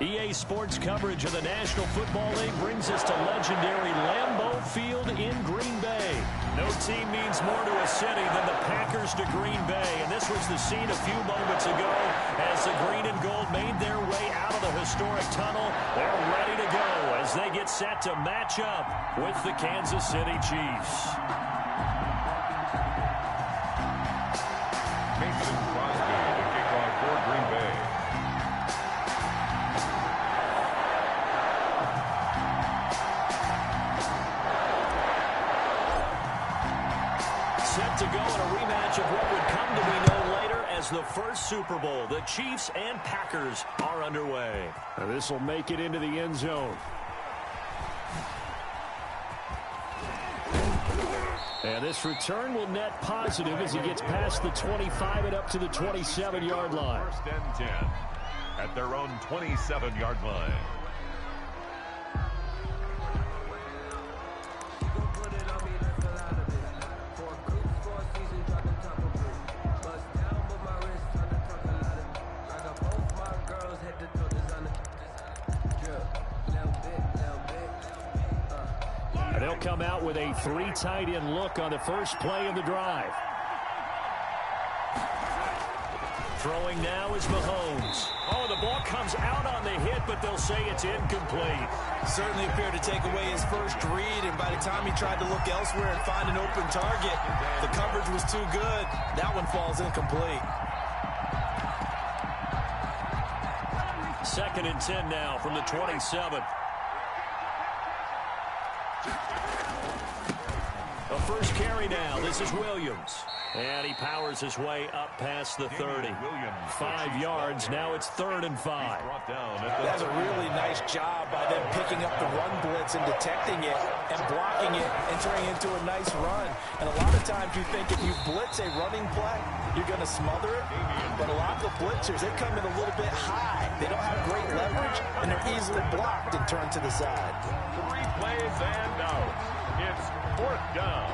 EA Sports coverage of the National Football League brings us to legendary Lambeau Field in Green Bay. No team means more to a city than the Packers to Green Bay, and this was the scene a few moments ago as the green and gold made their way out of the historic tunnel. They're ready to go as they get set to match up with the Kansas City Chiefs. Mason Crosby to kick off for Green Bay. Set to go in a rematch of what would come to be known later as the first Super Bowl. The Chiefs and Packers are underway. Now this will make it into the end zone. And this return will net positive as he gets past the 25 and up to the 27-yard line. First and 10 at their own 27-yard line. They'll come out with a 3 tight end look on the first play of the drive. Throwing now is Mahomes. Oh, the ball comes out on the hit, but they'll say it's incomplete. Certainly appeared to take away his first read, and by the time he tried to look elsewhere and find an open target, the coverage was too good. That one falls incomplete. 2nd and 10 now from the 27. A first carry now. This is Williams. And he powers his way up past the 30. 5 yards. Now it's 3rd and 5. That's a really nice job by them picking up the run blitz and detecting it and blocking it and turning it into a nice run. And a lot of times you think if you blitz a running play, you're going to smother it. But a lot of the blitzers, they come in a little bit high. They don't have great leverage, and they're easily blocked and turned to the side. 3 plays and out. It's 4th down.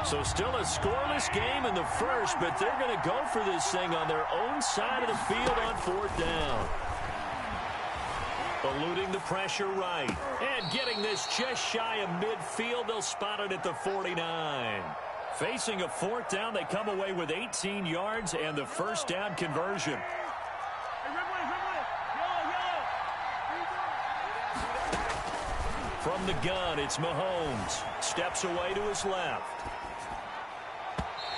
So still a scoreless game in the first, but they're going to go for this thing on their own side of the field on 4th down. Eluding the pressure right. And getting this just shy of midfield. They'll spot it at the 49. Facing a 4th down, they come away with 18 yards and the first down conversion. From the gun, it's Mahomes. Steps away to his left.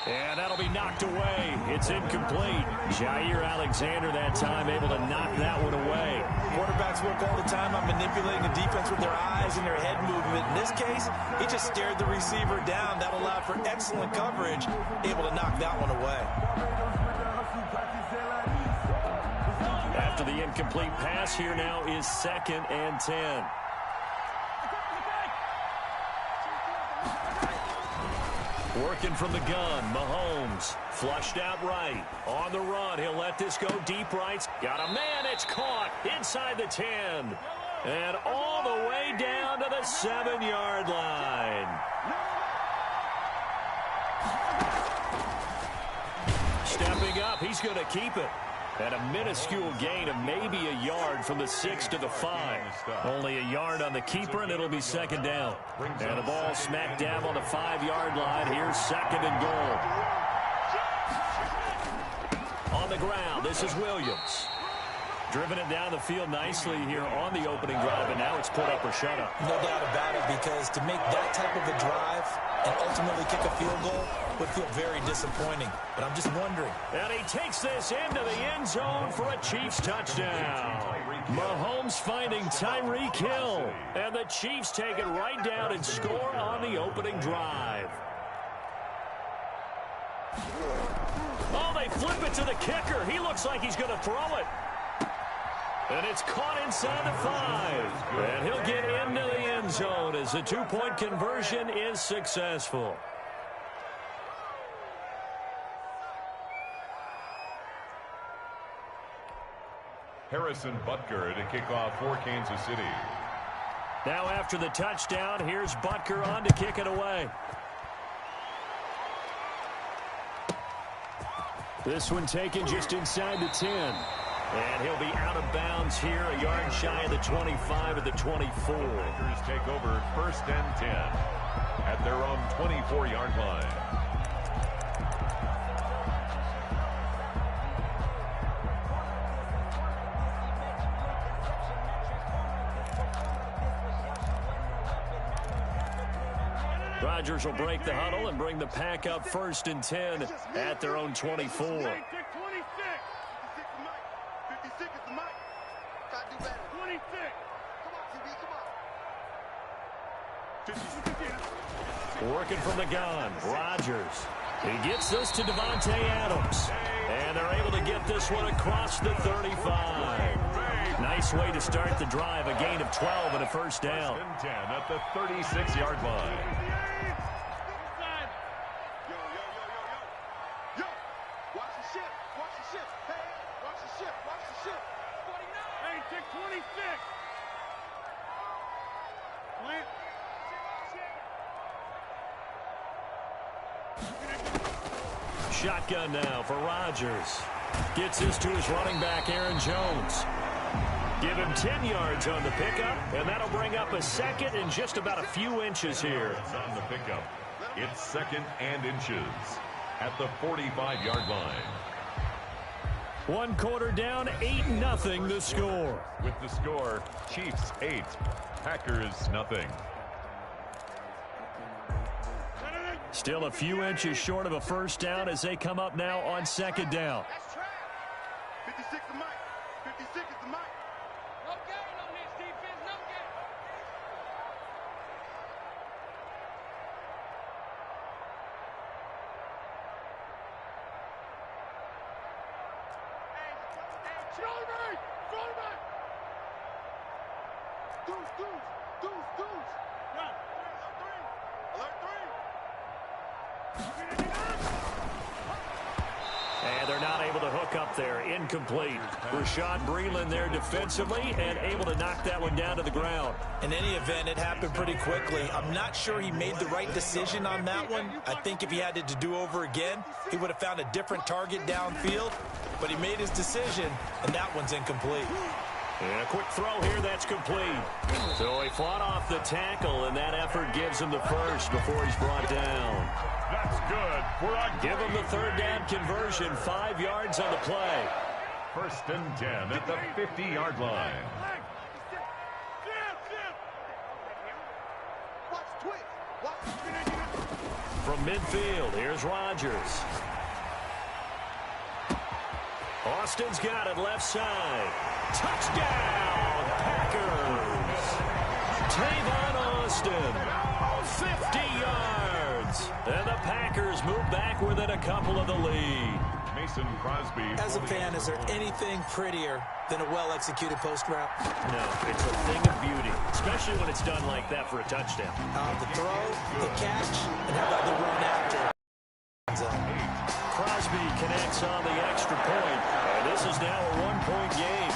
And that'll be knocked away. It's incomplete. Jair Alexander that time able to knock that one away. Quarterbacks work all the time on manipulating the defense with their eyes and their head movement. In this case, he just stared the receiver down. That allowed for excellent coverage, able to knock that one away. After the incomplete pass, here now is 2nd and 10. Working from the gun, Mahomes flushed out right. On the run, he'll let this go deep right. Got a man, it's caught inside the 10. And all the way down to the 7-yard line. Stepping up, he's going to keep it. And a minuscule gain of maybe a yard from the 6 to the 5. Only a yard on the keeper, and it'll be 2nd down. And the ball smack dab on the 5-yard line. Here's 2nd and goal. On the ground, this is Williams. Driven it down the field nicely here on the opening drive, and now it's put up or shut up. No doubt about it, because to make that type of a drive and ultimately kick a field goal would feel very disappointing. But I'm just wondering. And he takes this into the end zone for a Chiefs touchdown. Mahomes finding Tyreek Hill. And the Chiefs take it right down and score on the opening drive. Oh, they flip it to the kicker. He looks like he's going to throw it. And it's caught inside the 5. And he'll get into the end zone as the 2-point conversion is successful. Harrison Butker to kick off for Kansas City. Now after the touchdown, here's Butker on to kick it away. This one taken just inside the 10. And he'll be out of bounds here, a yard shy of the 25 of the 24. Packers take over 1st and 10 at their own 24-yard line. Rodgers will break the huddle and bring the pack up 1st and 10 at their own 24. Working from the gun, Rodgers. He gets this to Devontae Adams. And they're able to get this one across the 35. Nice way to start the drive, a gain of 12 and a 1st down. 1st and 10 at the 36-yard line. Shotgun now for Rodgers. Gets this to his running back, Aaron Jones. Give him 10 yards on the pickup, and that'll bring up a 2nd and just about a few inches here. On the pickup, it's 2nd and inches at the 45-yard line. 1 quarter down, 8-0 the score. With the score, Chiefs 8, Packers nothing. Still a few inches short of a 1st down as they come up now on 2nd down. 56 is Mike. 56 is the Mike. No gain on this defense. No gain. Hey, Jordan! Jordan! Deuce. Run. Alert 3. And they're not able to hook up there. Incomplete. Rashad Breeland there defensively and able to knock that one down to the ground. In any event, it happened pretty quickly. I'm not sure he made the right decision on that one. I think if he had to do over again, he would have found a different target downfield. But he made his decision, and that one's incomplete. And a quick throw here, that's complete. So he fought off the tackle, and that effort gives him the 1st before he's brought down. That's good. Give him the 3rd down conversion, 5 yards on the play. 1st and 10 at the 50-yard line. From midfield, here's Rodgers. Austin's got it left side. Touchdown, Packers. Tavon Austin, 50 yards. And the Packers move back within a couple of the lead. Mason Crosby. As a fan, is there anything prettier than a well-executed post route? No, it's a thing of beauty, especially when it's done like that for a touchdown. The throw, the catch, and how about the run after? Crosby connects on the extra point. And this is now a 1-point game.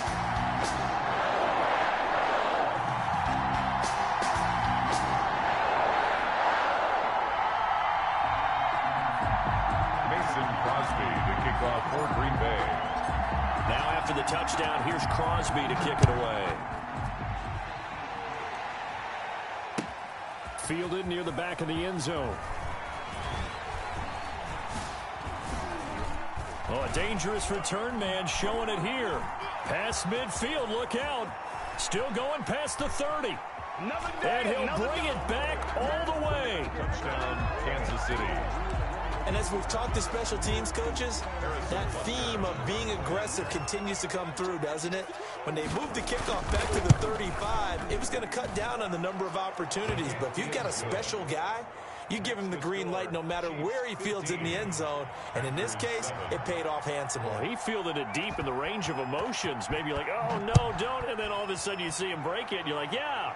Mason Crosby to kick off for Green Bay. Now after the touchdown, here's Crosby to kick it away. Fielded near the back of the end zone. Oh, a dangerous return man showing it here. Past midfield, look out. Still going past the 30. And he'll bring it back all the way. Touchdown, Kansas City. And as we've talked to special teams coaches, that theme of being aggressive continues to come through, doesn't it? When they moved the kickoff back to the 35, it was going to cut down on the number of opportunities. But if you've got a special guy, you give him the green light no matter where he fields in the end zone. And in this case, it paid off handsomely. Well, he fielded it deep in the range of emotions. Maybe like, oh, no, don't. And then all of a sudden you see him break it, and you're like, yeah,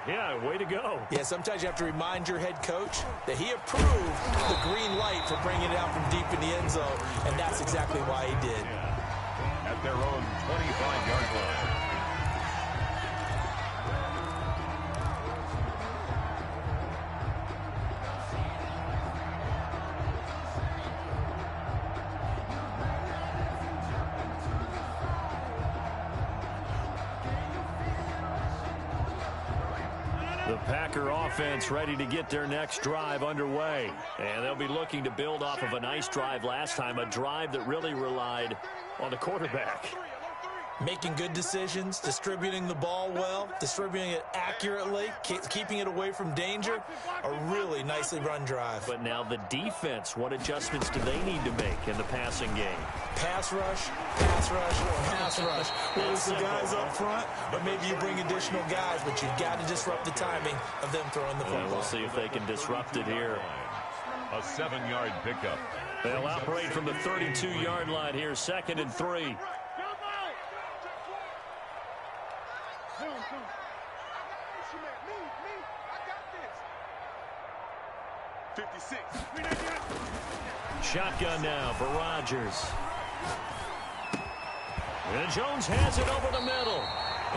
way to go. Yeah, sometimes you have to remind your head coach that he approved the green light for bringing it out from deep in the end zone. And that's exactly why he did. At their own 25-yard line. The Packer offense ready to get their next drive underway. And they'll be looking to build off of a nice drive last time, a drive that really relied on the quarterback. Making good decisions, distributing the ball well, distributing it accurately, keeping it away from danger. A really nicely run drive. But now the defense, what adjustments do they need to make in the passing game? Pass rush, pass rush, pass rush. Whether it's the guys up front, or maybe you bring additional guys, but you've got to disrupt the timing of them throwing the football. We'll see if they can disrupt it here. A 7-yard pickup. They'll operate from the 32-yard line here, 2nd and 3. 56. Shotgun now for Rodgers. And Jones has it over the middle.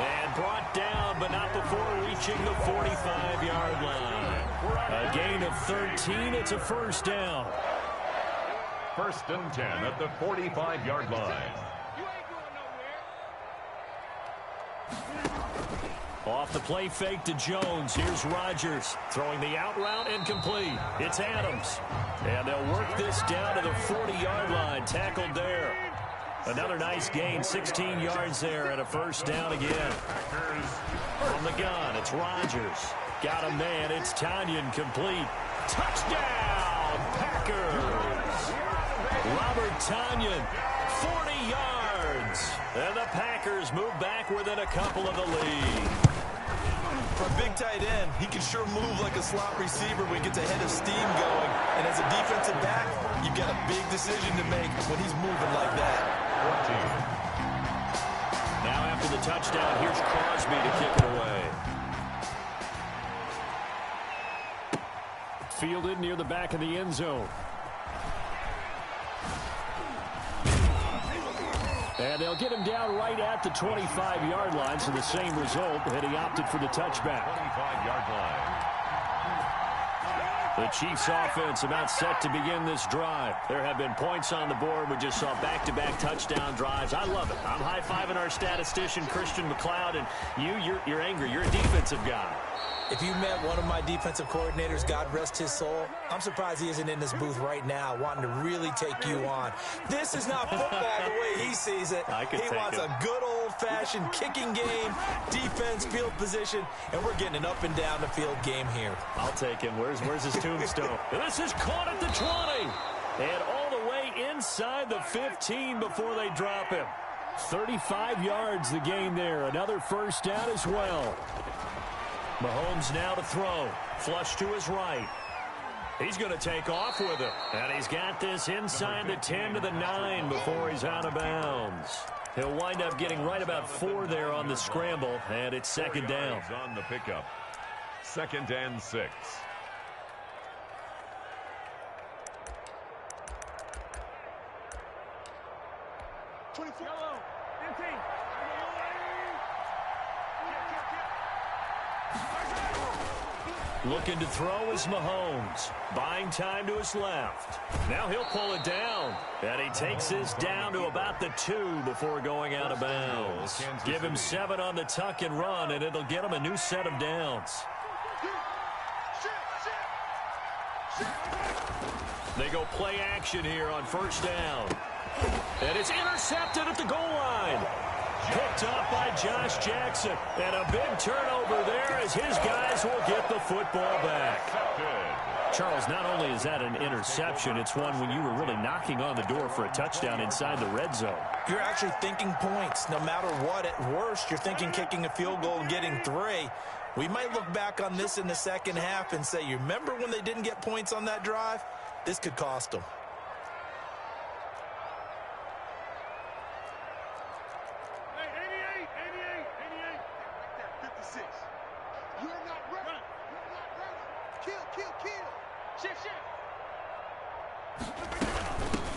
And brought down, but not before reaching the 45-yard line. A gain of 13. It's a first down. 1st and 10 at the 45-yard line. Off the play fake to Jones. Here's Rodgers throwing the out route incomplete. It's Adams. And they'll work this down to the 40-yard line. Tackled there. Another nice gain, 16 yards there, and a first down again. From the gun, it's Rodgers. Got a man, it's Tanyan complete. Touchdown, Packers! Robert Tanyan, 40 yards. And the Packers move back within a couple of the lead. For a big tight end, he can sure move like a slot receiver when he gets a head of steam going. And as a defensive back, you've got a big decision to make when he's moving like that. 14. Now after the touchdown, here's Crosby to kick it away. Fielded near the back of the end zone. And they'll get him down right at the 25-yard line, so the same result, and he opted for the touchback. 25-yard line. The Chiefs offense about set to begin this drive. There have been points on the board. We just saw back-to-back touchdown drives. I love it. I'm high-fiving our statistician, Christian McLeod, and you're angry. You're a defensive guy. If you met one of my defensive coordinators, God rest his soul, I'm surprised he isn't in this booth right now wanting to really take you on. This is not football the way he sees it. He wants a good old-fashioned kicking game, defense, field position, and we're getting an up-and-down the field game here. I'll take him. Where's his tombstone? This is caught at the 20. And all the way inside the 15 before they drop him. 35 yards the gain there. Another first down as well. Mahomes now to throw. Flush to his right. He's going to take off with it. And he's got this inside the 10 to the 9 before he's out of bounds. He'll wind up getting right about 4 there on the scramble, and it's 2nd down. On the pickup. 2nd and 6. Looking to throw is Mahomes. Buying time to his left. Now he'll pull it down. And he takes this down to about the 2 before going out of bounds. Give him 7 on the tuck and run, and it'll get him a new set of downs. They go play action here on first down. And it's intercepted at the goal line. Picked up by Josh Jackson. And a big turnover there as his guys will get the football back. Charles, not only is that an interception, it's one when you were really knocking on the door for a touchdown inside the red zone. You're actually thinking points. No matter what, at worst, you're thinking kicking a field goal and getting 3. We might look back on this in the second half and say, you remember when they didn't get points on that drive? This could cost them.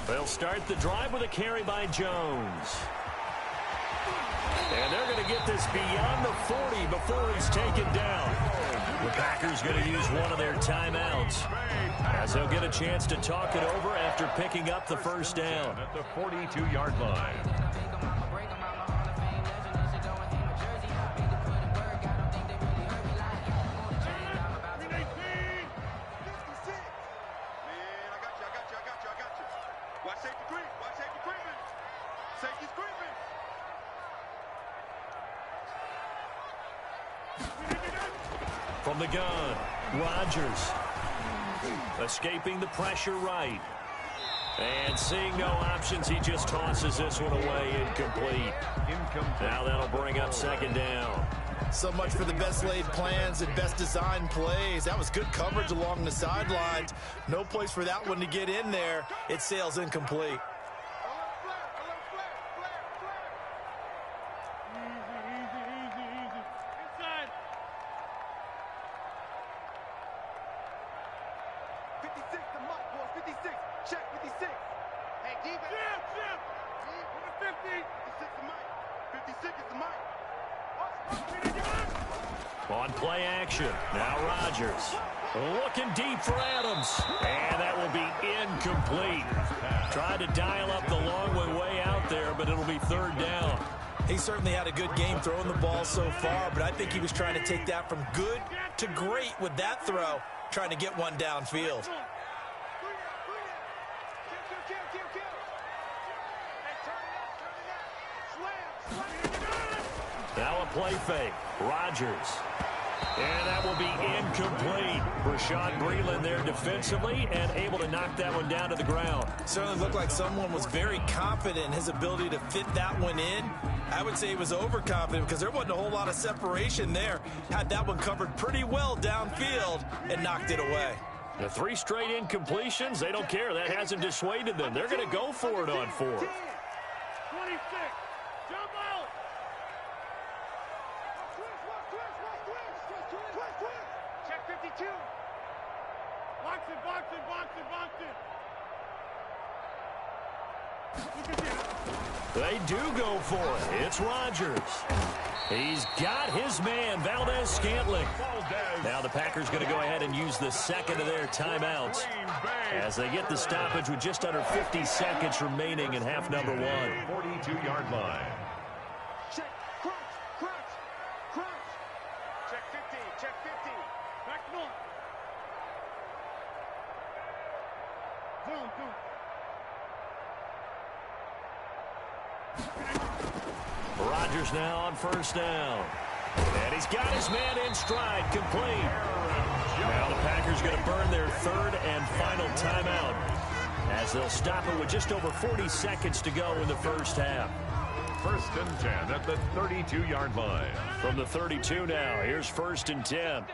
They'll start the drive with a carry by Jones. And they're going to get this beyond the 40 before he's taken down. The Packers going to use one of their timeouts as they'll get a chance to talk it over after picking up the first down. At the 42-yard line. From the gun, Rodgers. Escaping the pressure right. And seeing no options, he just tosses this one away, incomplete. Now that'll bring up second down. So much for the best laid plans and best designed plays. That was good coverage along the sidelines. No place for that one to get in there. It sails incomplete. On play action, now Rodgers. Looking deep for Adams. And that will be incomplete. Tried to dial up the long way out there, but it'll be third down. He certainly had a good game throwing the ball so far, but I think he was trying to take that from good to great with that throw, trying to get one downfield. Now a play fake. Rodgers. And that will be incomplete. Rashad Breeland there defensively and able to knock that one down to the ground. Certainly looked like someone was very confident in his ability to fit that one in. I would say he was overconfident because there wasn't a whole lot of separation there. Had that one covered pretty well downfield and knocked it away. The 3 straight incompletions, they don't care. That hasn't dissuaded them. They're going to go for it on 4th. 26. Jump out. Check 52. Box it, box it, box it, box it. They do go for it. It's Rodgers. He's got his man, Valdez-Scantling. Now the Packers going to go ahead and use the second of their timeouts as they get the stoppage with just under 50 seconds remaining in half number 1. 42-yard line. Check, crunch, crunch, crunch. Check 50, check 50. Back north. Zoom, zoom. Rodgers now on first down. And he's got his man in stride, complete. Now the Packers going to burn their third and final timeout as they'll stop it with just over 40 seconds to go in the first half. 1st and 10 at the 32-yard line. From the 32 now, here's 1st and 10.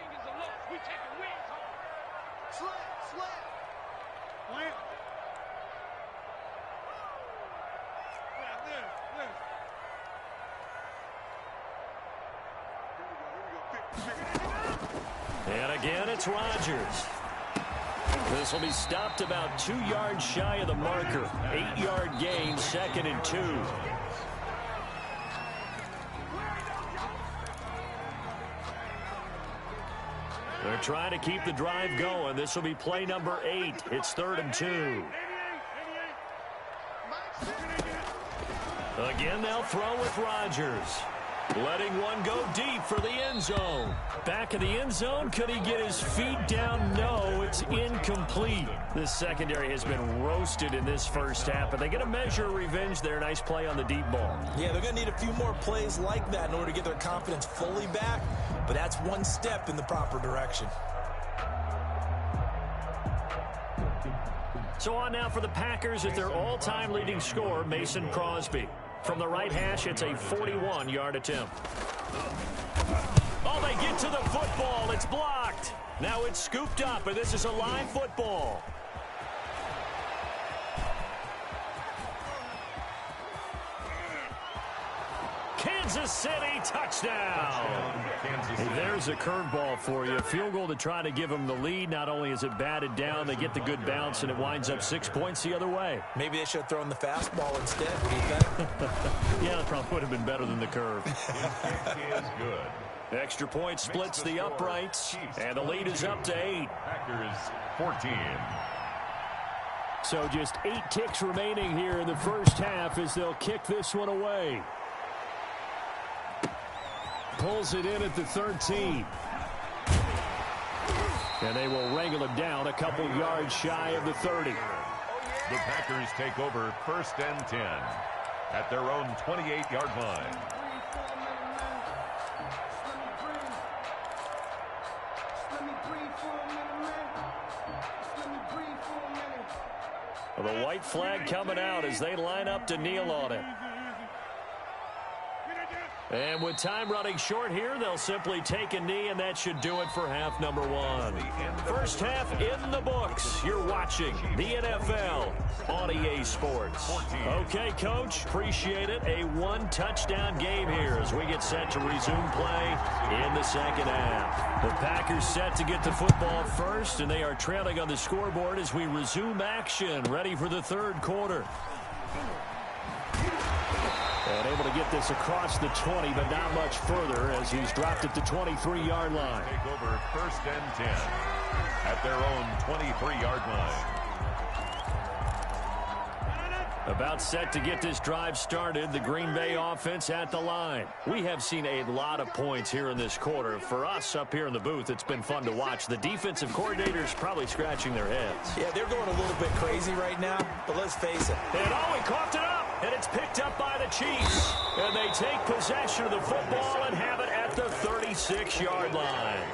And again, it's Rodgers. This will be stopped about 2 yards shy of the marker. 8-yard gain, 2nd and 2. They're trying to keep the drive going. This will be play number 8. It's 3rd and 2. Again, they'll throw with Rodgers. Letting one go deep for the end zone. Back of the end zone. Could he get his feet down? No, it's incomplete. This secondary has been roasted in this first half, but they get a measure of revenge there. Nice play on the deep ball. Yeah, they're going to need a few more plays like that in order to get their confidence fully back, but that's one step in the proper direction. So on now for the Packers at their all-time leading scorer, Mason Crosby. From the right hash, it's a 41-yard attempt. Oh, they get to the football. It's blocked. Now it's scooped up, and this is a live football. Kansas City touchdown. There's a curveball for you. A field goal to try to give them the lead. Not only is it batted down, they get the good bounce, and it winds up 6 points the other way. Maybe they should have thrown the fastball instead. What do you think? Yeah, it probably would have been better than the curve. Is good. Extra point splits the uprights, and the lead is up to 8. Packers 14. So just 8 ticks remaining here in the first half as they'll kick this one away. Pulls it in at the 13. And they will wrangle him down a couple yards shy of the 30. The Packers take over 1st and 10 at their own 28-yard line. Well, the white flag coming out as they line up to kneel on it. And with time running short here, they'll simply take a knee, and that should do it for half number one. First half in the books. You're watching the NFL on EA Sports. Okay, Coach, appreciate it. A one-touchdown game here as we get set to resume play in the second half. The Packers set to get the football first, and they are trailing on the scoreboard as we resume action, ready for the third quarter. And able to get this across the 20, but not much further as he's dropped at the 23-yard line. Take over first and 10 at their own 23-yard line. About set to get this drive started, the Green Bay offense at the line. We have seen a lot of points here in this quarter. For us up here in the booth, it's been fun to watch. The defensive coordinators probably scratching their heads. Yeah, they're going a little bit crazy right now, but let's face it. And he coughed it up, and it's picked up by the Chiefs. And they take possession of the football and have it at the 36-yard line.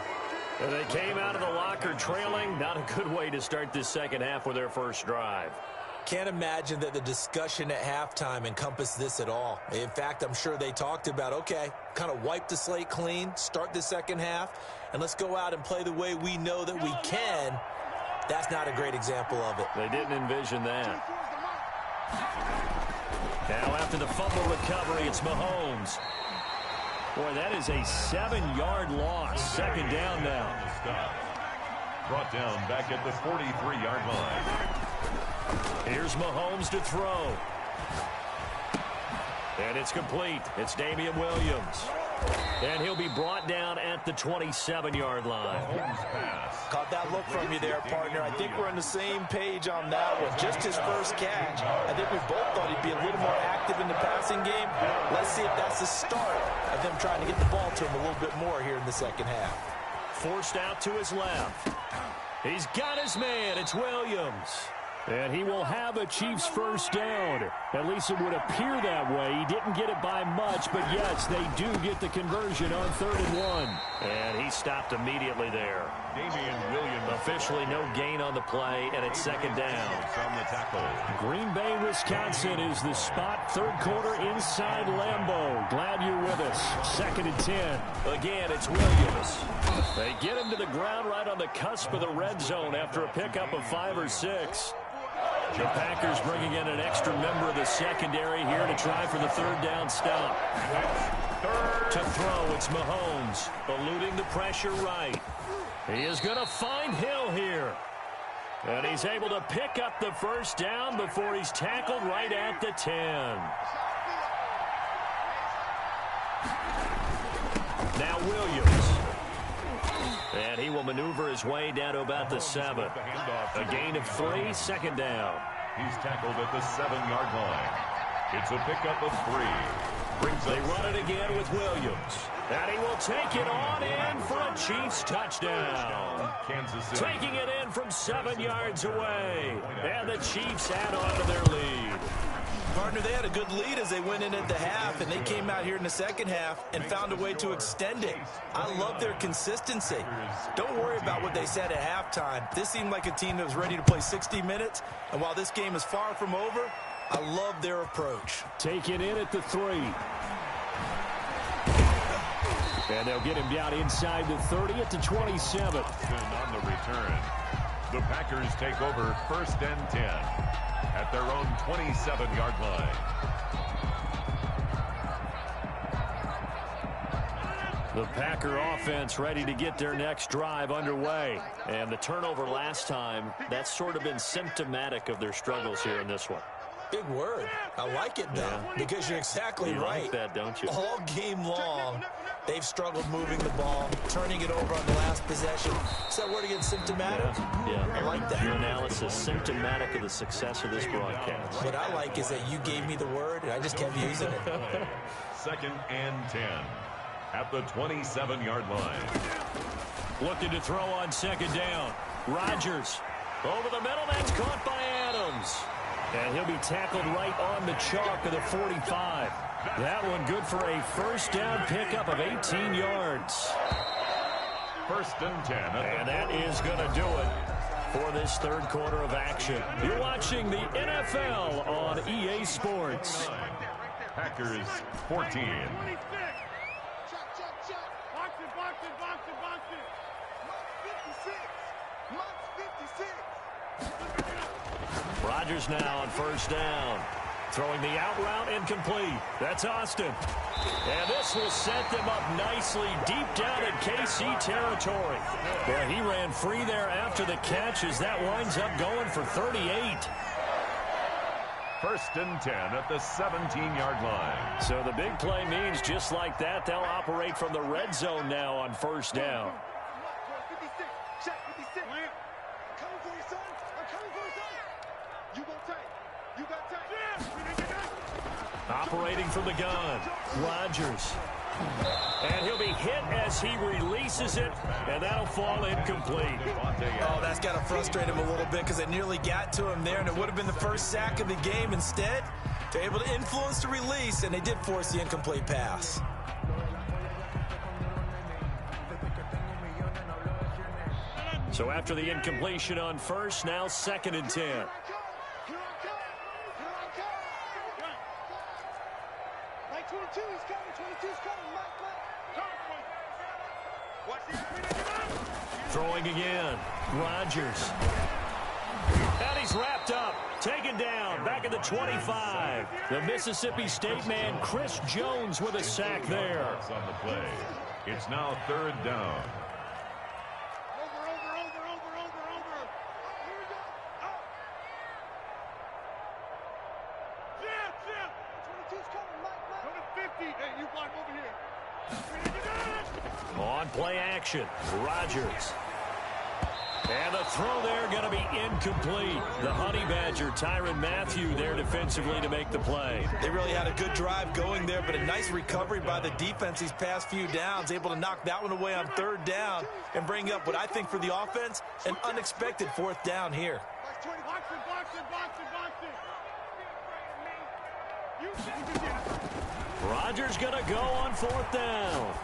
And they came out of the locker trailing. Not a good way to start this second half with their first drive. Can't imagine that the discussion at halftime encompassed this at all. In fact, I'm sure they talked about, okay, kind of wipe the slate clean, start the second half, and let's go out and play the way we know that we can. That's not a great example of it. They didn't envision that. Now after the fumble recovery, it's Mahomes. Boy, that is a 7-yard loss. Second down now. Brought down back at the 43-yard line. Here's Mahomes to throw. And it's complete. It's Damian Williams. And he'll be brought down at the 27-yard line. Caught that look from you there, partner. I think we're on the same page on that one. Just his first catch. I think we both thought he'd be a little more active in the passing game. Let's see if that's the start of them trying to get the ball to him a little bit more here in the second half. Forced out to his left. He's got his man. It's Williams. And he will have a Chiefs first down. At least it would appear that way. He didn't get it by much, but yes, they do get the conversion on 3rd and 1. And he stopped immediately there. Damian Williams. Officially no gain on the play, and it's second down. On the tackle. Green Bay, Wisconsin is the spot. Third quarter inside Lambeau. Glad you're with us. 2nd and 10. Again, it's Williams. They get him to the ground right on the cusp of the red zone after a pickup of 5 or 6. The Packers bringing in an extra member of the secondary here to try for the third down stop. To throw, it's Mahomes, eluding the pressure right. He is going to find Hill here. And he's able to pick up the first down before he's tackled right at the 10. Now Williams. And he will maneuver his way down to about the 7. A gain of 3, 2nd down. He's tackled at the 7-yard line. It's a pickup of 3. They run it again with Williams. And he will take it on in for a Chiefs touchdown. Kansas City. Taking it in from 7 yards away. And the Chiefs add on to their lead. Partner, they had a good lead as they went in at the half, and they came out here in the second half and found a way to extend it. I love their consistency. Don't worry about what they said at halftime. This seemed like a team that was ready to play 60 minutes, and while this game is far from over, I love their approach. Taken in at the 3. And they'll get him down inside the 30 at the 27. On the return, the Packers take over 1st and 10. At their own 27-yard line. The Packer offense ready to get their next drive underway. And the turnover last time, that's sort of been symptomatic of their struggles here in this one. Big word. I like it, though, because you're exactly right. Like that, don't you? All game long, they've struggled moving the ball, turning it over on the last possession. Is that word again, symptomatic? Yeah. I like that. Your analysis, symptomatic of the success of this broadcast. What I like is that you gave me the word, and I just kept using it. 2nd and 10 at the 27-yard line. Looking to throw on 2nd down. Rodgers over the middle. That's caught by Adams. And he'll be tackled right on the chalk of the 45. That one good for a first down pickup of 18 yards. 1st and 10. And that is going to do it for this third quarter of action. You're watching the NFL on EA Sports. Packers 14. Rodgers now on first down. Throwing the out route incomplete. That's Austin. And this will set them up nicely deep down in KC territory. Yeah, he ran free there after the catch as that winds up going for 38. First and 10 at the 17-yard line. So the big play means just like that, they'll operate from the red zone now on first down. Operating from the gun, Rodgers. And he'll be hit as he releases it, and that'll fall incomplete. Oh, that's got to frustrate him a little bit because they nearly got to him there, and it would have been the first sack of the game. Instead, they're able to influence the release, and they did force the incomplete pass. So after the incompletion on first, now second and 10. Throwing again, Rodgers. And he's wrapped up, taken down, back at the 25. The Mississippi State man, Chris Jones, with a sack there. On the play. It's now third down. On play action, Rodgers. And the throw there going to be incomplete. The Honey Badger, Tyrann Mathieu, there defensively to make the play. They really had a good drive going there, but a nice recovery by the defense these past few downs, able to knock that one away on third down and bring up what I think for the offense, an unexpected fourth down here. Rodgers going to go on fourth down.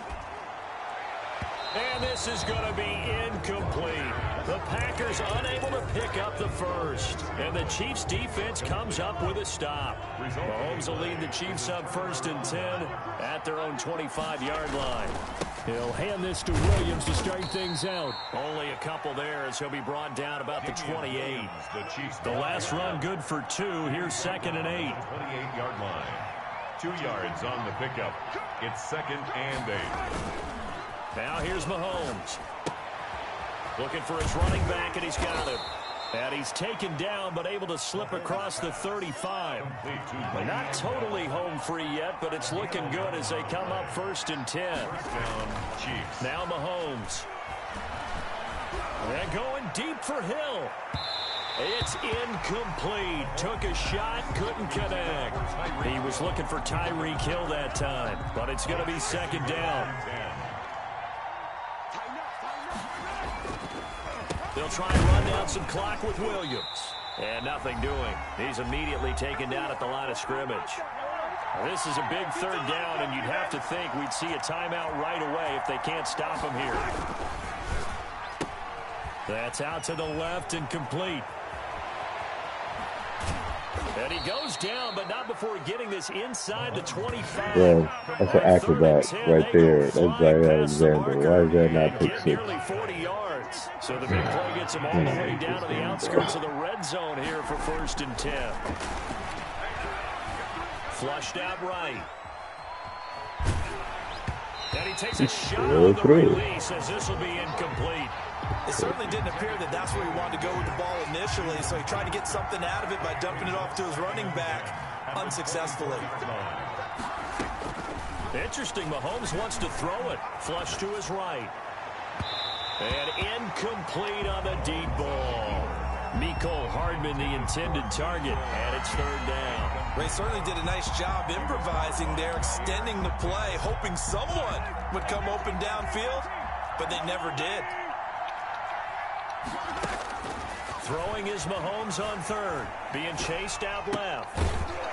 And this is going to be incomplete. The Packers unable to pick up the first. And the Chiefs defense comes up with a stop. Mahomes will lead the Chiefs up first and 10 at their own 25-yard line. He'll hand this to Williams to start things out. Only a couple there as he'll be brought down about the 28. The last run good for 2. Here's second and 8. 28-yard line. 2 yards on the pickup. It's second and 8. Now here's Mahomes. Looking for his running back, and he's got him. And he's taken down, but able to slip across the 35. Not totally home free yet, but it's looking good as they come up first and 10. Now Mahomes. And going deep for Hill. It's incomplete. Took a shot, couldn't connect. He was looking for Tyreek Hill that time, but it's going to be second down. They'll try and run down some clock with Williams. And nothing doing. He's immediately taken down at the line of scrimmage. This is a big third down, and you'd have to think we'd see a timeout right away if they can't stop him here. That's out to the left and complete. And he goes down, but not before getting this inside the 25. Yeah, that's an acrobat right there. That's Jair Alexander. Why is that not pick 6? Nearly 40 yards. So the big play gets him all the way down to the outskirts of the red zone here for first and 10. Flushed out right. And he takes a shot on the release as this will be incomplete. It certainly didn't appear that that's where he wanted to go with the ball initially, so he tried to get something out of it by dumping it off to his running back unsuccessfully. Interesting, Mahomes wants to throw it. Flush to his right. And incomplete on the deep ball. Mecole Hardman, the intended target, and it's third down. They certainly did a nice job improvising there, extending the play, hoping someone would come open downfield, but they never did. Throwing is Mahomes on third. Being chased out left.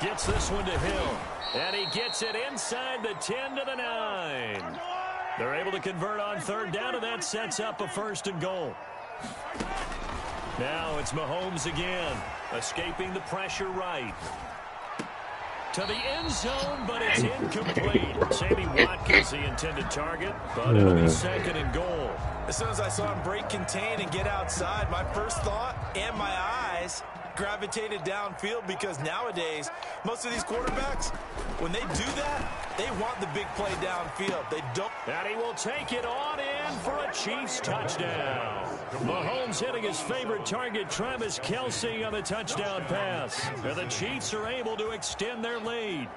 Gets this one to Hill. And he gets it inside the 10 to the 9. They're able to convert on third down, and that sets up a first and goal. Now it's Mahomes again, escaping the pressure right. To the end zone, but it's incomplete. Sammy Watkins, the intended target, but it'll be second and goal. As soon as I saw him break contain and get outside, my first thought and my eyes gravitated downfield, because nowadays, most of these quarterbacks, when they do that, they want the big play downfield. They don't. And he will take it on in for a Chiefs touchdown. Mahomes hitting his favorite target, Travis Kelce, on the touchdown pass. And the Chiefs are able to extend their lead.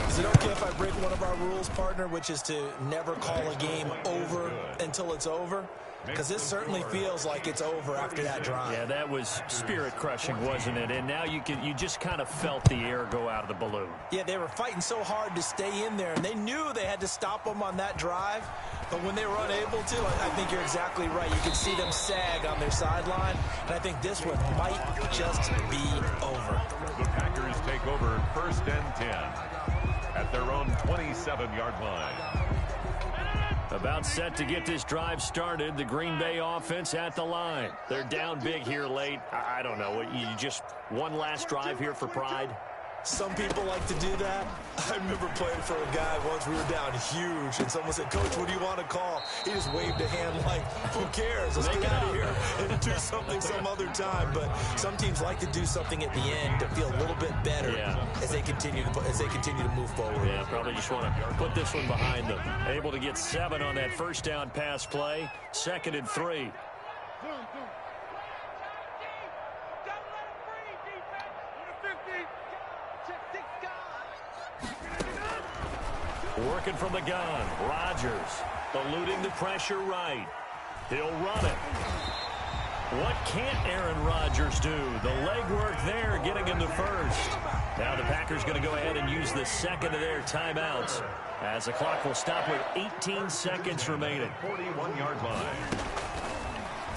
Is it okay if I break one of our rules, partner, which is to never call a game over until it's over? Because this certainly feels like it's over after that drive. Yeah, that was spirit-crushing, wasn't it? And now you just kind of felt the air go out of the balloon. Yeah, they were fighting so hard to stay in there, and they knew they had to stop them on that drive. But when they were unable to, I think you're exactly right. You could see them sag on their sideline, and I think this one might just be over. The Packers take over 1st and 10 at their own 27-yard line. About set to get this drive started. The Green Bay offense at the line. They're down big here late. I don't know. You just one last drive here for pride? Some people like to do that. I remember playing for a guy once. We were down huge, and someone said, "Coach, what do you want to call?" He just waved a hand like, "Who cares? Let's get out of here and do something some other time." But some teams like to do something at the end to feel a little bit better as they continue to move forward. Yeah, probably just want to put this one behind them. Able to get 7 on that first down pass play. 2nd and 3. Working from the gun, Rodgers eluding the pressure right. He'll run it. What can't Aaron Rodgers do? The legwork there getting him the first. Now the Packers going to go ahead and use the second of their timeouts, as the clock will stop with 18 seconds remaining. 41-yard line.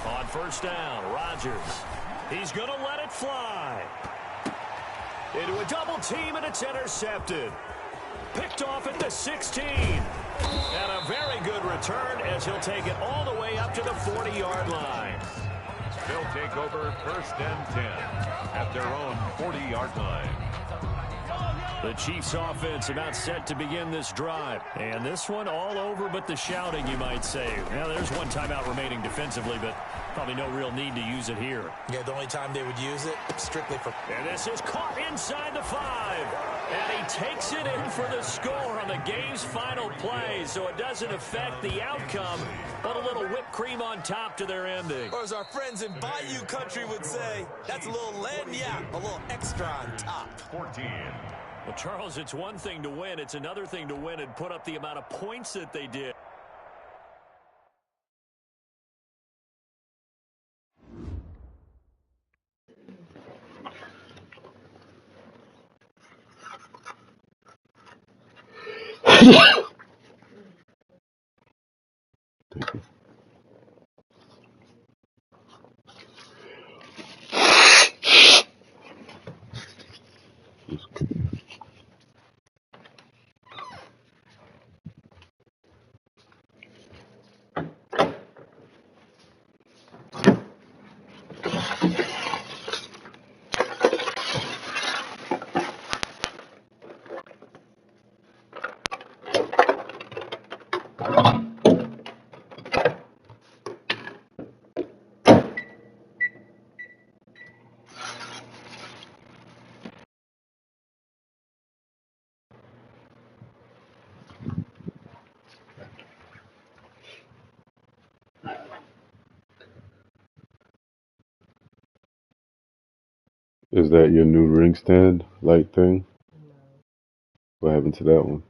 On first down, Rodgers. He's going to let it fly. Into a double team, and it's intercepted. Picked off at the 16. And a very good return, as he'll take it all the way up to the 40-yard line. They'll take over 1st and 10 at their own 40-yard line. The Chiefs offense about set to begin this drive. And this one all over but the shouting, you might say. Now, there's one timeout remaining defensively, but probably no real need to use it here. Yeah, the only time they would use it, strictly for... And this is caught inside the 5. And he takes it in for the score on the game's final play, so it doesn't affect the outcome, but a little whipped cream on top to their ending. Or as our friends in Bayou Country would say, that's a little lagniappe, a little extra on top. 14. Well, Charles, it's one thing to win. It's another thing to win and put up the amount of points that they did. Is that your new ring stand light thing? What happened to that one?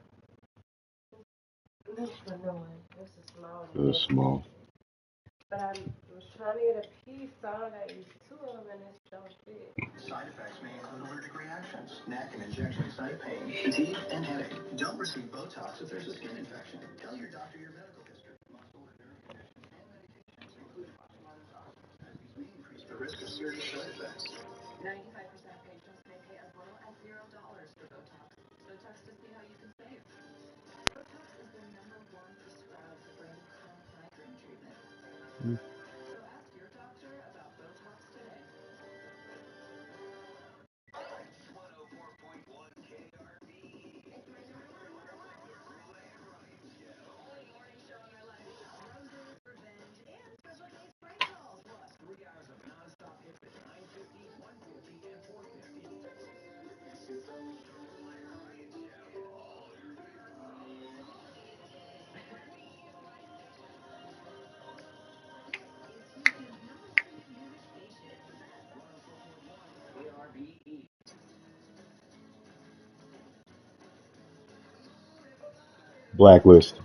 This is the new one. This is small. It was small. But I was trying to get a piece, so I got used to them, and it's so big. Side effects may include allergic reactions, neck and injection site pain, fatigue, and headache. Don't receive Botox if there's a skin infection. Tell your doctor your medical history. Muscle and nerve conditions and medications, including osteoarthritis, as these may increase the risk of serious side effects. 95% of patients may pay as little as $0 for Botox. So text to see how you can save. Botox is the #1 prescribed brain migraine treatment. So ask your doctor about Botox Blacklist.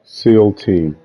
SEAL Team.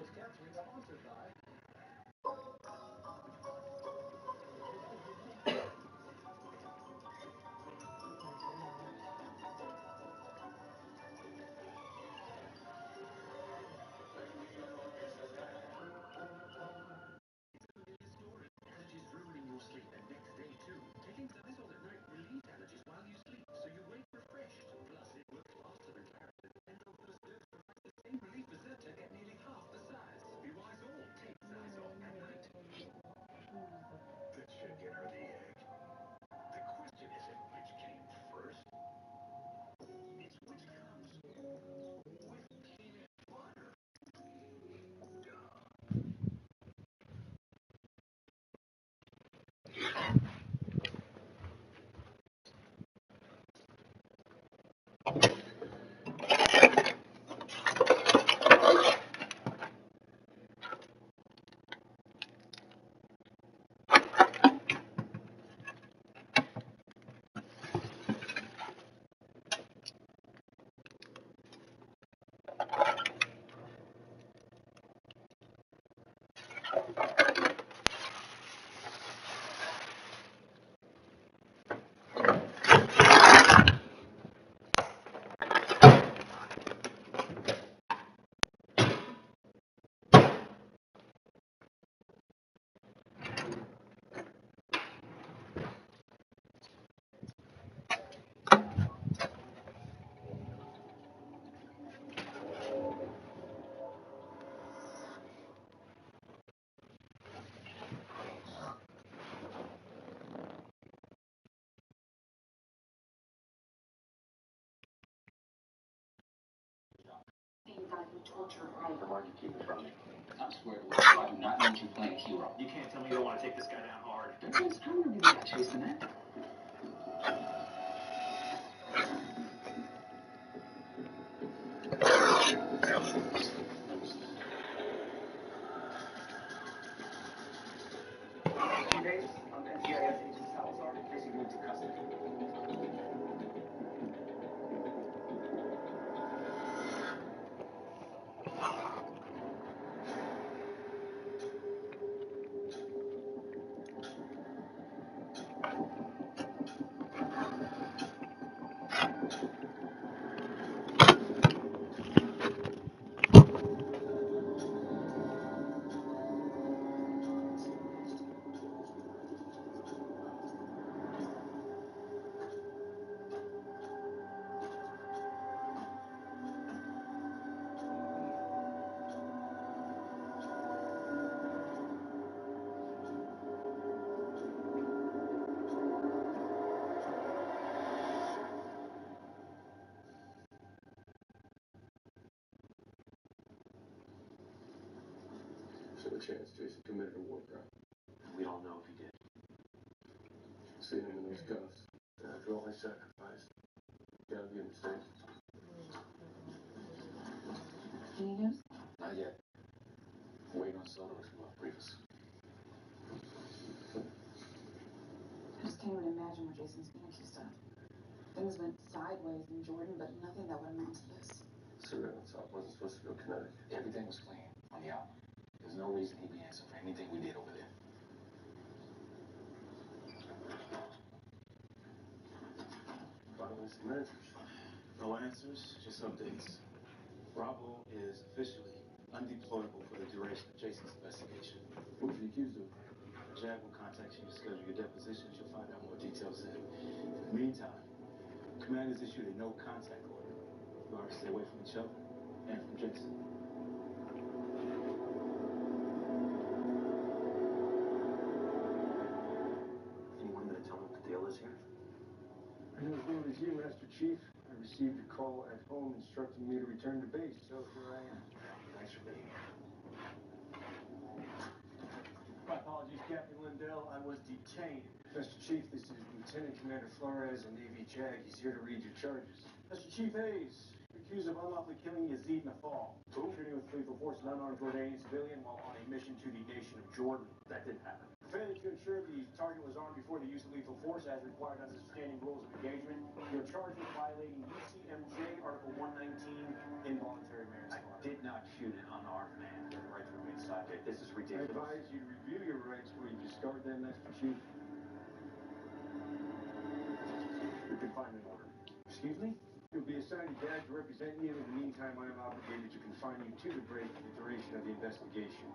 Torture right. Why do you keep it from me? I swear to God, I do not want you playing hero. You can't tell me you don't want to take this guy down hard. That's how many people got chasing that? So a chance Jason committed a war crime. We don't know if he did. Seeing him in those cuffs. After all I sacrificed. Gotta be a mistake. Any news? Not yet. Waiting on Sotos from off Rivas. I just can't even imagine what Jason's been accused of. Things went sideways in Jordan, but nothing that would amount to this. Surveillance op wasn't supposed to go kinetic. Everything was clean on the out. There's no reason he'd be answering for anything we did over there. Finally, some answers. No answers, just updates. Bravo is officially undeployable for the duration of Jason's investigation. What's he accused of? Jag will contact you to schedule your deposition. You'll find out more details then. In the meantime, command has issued a no-contact order. You are to stay away from each other and from Jason. Anyone gonna tell me what the deal is here? And as new as you, Master Chief, I received a call at home instructing me to return to base. So here I am. Thanks for being here. My apologies, Captain Lindell. I was detained. Mr. Chief, this is Lieutenant Commander Flores of Navy JAG. He's here to read your charges. Mr. Chief Hayes, you're accused of unlawfully killing Yazid Nafal. Shooting with lethal force an unarmed Jordanian civilian while on a mission to the nation of Jordan. That didn't happen. Failure to ensure the target was armed before the use of lethal force as required under the standing rules of engagement. You're charged with violating UCMJ Article 119, involuntary manslaughter. I did not shoot an unarmed man. You have the right to remain silent. This is ridiculous. I advise you to review your rights before you discard them, Master Chief. Your confinement order. Excuse me? You'll be assigned a dad to represent you. In the meantime, I am obligated to confine you to the break for the duration of the investigation.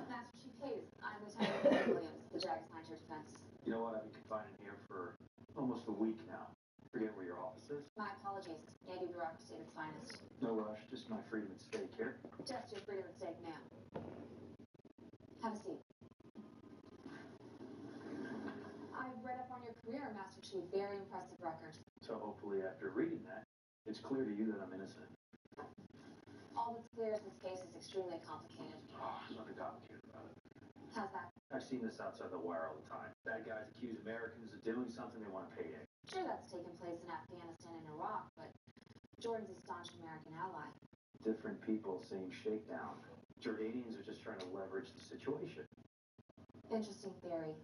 Master Chief Hayes, I'm Lieutenant Williams, the JAG assigned to your defense. You know what? I've been confined in here for almost a week now. Forget where your office is. My apologies. Navy bureaucracy at its finest. No rush, just my freedom at stake here. Just your freedom at stake now. Have a seat. I've read up on your career, Master Chief. Very impressive record. So hopefully after reading that, it's clear to you that I'm innocent. All that's clear is this case is extremely complicated. Oh, there's nothing complicated about it. How's that? I've seen this outside the wire all the time. Bad guys accuse Americans of doing something they want to pay in. Sure, that's taken place in Afghanistan and Iraq, but Jordan's a staunch American ally. Different people, same shakedown. Jordanians are just trying to leverage the situation. Interesting theory.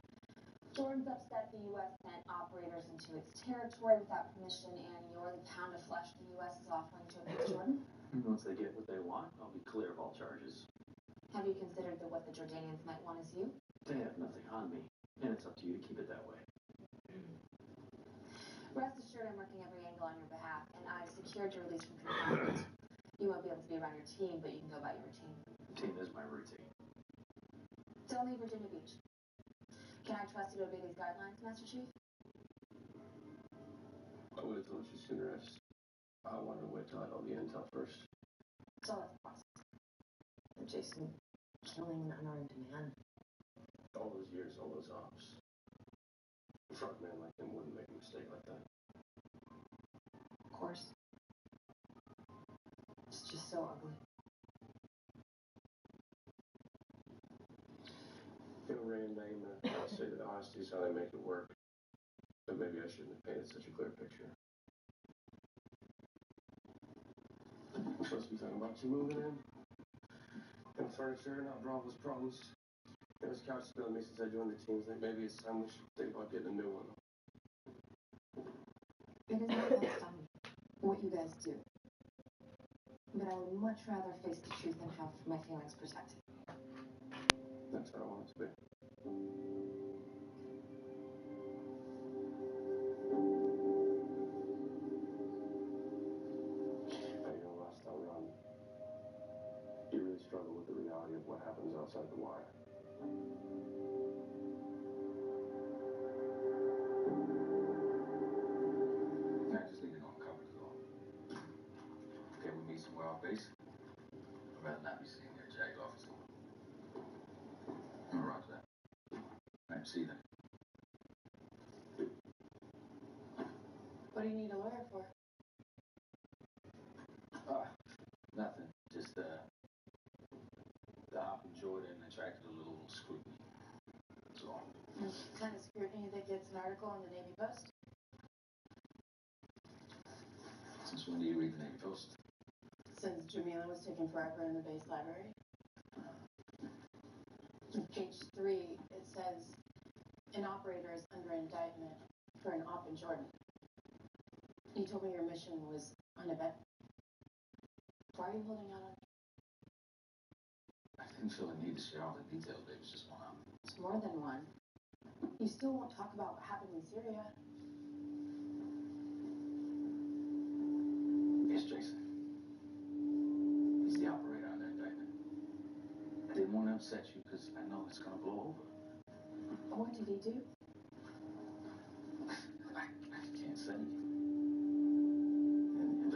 Jordan's upset the U.S. sent operators into its territory without permission, and you're the pound of flesh the U.S. is offering to appease Jordan? Once they get what they want, I'll be clear of all charges. Have you considered that what the Jordanians might want is you? They have nothing on me, and it's up to you to keep it that way. Rest assured I'm working every angle on your behalf, and I've secured your release from confinement. You won't be able to be around your team, but you can go about your routine. Routine is my routine. Don't leave Virginia Beach. Can I trust you to obey these guidelines, Master Chief? I would have told you sooner. I wanted to wait till I got the intel first. So that's the process. Jason, killing an unarmed man. All those years, all those ops. A front man like him wouldn't make a mistake like that. Of course. It's just so ugly. You know, Ray and Megan say that honesty is how they make it work. But maybe I shouldn't have painted such a clear picture. We're supposed to be talking about you moving in. And furniture, not Bravo's problems. It was couch spilling me since I joined the team. Think maybe it's time we should think about getting a new one. It isn't based on what you guys do. But I would much rather face the truth than have my feelings protected. That's how I want it to be. Last time around, you really struggle with the reality of what happens outside the wire. I just need to know I'm covered is all. Okay, we meet somewhere off base. I'd rather not be sitting there, JAG's office. Oh, roger that. All right, see you then. What do you need a lawyer for? Nothing. Just, the hop in Jordan attracted a little scrutiny. That's all. Kind of scrutiny that gets an article in the Navy Post? Since when do you read the Navy Post? Since Jamila was taken forever in the base library. On page 3, it says, an operator is under indictment for an op in Jordan. You told me your mission was uneventful. Why are you holding out on me? I didn't feel the need to share all the details, babe. It's just one op. It's more than one. You still won't talk about what happened in Syria. Yes, Jason. He's the operator on that indictment. I didn't want to upset you because I know it's going to blow over. What did he do? I can't say. And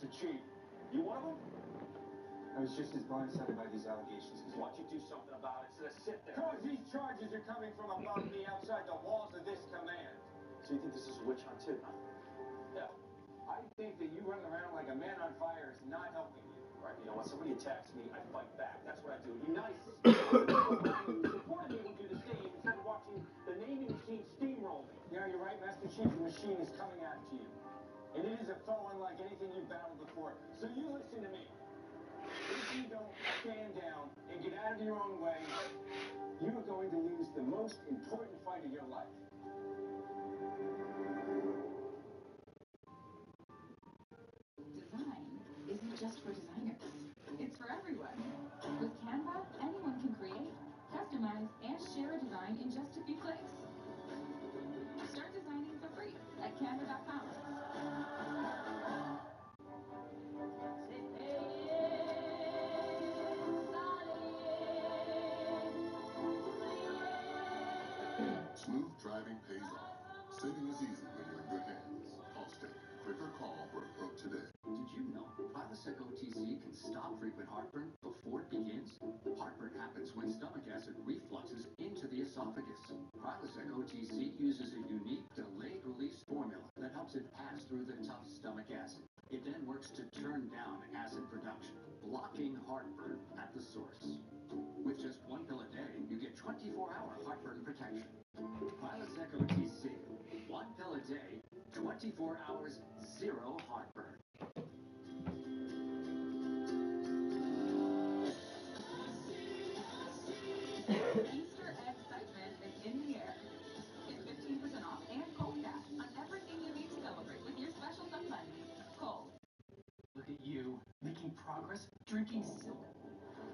Mr. Chief, you one of them? I was just as blindsided by these allegations as why don't you do something about it instead of sit there? Because these charges are coming from above me outside the walls of this command. So you think this is a witch hunt too, huh? Yeah. I think that you running around like a man on fire is not helping you. Right, you know, when somebody attacks me, I fight back. That's what I do. Be nice. Supporting me would do the same instead of watching the naming machine steamroll me. Yeah, you're right, Master Chief. The machine is coming after you. And it is a foe unlike anything you've battled before. So you listen to me. If you don't stand down and get out of your own way, you are going to lose the most important fight of your life. Design isn't just for designers. It's for everyone. With Canva, anyone can create, customize, and share a design in just a few clicks. Start designing for free at canva.com. Smooth driving pays off. Saving is easy when you're in good hands. Allstate. Quicker call for a quote today. Did you know Prilosec OTC can stop frequent heartburn before it begins? Heartburn happens when stomach acid refluxes into the esophagus. Prilosec OTC uses a unique delayed-release formula that helps it pass through the tough stomach acid. It then works to turn down acid production, blocking heartburn at the source. With just one pill a day, you get 24-hour heartburn protection. Prilosec OTC. One pill a day, 24 hours, zero heartburn. Easter excitement is in the air. Get 15% off and cold cash on everything you need to celebrate with your special somebody. Cold. Look at you, making progress, drinking silk,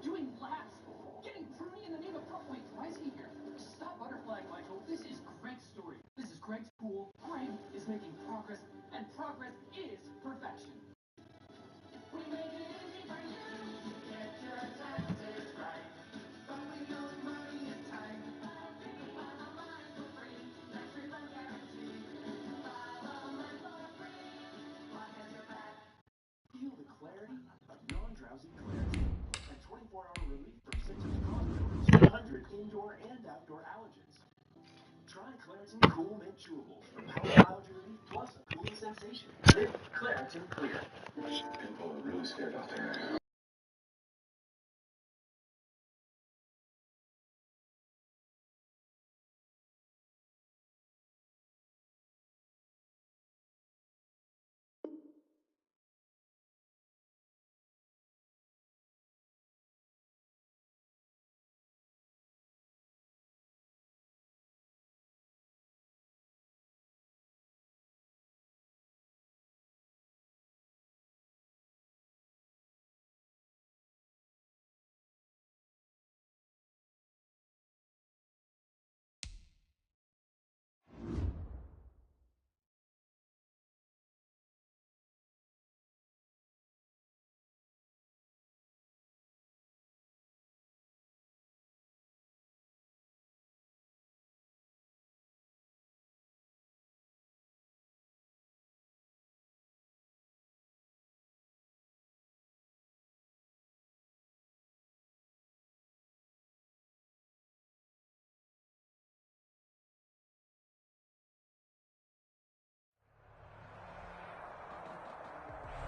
doing laps, getting fruity in the name of Point. Why is he here? Stop butterflying, Michael. This is Greg's story. This is Greg's pool. Greg is making progress, and progress is perfection. We make it easy for you to get your taxes right. But we know money is tight. You can file online for free. Tax refund guarantee. File online for free. What has your back? Feel the clarity of non-drowsy clarity. And 24-hour relief from symptoms caused by 100 indoor and outdoor allergens. Try Claritin Cool Mint Chewables for powerful allergy relief plus a cooling sensation. Live Claritin Clear. People are really scared out there.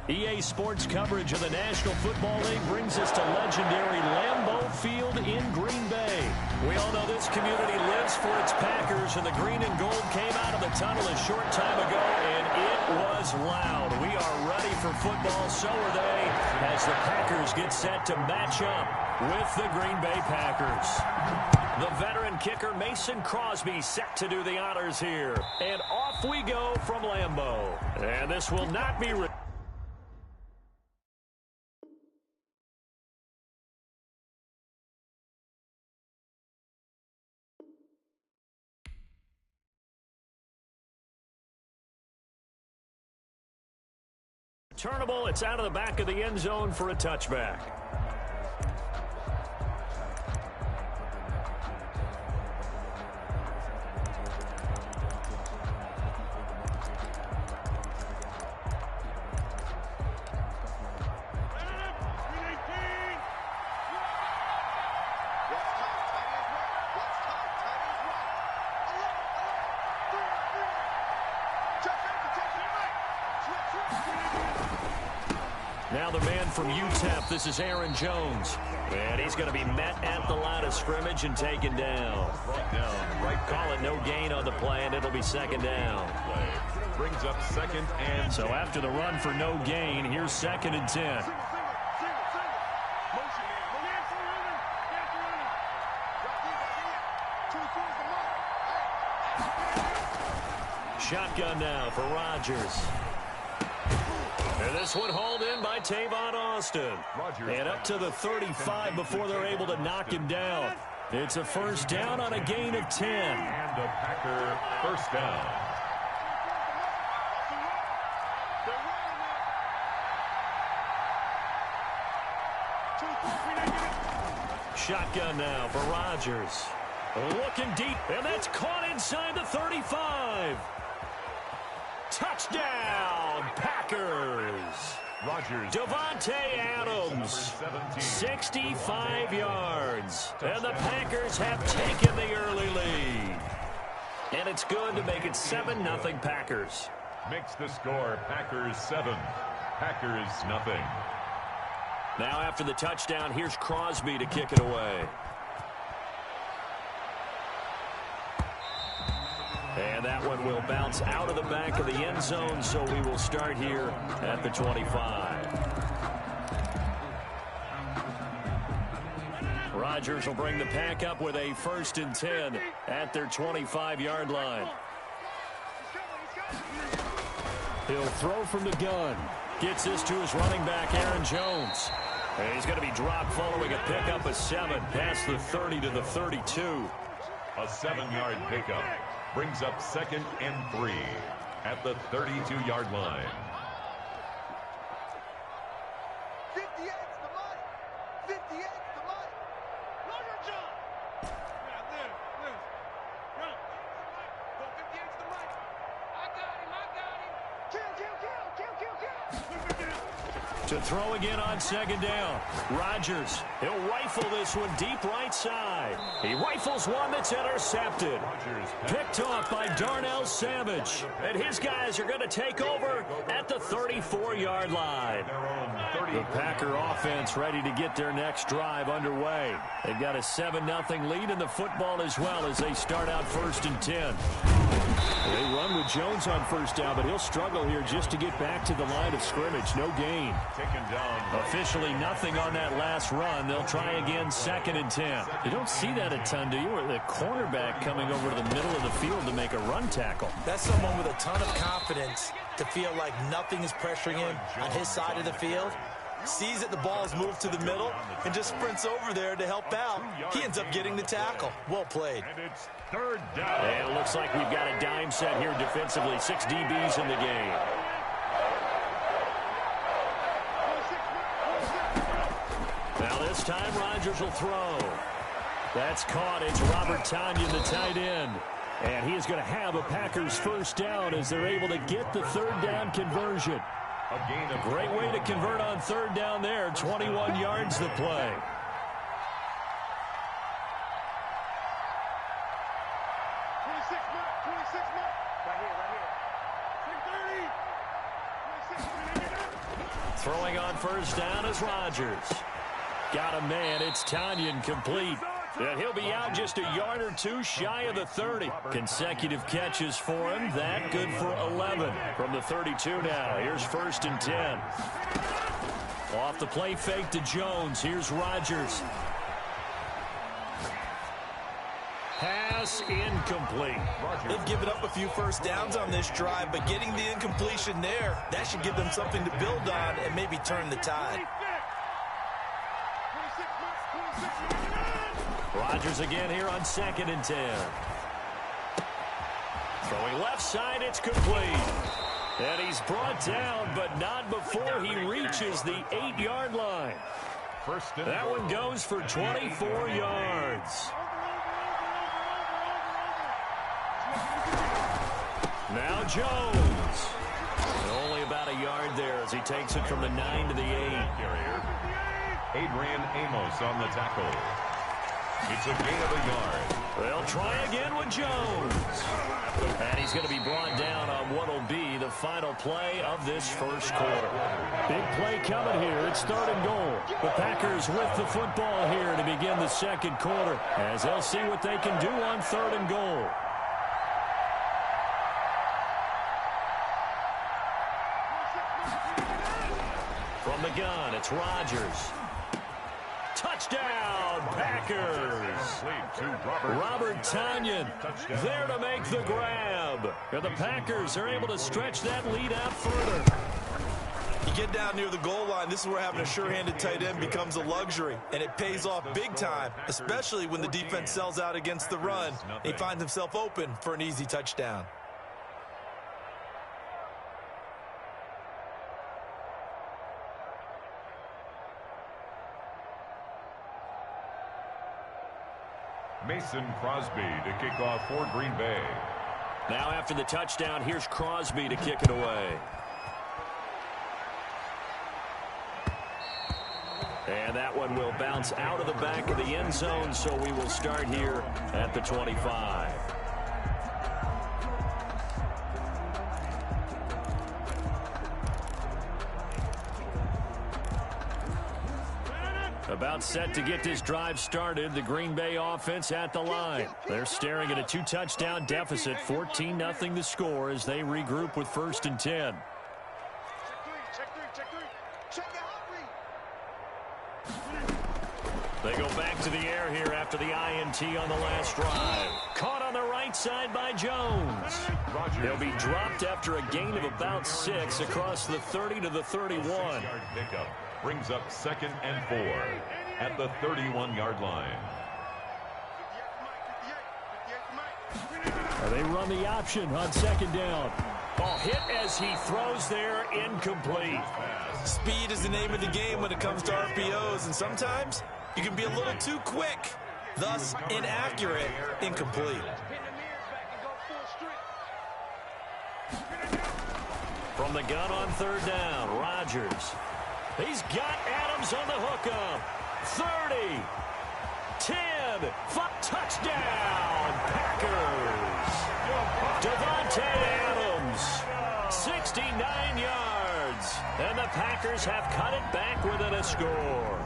EA Sports coverage of the National Football League brings us to legendary Lambeau Field in Green Bay. We all know this community lives for its Packers, and the green and gold came out of the tunnel a short time ago, and it was loud. We are ready for football, so are they, as the Packers get set to match up with the Green Bay Packers. The veteran kicker Mason Crosby set to do the honors here. And off we go from Lambeau. And this will not be... Returnable, it's out of the back of the end zone for a touchback. the man from UTEP, this is Aaron Jones. And he's going to be met at the line of scrimmage and taken down. Call it no gain on the play, and it'll be second down. Brings up second and 10. So after the run for no gain, here's second and 10. Shotgun now for Rodgers. And this one hauled in by Tavon Austin. And up to the 35 before they're able to knock him down. It's a first down on a gain of 10. And a Packer first down. Shotgun now for Rodgers. Looking deep, and that's caught inside the 35. Touchdown, Packers. Rodgers. Devontae Adams, 65 yards. And the Packers have taken the early lead. And it's good to make it 7-0 Packers. Makes the score Packers 7, Packers nothing. Now after the touchdown, here's Crosby to kick it away. And that one will bounce out of the back of the end zone, so we will start here at the 25. Rodgers will bring the Pack up with a 1st and 10 at their 25-yard line. He'll throw from the gun. Gets this to his running back, Aaron Jones. And he's going to be dropped following a pickup of 7 past the 30 to the 32. A 7-yard pickup. Brings up second and 3 at the 32-yard line. 58's the money. 58's the money. Roger John. Yeah, live. Run. Go, 58's the money. I got him. Kill. To throw again on second down. Rodgers, he'll rifle this one deep right side. He rifles one that's intercepted. Picked off by Darnell Savage. And his guys are going to take over at the 34-yard line. The Packer offense ready to get their next drive underway. They've got a 7-0 lead in the football as well as they start out 1st and 10. They run with Jones on first down, but he'll struggle here just to get back to the line of scrimmage. No gain. Taken down. Officially nothing on that last run. They'll try again 2nd and 10. You don't see that a ton, do you? Or the cornerback coming over to the middle of the field to make a run tackle. That's someone with a ton of confidence to feel like nothing is pressuring him on his side of the field. Sees that the ball's moved to the middle and just sprints over there to help out. He ends up getting the tackle. Well played. And it's 3rd down. And it looks like we've got a dime set here defensively. 6 DBs in the game. Now this time Rodgers will throw. That's caught. It's Robert Tonyan, the tight end. And he is going to have a Packers first down as they're able to get the 3rd down conversion. A gain of Great way to convert on 3rd down there. 21 yards the play. Throwing on first down is Rodgers. Got a man. It's Tonyan complete. And he'll be out just a yard or 2 shy of the 30. Consecutive catches for him. That good for 11 from the 32 now. Here's 1st and 10. Off the play fake to Jones. Here's Rodgers. Pass incomplete. They've given up a few first downs on this drive, but getting the incompletion there, that should give them something to build on and maybe turn the tide. Rodgers again here on 2nd and 10. Throwing left side, it's complete. And he's brought down, but not before he reaches the 8-yard line. That one goes for 24 yards. Now Jones. And only about a yard there as he takes it from the 9 to the 8. Adrian Amos on the tackle. It's a gain of a yard. They'll try again with Jones. And he's going to be brought down on what will be the final play of this first quarter. Big play coming here. It's 3rd and goal. The Packers with the football here to begin the second quarter, as they'll see what they can do on 3rd and goal. From the gun, it's Rodgers. Touchdown, Packers. Robert Tonyan there to make the grab. And the Packers are able to stretch that lead out further. You get down near the goal line, this is where having a sure-handed tight end becomes a luxury, and it pays off big time, especially when the defense sells out against the run. He finds himself open for an easy touchdown. Mason Crosby to kick off for Green Bay. Now after the touchdown, here's Crosby to kick it away. And that one will bounce out of the back of the end zone, so we will start here at the 25. About set to get this drive started. The Green Bay offense at the line. They're staring at a 2-touchdown deficit. 14-0 the score as they regroup with 1st and 10. They go back to the air here after the INT on the last drive. Caught on the right side by Jones. They'll be dropped after a gain of about 6 across the 30 to the 31. Pickup brings up 2nd and 4 at the 31-yard line. They run the option on 2nd down. Ball hit as he throws there, incomplete. Speed is the name of the game when it comes to RPOs, and sometimes you can be a little too quick, thus inaccurate, incomplete. From the gun on 3rd down, Rodgers. He's got Adams on the hookup. 30, 10, touchdown, Packers. Devontae Adams, 69 yards. And the Packers have cut it back within a score.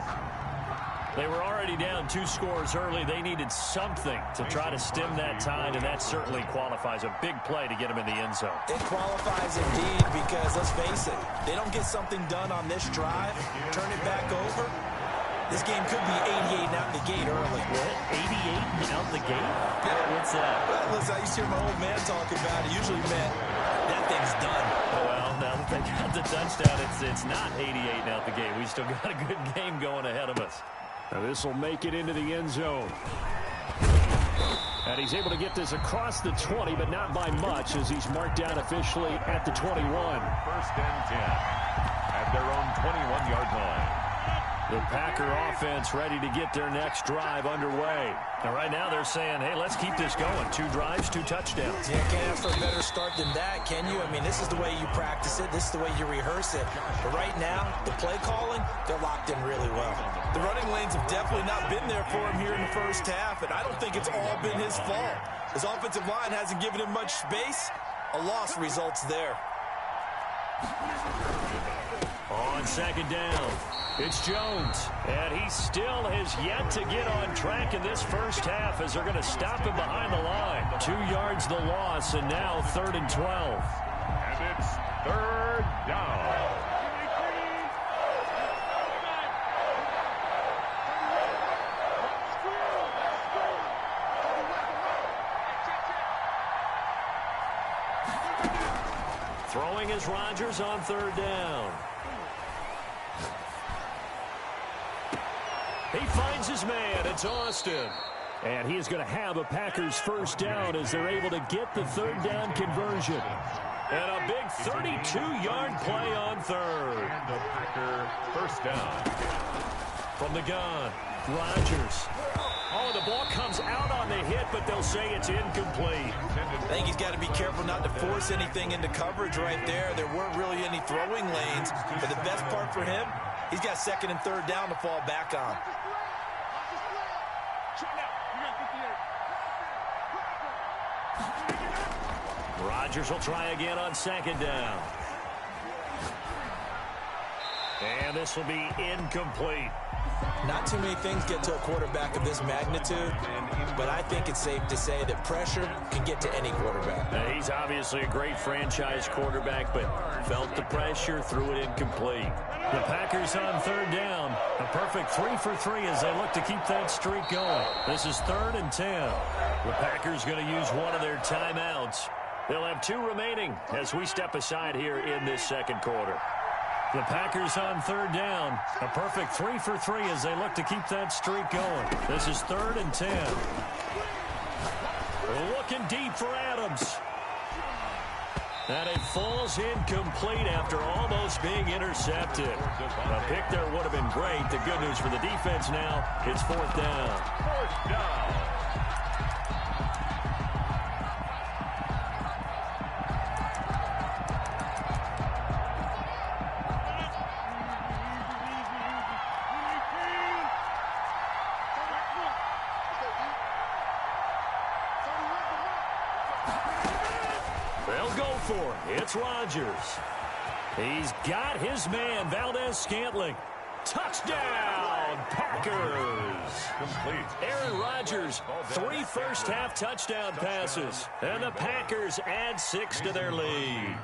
They were already down 2 scores early. They needed something to try to stem that tide, and that certainly qualifies. A big play to get them in the end zone. It qualifies indeed because, let's face it, they don't get something done on this drive, turn it back over. This game could be 88 out the gate early. What? 88 out the gate? Yeah. What's that? Well, listen, I used to hear my old man talking about it. Usually meant that thing's done. Well, now that they got the touchdown, it's not 88 out the gate. We still got a good game going ahead of us. Now this will make it into the end zone. And he's able to get this across the 20, but not by much as he's marked down officially at the 21. 1st and 10 at their own 21-yard line. The Packer offense ready to get their next drive underway. And right now they're saying, hey, let's keep this going. 2 drives, 2 touchdowns. Yeah, can't ask for a better start than that, can you? I mean, this is the way you practice it. This is the way you rehearse it. But right now, the play calling, they're locked in really well. The running lanes have definitely not been there for him here in the first half, and I don't think it's all been his fault. His offensive line hasn't given him much space. A loss results there. On 2nd down, it's Jones. And he still has yet to get on track in this first half as they're going to stop him behind the line. 2 yards the loss, and now 3rd and 12. And it's 3rd down. Throwing is Rodgers on 3rd down. He finds his man. It's Austin. And he is going to have a Packers 1st down as they're able to get the 3rd down conversion. And a big 32-yard play on 3rd. And the Packer 1st down. From the gun, Rodgers. Oh, the ball comes out on the hit, but they'll say it's incomplete. I think he's got to be careful not to force anything into coverage right there. There weren't really any throwing lanes, but the best part for him, he's got 2nd and 3rd down to fall back on. Rodgers will try again on second down. And this will be incomplete. Not too many things get to a quarterback of this magnitude, but I think it's safe to say that pressure can get to any quarterback. He's obviously a great franchise quarterback, but felt the pressure, threw it incomplete. The Packers on third down. A perfect 3 for 3 as they look to keep that streak going. This is 3rd and 10. The Packers going to use one of their timeouts. They'll have 2 remaining as we step aside here in this second quarter. The Packers on third down. A perfect 3 for 3 as they look to keep that streak going. This is 3rd and 10. Looking deep for Adams. And it falls incomplete after almost being intercepted. A pick there would have been great. The good news for the defense now, it's 4th down. 4th down. They'll go for it. It's Rodgers. He's got his man, Valdez-Scantling. Touchdown, Packers. Complete. Aaron Rodgers, 3 first-half touchdown passes. And the Packers add 6 to their lead.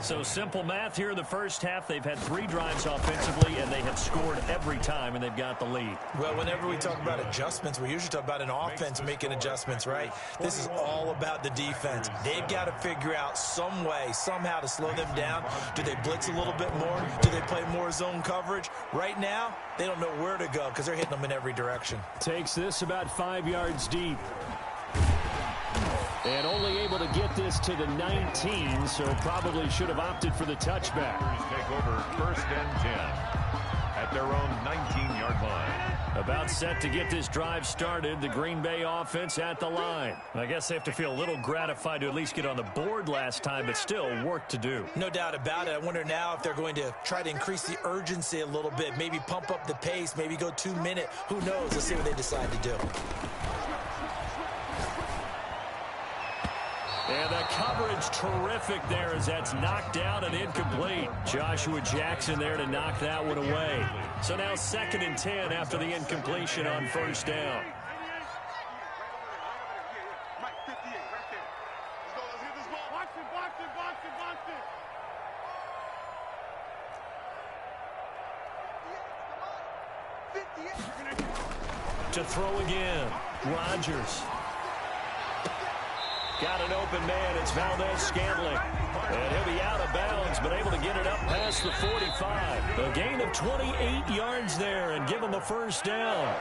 So simple math here in the first half. They've had 3 drives offensively, and they have scored every time, and they've got the lead. Well, whenever we talk about adjustments, we usually talk about an offense making adjustments, right? This is all about the defense. They've got to figure out some way, somehow to slow them down. Do they blitz a little bit more? Do they play more zone coverage? Right now, they don't know where to go because they're hitting them in every direction. Takes this about 5 yards deep. And only able to get this to the 19, so probably should have opted for the touchback. Take over 1st and 10 at their own 19-yard line. About set to get this drive started. The Green Bay offense at the line. I guess they have to feel a little gratified to at least get on the board last time, but still work to do. No doubt about it. I wonder now if they're going to try to increase the urgency a little bit, maybe pump up the pace, maybe go 2-minute. Who knows? Let's see what they decide to do. And the coverage terrific there as that's knocked down and incomplete. Joshua Jackson there to knock that one away. So now 2nd and 10 after the incompletion on 1st down. To throw again, Rodgers. Got an open man. It's Valdez-Scantling. And he'll be out of bounds, but able to get it up past the 45. A gain of 28 yards there and give him a 1st down.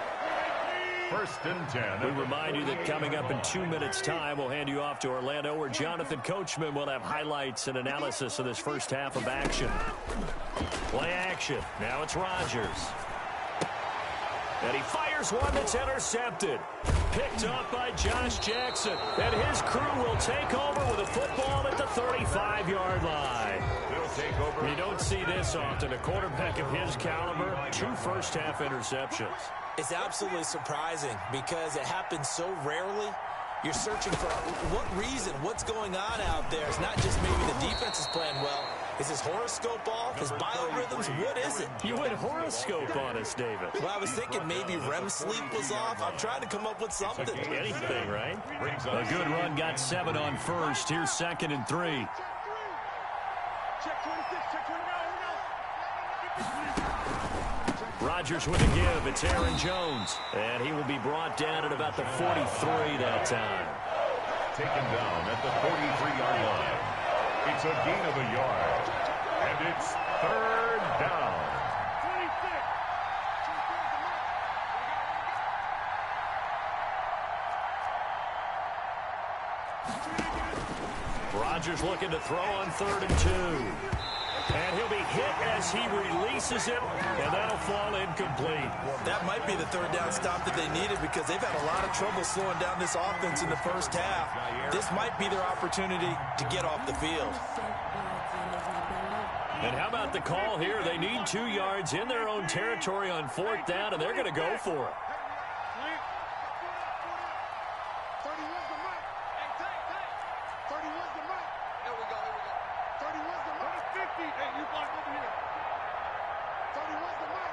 1st and 10. We remind you that coming up in 2 minutes' time, we'll hand you off to Orlando, where Jonathan Coachman will have highlights and analysis of this first half of action. Play action. Now it's Rodgers. And he fires one that's intercepted. Picked up by Josh Jackson. And his crew will take over with a football at the 35-yard line. They'll take over. You don't see this often. A quarterback of his caliber, 2 first-half interceptions. It's absolutely surprising because it happens so rarely. You're searching for what reason, what's going on out there. It's not just maybe the defense is playing well. Is his horoscope off? His biorhythms? What is it? You went horoscope on us, David. Well, I was thinking maybe REM sleep was off. I'm trying to come up with something. Anything, right? A good run, got 7 on 1st. Here's 2nd and 3. Rodgers with a give. It's Aaron Jones. And he will be brought down at about the 43 that time. Taken down at the 43-yard line. It's a gain of a yard. And it's 3rd down. Rodgers looking to throw on 3rd and 2. And he'll be hit as he releases it, and that'll fall incomplete. Well, that might be the 3rd down stop that they needed because they've had a lot of trouble slowing down this offense in the first half. This might be their opportunity to get off the field. And how about the call here? They need 2 yards in their own territory on 4th down, and they're going to go for it. 31's the mic. There we go. 31's the mic. 50. Hey, you block over here. 31's the mic.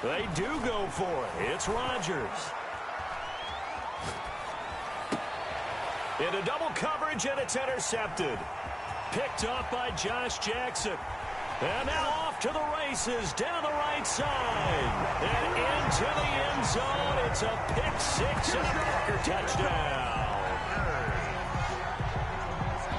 They do go for it. It's Rodgers. Into double coverage, and it's intercepted. Picked off by Josh Jackson. And now off to the races, down the right side. And into the end zone. It's a pick six and a Packer touchdown.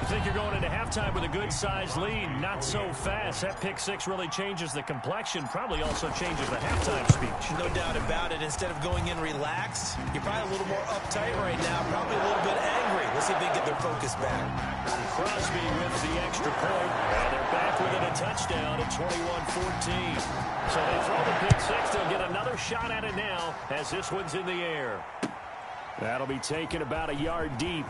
You think you're going into halftime with a good-sized lead. Not so fast. That pick six really changes the complexion. Probably also changes the halftime speech. No doubt about it. Instead of going in relaxed, you're probably a little more uptight right now. Probably a little bit angry. Let's see if they get their focus back. Crosby with the extra point. And they're back within a touchdown at 21-14. So they throw the pick six. They'll get another shot at it now as this one's in the air. That'll be taken about a yard deep.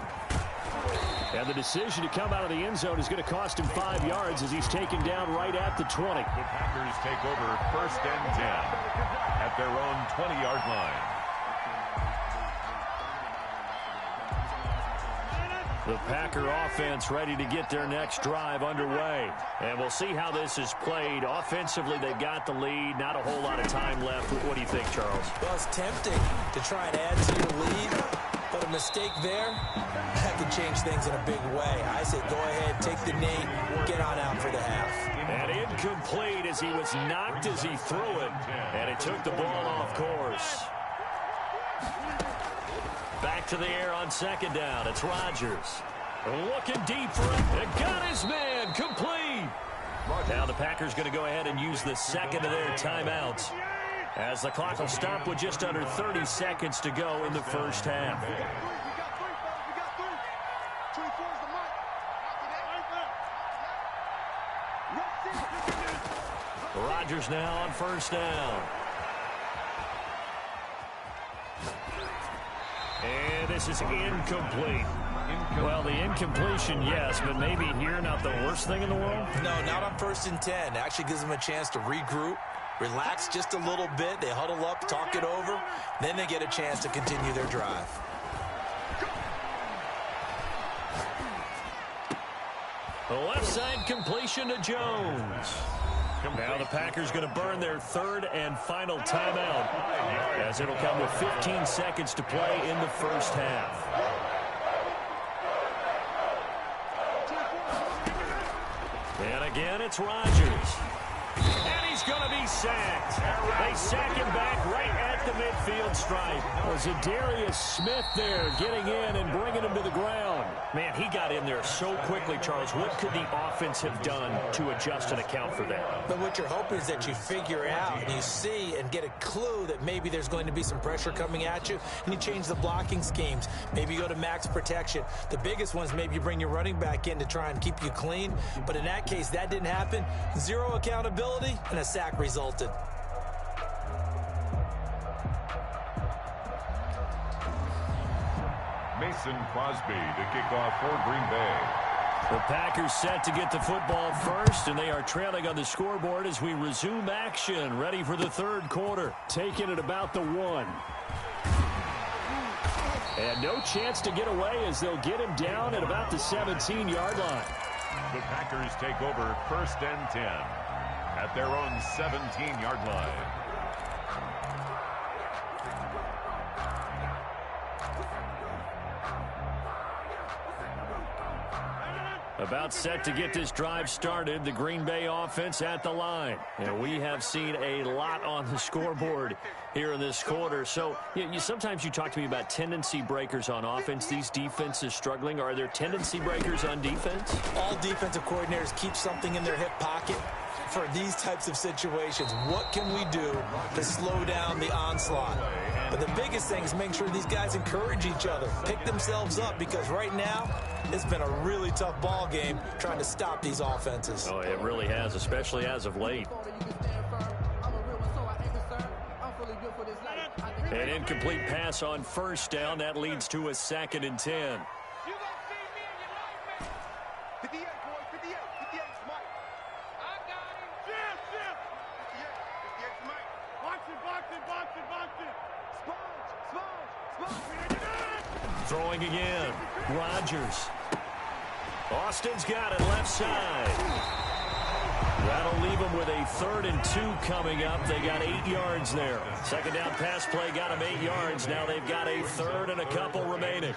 And the decision to come out of the end zone is going to cost him 5 yards as he's taken down right at the 20. The Packers take over 1st and 10 at their own 20-yard line. The Packer offense ready to get their next drive underway. And we'll see how this is played. Offensively, they've got the lead. Not a whole lot of time left. What do you think, Charles? Well, it's tempting to try and add to your lead, but a mistake there, that could change things in a big way. I say go ahead, take the knee, get on out for the half. And incomplete as he was knocked as he threw it. And it took the ball off course. Back to the air on 2nd down. It's Rodgers. Looking deep for it. It got his man. Complete. Now the Packers going to go ahead and use the second of their timeouts, as the clock will stop with just under 30 seconds to go in the first half. Rodgers now on 1st down. And this is incomplete. Well, the incompletion, yes, but maybe here not the worst thing in the world? No, not on 1st and 10. Actually gives them a chance to regroup, relax just a little bit. They huddle up, talk it over. Then they get a chance to continue their drive. The left side completion to Jones. Now the Packers going to burn their 3rd and final timeout, as it'll come with 15 seconds to play in the first half. And again, it's Rodgers. And he's going to be sacked. They sack him back right at the midfield stripe. Was it Darius Smith there getting in and bringing him to the ground? Man, he got in there so quickly, Charles. What could the offense have done to adjust and account for that? But what you're hoping is that you figure out and you see and get a clue that maybe there's going to be some pressure coming at you, and you change the blocking schemes. Maybe you go to max protection. The biggest one is maybe you bring your running back in to try and keep you clean. But in that case, that didn't happen. Zero accountability, and a sack resulted. Mason Crosby to kick off for Green Bay. The Packers set to get the football first, and they are trailing on the scoreboard as we resume action, ready for the 3rd quarter. Taking it about the 1. And no chance to get away as they'll get him down at about the 17-yard line. The Packers take over 1st and 10 at their own 17-yard line. About set to get this drive started, the Green Bay offense at the line. And we have seen a lot on the scoreboard here in this quarter. So sometimes you talk to me about tendency breakers on offense. These defenses struggling. Are there tendency breakers on defense? All defensive coordinators keep something in their hip pocket for these types of situations. What can we do to slow down the onslaught? But the biggest thing is making sure these guys encourage each other, pick themselves up, because right now it's been a really tough ball game trying to stop these offenses. Oh, it really has, especially as of late. An incomplete pass on 1st down. That leads to a 2nd and 10. Throwing again. Rodgers. Austin's got it left side. That'll leave them with a 3rd and 2 coming up. They got 8 yards there. Second down pass play got them 8 yards. Now they've got a 3rd and a couple remaining.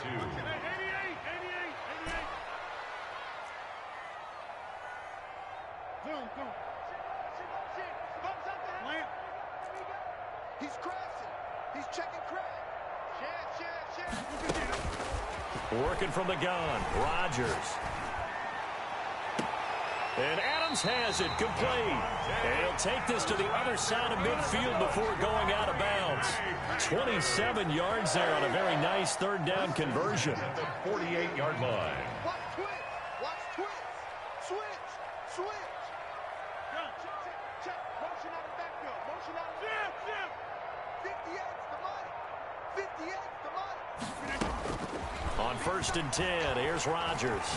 He's crashing. He's checking crash. Working from the gun. Rodgers. And Adams has it complete. And he'll take this to the other side of midfield before going out of bounds. 27 yards there on a very nice 3rd down conversion. At the 48-yard line. Watch twitch. Watch twitch. Switch. Switch. Check. Motion out of the backfield. Motion out of the backfield. 58's the money. 58's the money. On 1st and 10, here's Rodgers.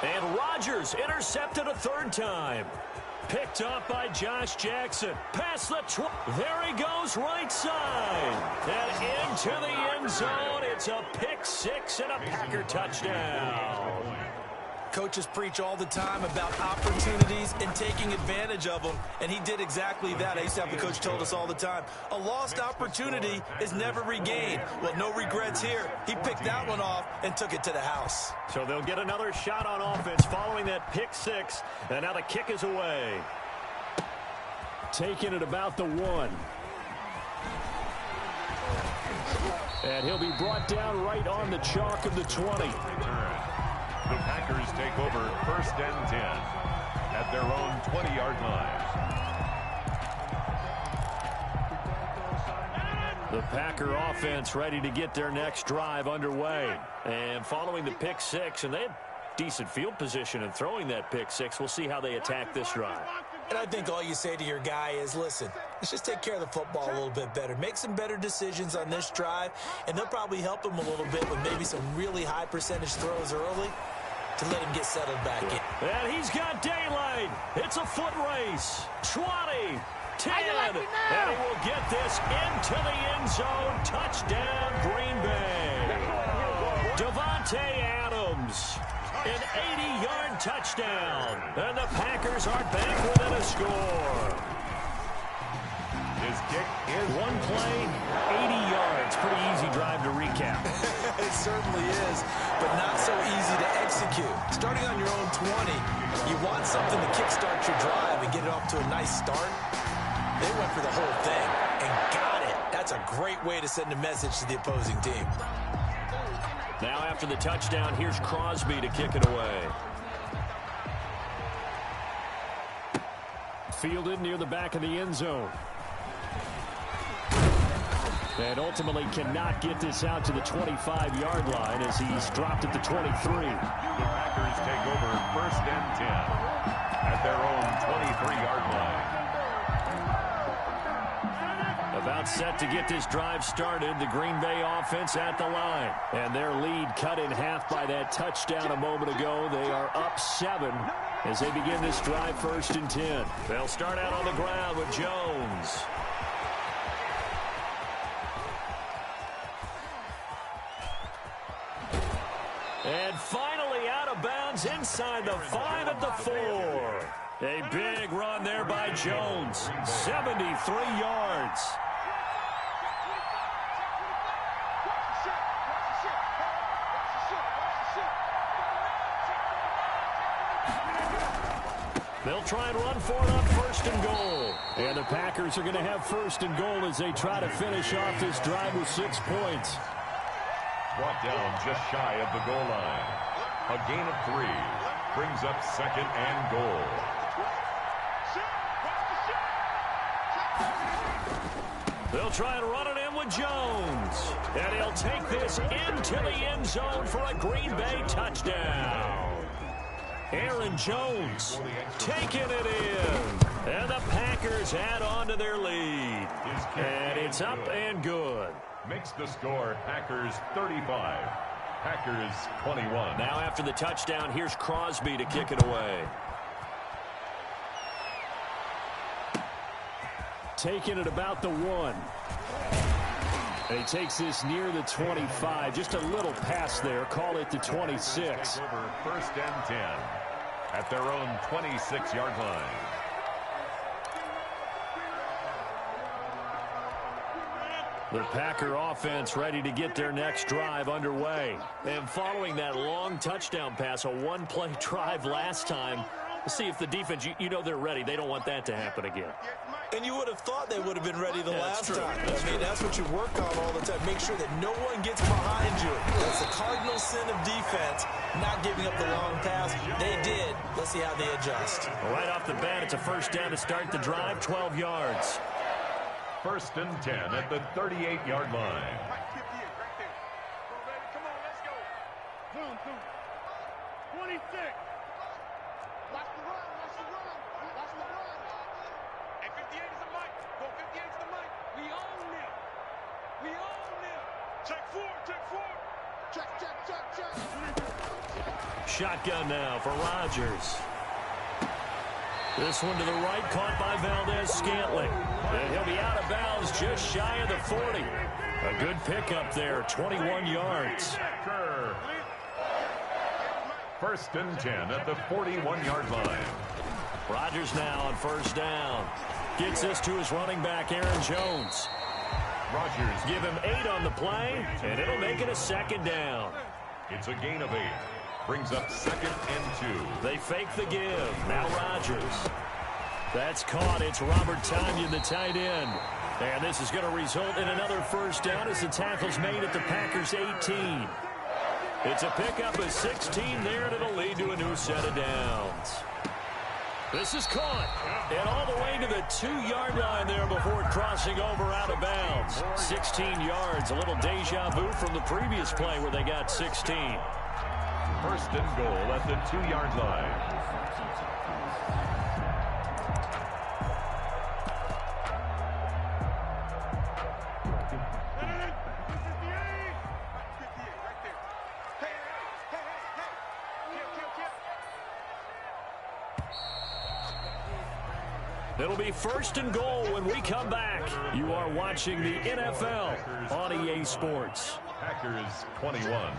And Rodgers intercepted a 3rd time. Picked up by Josh Jackson. Past the there he goes, right side. And into the end zone. It's a pick 6 and a Packer touchdown. Coaches preach all the time about opportunities and taking advantage of them, and he did exactly that. I used to have the coach told us all the time, a lost opportunity is never regained. Well, no regrets here. He picked that one off and took it to the house. So they'll get another shot on offense following that pick 6, and now the kick is away. Taking it about the 1. And he'll be brought down right on the chalk of the 20. The Packers take over 1st and 10 at their own 20-yard line. The Packer offense ready to get their next drive underway. And following the pick 6, and they had decent field position in throwing that pick 6. We'll see how they attack this drive. And I think all you say to your guy is, listen, let's just take care of the football a little bit better. Make some better decisions on this drive, and they'll probably help him a little bit with maybe some really high percentage throws early to let him get settled back in. And he's got daylight. It's a foot race. 20, 10, and he will get this into the end zone. Touchdown, Green Bay. Davante Adams, an 80-yard touchdown. And the Packers are back within a score. His kick is one play, 80 yards. Pretty easy drive to recap. It certainly is, but not so easy to execute. Starting on your own 20, you want something to kickstart your drive and get it off to a nice start. They went for the whole thing and got it. That's a great way to send a message to the opposing team. Now after the touchdown, here's Crosby to kick it away. Fielded near the back of the end zone. And ultimately cannot get this out to the 25-yard line as he's dropped at the 23. The Packers take over 1st and 10 at their own 23-yard line. About set to get this drive started. The Green Bay offense at the line. And their lead cut in half by that touchdown a moment ago. They are up 7 as they begin this drive 1st and 10. They'll start out on the ground with Jones. And finally out of bounds inside the 5 at the 4. A big run there by Jones. 73 yards. They'll try and run for it on 1st and goal. And the Packers are going to have 1st and goal as they try to finish off this drive with 6 points. Brought down just shy of the goal line. A gain of 3 brings up 2nd and goal. They'll try and run it in with Jones. And he'll take this into the end zone for a Green Bay touchdown. Aaron Jones taking it in. And the Packers add on to their lead. And it's up and good. Makes the score Packers 35, Packers 21. Now after the touchdown, here's Crosby to kick it away. Taking it about the 1. And he takes this near the 25. Just a little pass there. Call it the 26. Over 1st and 10 at their own 26-yard line. The Packer offense ready to get their next drive underway. And following that long touchdown pass, a one-play drive last time, let's see if the defense, you know they're ready. They don't want that to happen again. And you would have thought they would have been ready the last time. That's true. That's what you work on all the time. Make sure that no one gets behind you. That's the cardinal sin of defense, not giving up the long pass. They did. Let's see how they adjust. Right off the bat, it's a first down to start the drive, 12 yards. 1st and 10 at the 38-yard line. Come on, let's go. Zoom, zoom. 26. Watch the run, watch the run, watch the run. Hey, 58 is the mic. Go 58 is the mic. We own them. We own them. Check four, check four. Check, check, check, check. Shotgun now for Rodgers. This one to the right, caught by Valdez-Scantling. And he'll be out of bounds just shy of the 40. A good pickup there, 21 yards. 1st and 10 at the 41-yard line. Rodgers now on first down. Gets this to his running back, Aaron Jones. Rodgers Give him 8 on the play, and it'll make it a second down. It's a gain of 8. Brings up 2nd and 2. They fake the give. Now Rodgers. That's caught. It's Robert Tonyan, the tight end. And this is going to result in another first down as the tackle's made at the Packers' 18. It's a pickup of 16 there, and it'll lead to a new set of downs. This is caught. And all the way to the 2-yard line there before crossing over out of bounds. 16 yards. A little deja vu from the previous play where they got 16. 1st and goal at the 2-yard line. It'll be 1st and goal when we come back. You are watching the NFL on EA Sports. Packers 21.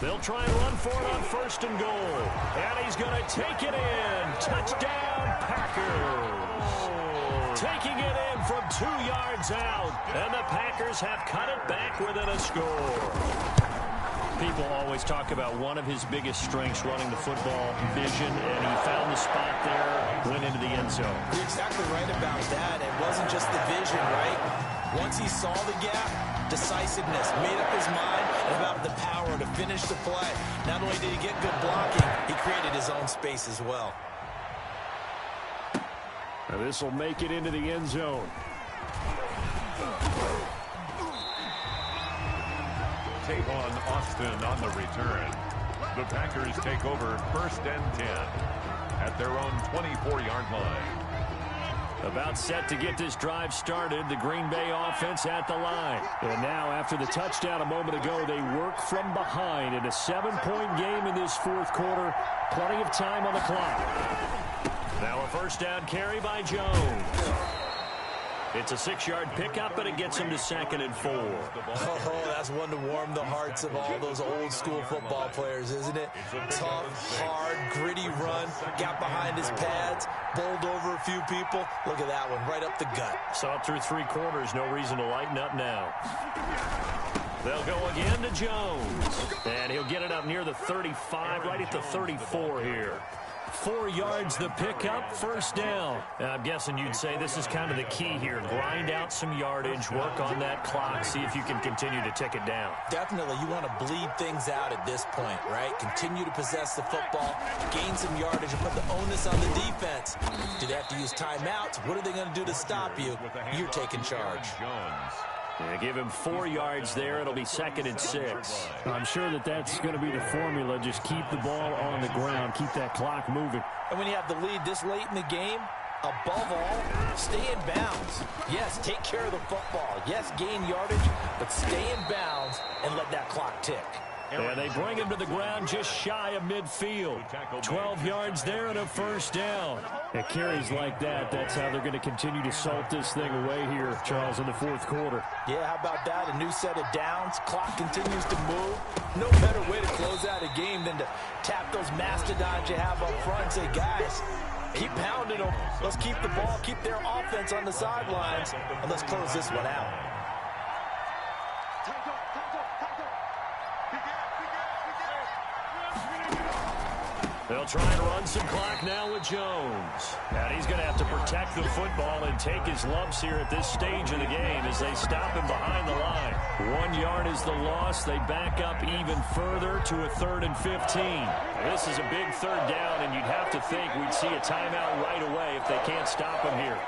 They'll try and run for it on 1st and goal. And he's going to take it in. Touchdown, Packers. Taking it in from 2 yards out. And the Packers have cut it back within a score. People always talk about one of his biggest strengths running the football, vision, and he found the spot there, went into the end zone. You're exactly right about that. It wasn't just the vision, right? Once he saw the gap, decisiveness, made up his mind about the power to finish the play. Not only did he get good blocking, he created his own space as well. And this will make it into the end zone. Tavon Austin on the return. The Packers take over 1st and 10 at their own 24-yard line. About set to get this drive started, the Green Bay offense at the line. And now, after the touchdown a moment ago, they work from behind in a 7-point game in this 4th quarter. Plenty of time on the clock. Now a first down carry by Jones. It's a 6-yard pickup, but it gets him to 2nd and 4. Oh, that's one to warm the hearts of all those old-school football players, isn't it? Tough, hard, gritty run, got behind his pads, bowled over a few people. Look at that one, right up the gut. Saw it through 3 quarters, no reason to lighten up now. They'll go again to Jones, and he'll get it up near the 35, right at the 34 here. 4 yards the pickup, first down. I'm guessing you'd say this is kind of the key here. Grind out some yardage, work on that clock, see if you can continue to tick it down. Definitely, you want to bleed things out at this point, right? Continue to possess the football, gain some yardage, and put the onus on the defense. Do they have to use timeouts? What are they going to do to stop you? You're taking charge. Yeah, give him 4 yards there. It'll be 2nd and 6. I'm sure that's going to be the formula. Just keep the ball on the ground. Keep that clock moving. And when you have the lead this late in the game, above all, stay in bounds. Yes, take care of the football. Yes, gain yardage, but stay in bounds and let that clock tick. And they bring him to the ground just shy of midfield. 12 yards there and a first down. At carries like that, that's how they're going to continue to salt this thing away here, Charles, in the fourth quarter. Yeah, how about that? A new set of downs. Clock continues to move. No better way to close out a game than to tap those mastodons you have up front and say, guys, keep pounding them. Let's keep the ball, keep their offense on the sidelines, and let's close this one out. They'll try and run some clock now with Jones. And he's going to have to protect the football and take his lumps here at this stage of the game as they stop him behind the line. 1 yard is the loss. They back up even further to a 3rd and 15. This is a big third down, and you'd have to think we'd see a timeout right away if they can't stop him here.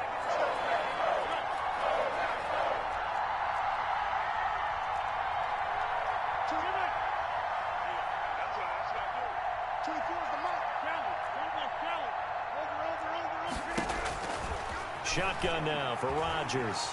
Shotgun now for Rodgers.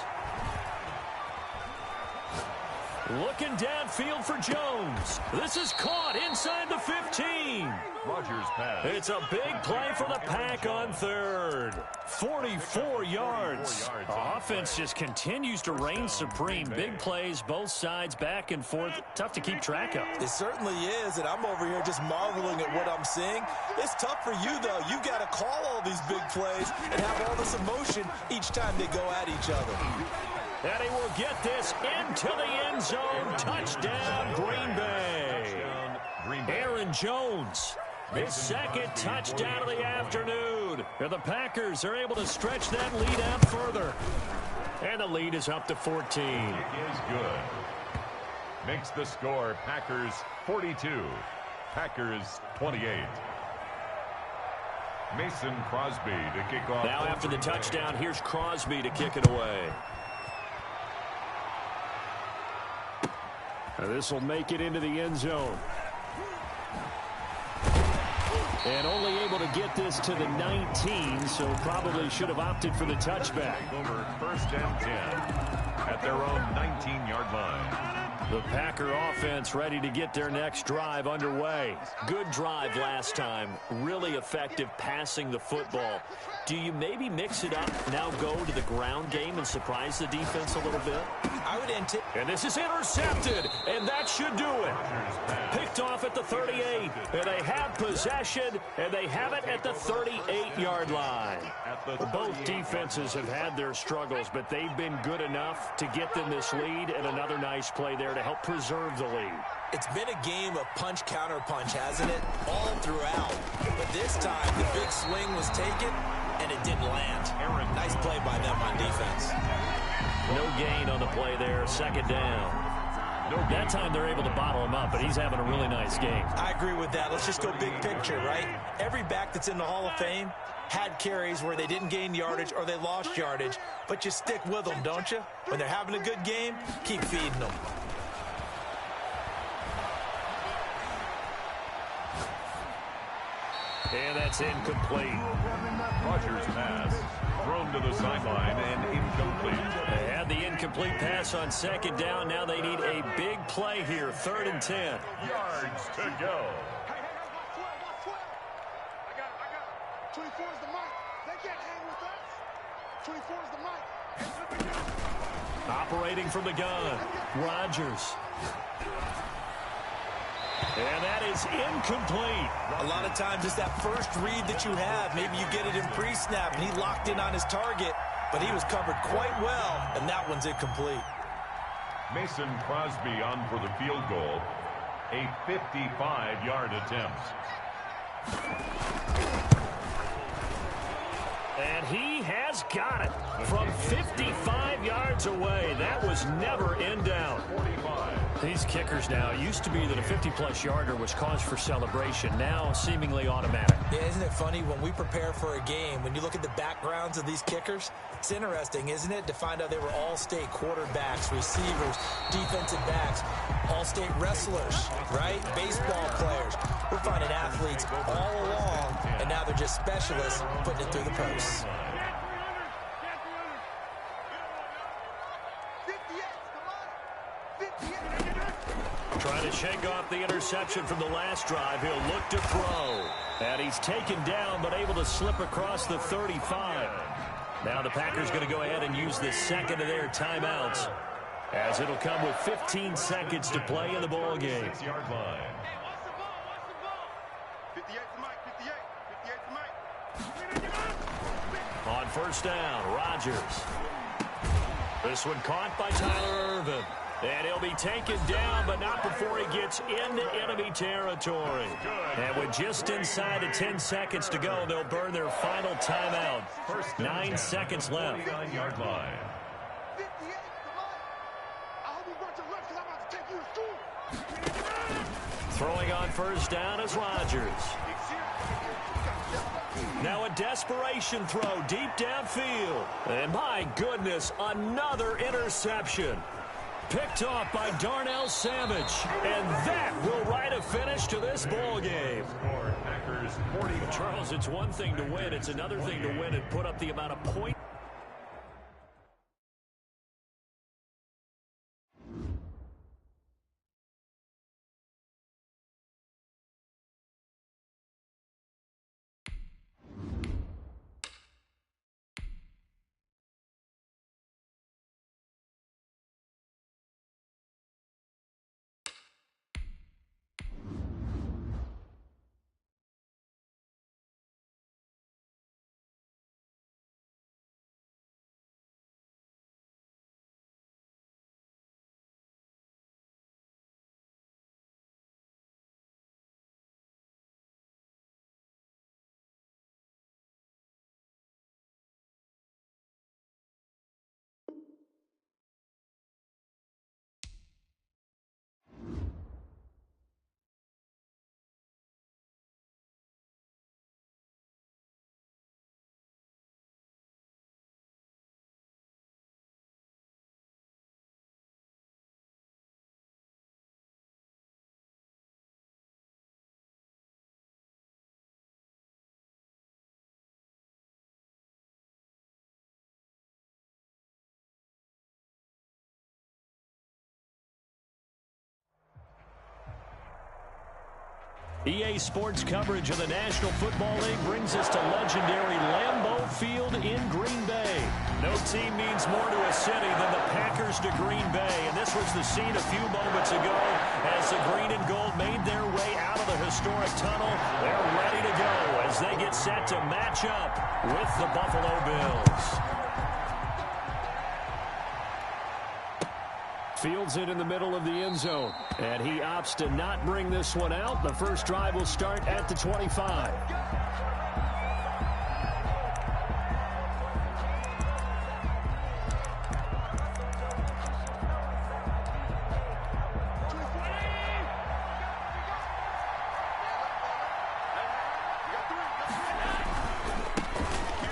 Looking downfield for Jones. This is caught inside the 15. Rodgers pass. It's a big play for the Pack on third. 44 yards. Offense just continues to reign supreme. Big plays, both sides, back and forth. Tough to keep track of. It certainly is, and I'm over here just marveling at what I'm seeing. It's tough for you, though. You've got to call all these big plays and have all this emotion each time they go at each other. And he will get this into the end zone. Touchdown, Green Bay. Aaron Jones, his second touchdown of the afternoon. And the Packers are able to stretch that lead out further. And the lead is up to 14. It is good. Makes the score Packers 42, Packers 28. Mason Crosby to kick off. Now after the touchdown, here's Crosby to kick it away. This will make it into the end zone. And only able to get this to the 19, so probably should have opted for the touchback. Over 1st and 10 at their own 19-yard line. The Packer offense ready to get their next drive underway. Good drive last time. Really effective passing the football. Do you maybe mix it up, now go to the ground game and surprise the defense a little bit? I would anticipate. And this is intercepted, and that should do it. Picked off at the 38, and they have possession, and they have it at the 38-yard line. Both defenses have had their struggles, but they've been good enough to get them this lead, and another nice play there to help preserve the lead. It's been a game of punch-counter-punch, hasn't it? All throughout. But this time, the big swing was taken, and it didn't land. Nice play by them on defense. No gain on the play there. 2nd down. That time they're able to bottle him up, but he's having a really nice game. I agree with that. Let's just go big picture, right? Every back that's in the Hall of Fame had carries where they didn't gain yardage or they lost yardage, but you stick with them, don't you? When they're having a good game, keep feeding them. And that's incomplete. Rodgers pass thrown to the sideline and incomplete. They had the incomplete pass on 2nd down. Now they need a big play here. 3rd and 10. Yards to go. Hey, I got it. 24 is the mic. They can't hang with us. 24 is the mic. Operating from the gun, Rodgers. And that is incomplete. A lot of times it's that first read that you have. Maybe you get it in pre-snap, and he locked in on his target, but he was covered quite well, and that one's incomplete. Mason Crosby on for the field goal. A 55-yard attempt. And he has got it from 55 yards away. That was never in doubt. 45. These kickers now, it used to be that a 50-plus yarder was cause for celebration. Now seemingly automatic. Yeah, isn't it funny when we prepare for a game, when you look at the backgrounds of these kickers, it's interesting, isn't it, to find out they were all-state quarterbacks, receivers, defensive backs, all-state wrestlers, right? Baseball players. We're finding athletes all along, and now they're just specialists putting it through the posts. Trying to shake off the interception from the last drive. He'll look to throw. And he's taken down, but able to slip across the 35. Now the Packers going to go ahead and use the second of their timeouts, as it'll come with 15 seconds to play in the ball game. 6-yard line. On first down, Rodgers. This one caught by Tyler Ervin. And he'll be taken down, but not before he gets into enemy territory. And with just inside of 10 seconds to go, they'll burn their final timeout. 9 seconds left. 9-yard line. Throwing on first down is Rodgers. Now a desperation throw deep downfield. And my goodness, another interception. Picked off by Darnell Savage. And that will write a finish to this ball game. Packers 40. Charles, it's one thing to win. It's another thing to win and put up the amount of points. EA Sports coverage of the National Football League brings us to legendary Lambeau Field in Green Bay. No team means more to a city than the Packers to Green Bay, and this was the scene a few moments ago as the green and gold made their way out of the historic tunnel. They're ready to go as they get set to match up with the Buffalo Bills. Fields it in the middle of the end zone. And he opts to not bring this one out. The first drive will start at the 25.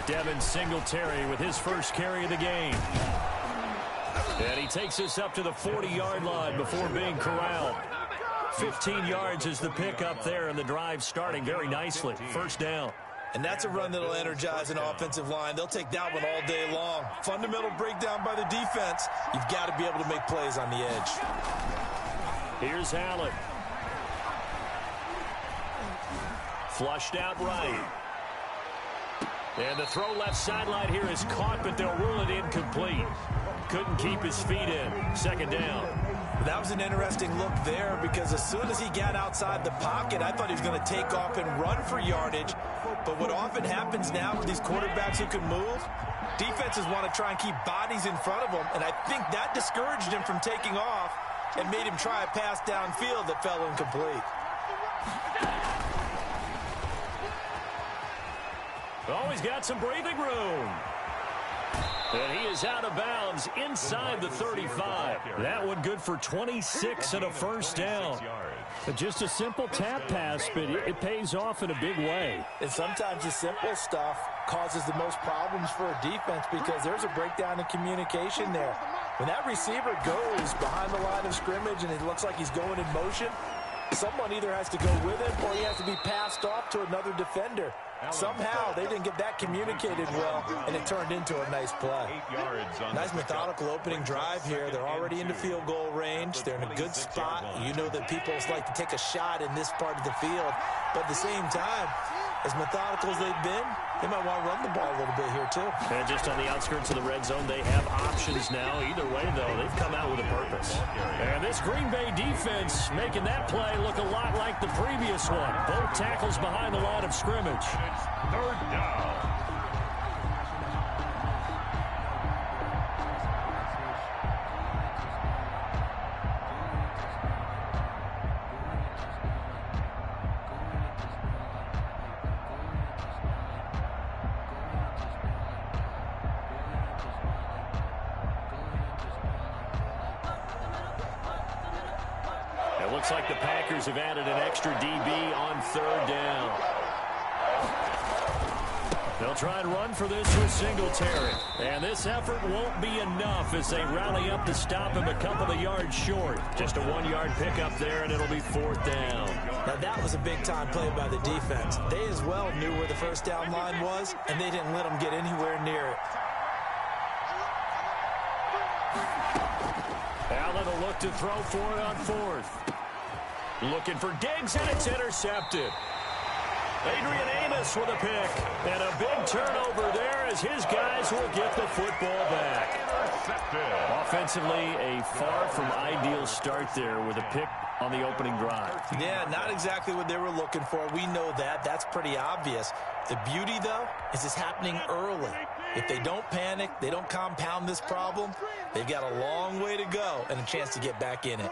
Devin Singletary with his first carry of the game. And he takes us up to the 40-yard line before being corralled. 15 yards is the pickup there, and the drive starting very nicely. First down. And that's a run that'll energize an offensive line. They'll take that one all day long. Fundamental breakdown by the defense. You've got to be able to make plays on the edge. Here's Allen. Flushed out right. And the throw left sideline here is caught, but they'll rule it incomplete. Couldn't keep his feet in. Second down. That was an interesting look there because as soon as he got outside the pocket, I thought he was going to take off and run for yardage. But what often happens now with these quarterbacks who can move, defenses want to try and keep bodies in front of them, and I think that discouraged him from taking off and made him try a pass downfield that fell incomplete. Oh, he's got some breathing room. And he is out of bounds inside the 35. That one good for 26 and a first down. Just a simple tap pass, but it pays off in a big way. And sometimes the simple stuff causes the most problems for a defense because there's a breakdown in communication there. When that receiver goes behind the line of scrimmage and it looks like he's going in motion, someone either has to go with him or he has to be passed off to another defender. Somehow, they didn't get that communicated well, and it turned into a nice play. Nice methodical opening drive here. They're already into field goal range. They're in a good spot. You know that people like to take a shot in this part of the field. But at the same time, as methodical as they've been, they might want to run the ball a little bit here, too. And just on the outskirts of the red zone, they have options now. Either way, though, they've come out with a purpose. And this Green Bay defense making that play look a lot like the previous one. Both tackles behind the line of scrimmage. Third down. Looks like the Packers have added an extra DB on third down. They'll try and run for this with Singletary. And this effort won't be enough as they rally up to stop him a couple of yards short. Just a 1-yard pickup there, and it'll be fourth down. Now, that was a big-time play by the defense. They as well knew where the first down line was, and they didn't let them get anywhere near it. Allen will look to throw for it on fourth. Looking for Diggs, and it's intercepted. Adrian Amos with a pick. And a big turnover there as his guys will get the football back. Intercepted. Offensively, a far from ideal start there with a pick on the opening drive. Yeah, not exactly what they were looking for. We know that. That's pretty obvious. The beauty, though, is it's happening early. If they don't panic, they don't compound this problem, they've got a long way to go and a chance to get back in it.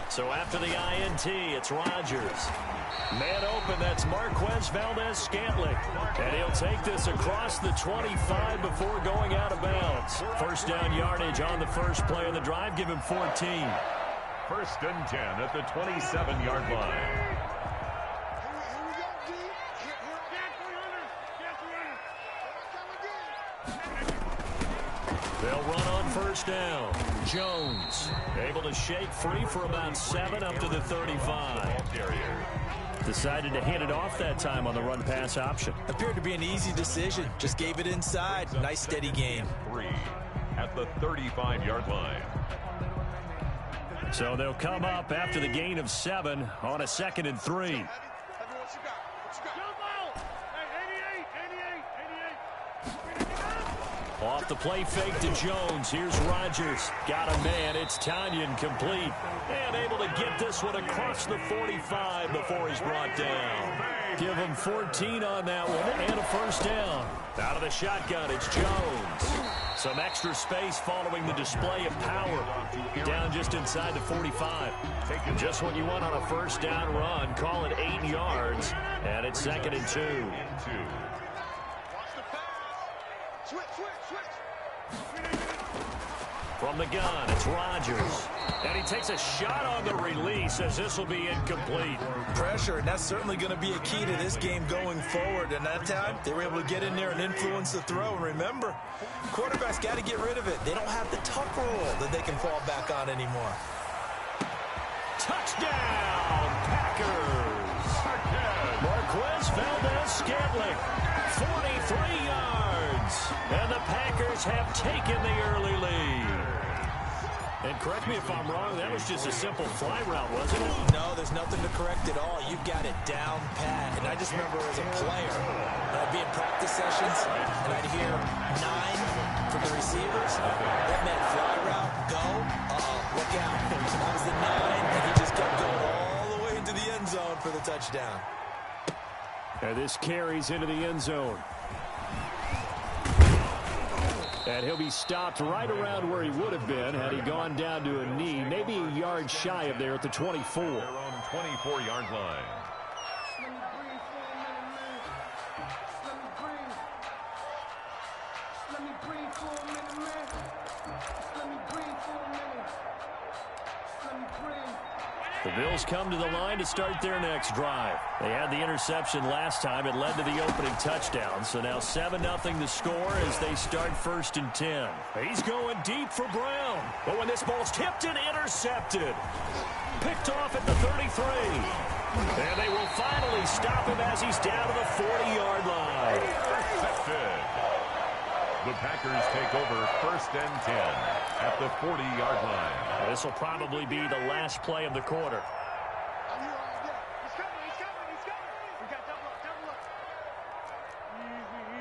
So after the INT, it's Rodgers. Man open, that's Marquez Valdez-Scantling. And he'll take this across the 25 before going out of bounds. First down yardage on the first play of the drive. Give him 14. First and 10 at the 27-yard line. They'll run on first down. Jones able to shake free for about 7 up to the 35. Decided to hand it off that time on the run-pass option. Appeared to be an easy decision. Just gave it inside. Nice steady game. 3 at the 35-yard line. So they'll come up after the gain of 7 on a 2nd and 3. Off the play fake to Jones. Here's Rodgers. Got a man. It's Tanyan complete. And able to get this one across the 45 before he's brought down. Give him 14 on that one and a first down. Out of the shotgun, it's Jones. Some extra space following the display of power. Down just inside the 45. Just what you want on a first down run. Call it 8 yards. And it's 2nd and 2. From the gun, it's Rodgers. And he takes a shot on the release as this will be incomplete. Pressure, and that's certainly going to be a key to this game going forward. And that time, they were able to get in there and influence the throw. And remember, quarterbacks got to get rid of it. They don't have the tuck rule that they can fall back on anymore. Touchdown, Packers. Marquez Valdez-Scantling, 43 yards. And the Packers have taken the early lead. And correct me if I'm wrong, that was just a simple fly route, wasn't it? No, there's nothing to correct at all. You've got it down pat. And I just remember as a player, when I'd be in practice sessions, and I'd hear 9 from the receivers. That meant fly route, go, look out. That was the 9, and he just kept going all the way into the end zone for the touchdown. And this carries into the end zone. And he'll be stopped right around where he would have been had he gone down to a knee, maybe a yard shy of there at the 24. Their own 24-yard line. The Bills come to the line to start their next drive. They had the interception last time. It led to the opening touchdown. So now 7-0 the score as they start 1st and 10. He's going deep for Brown. But when this ball's tipped and intercepted. Picked off at the 33. And they will finally stop him as he's down to the 40-yard line. Intercepted. The Packers take over 1st and 10 at the 40-yard line. This will probably be the last play of the quarter. He's coming. We got double up.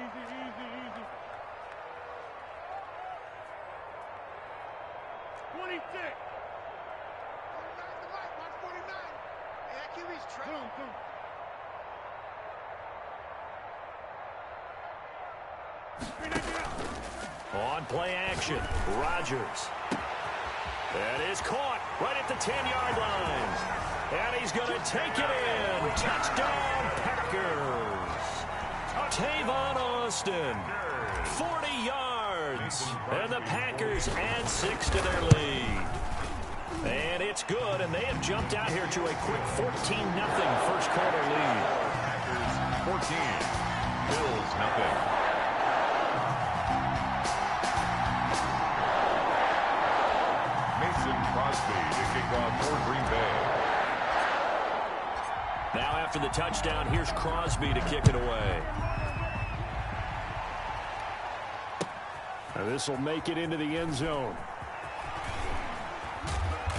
Easy. 26. 49 the right. Watch 49. Hey, that QB's trapped. Boom. On play action, Rodgers. That is caught right at the 10-yard line. And he's going to take it in. Touchdown, Packers. Tavon Austin, 40 yards. And the Packers add 6 to their lead. And it's good, and they have jumped out here to a quick 14-0 first quarter lead. Packers 14, Bills nothing. Crosby to kick off for Green Bay. Now after the touchdown, here's Crosby to kick it away. This will make it into the end zone.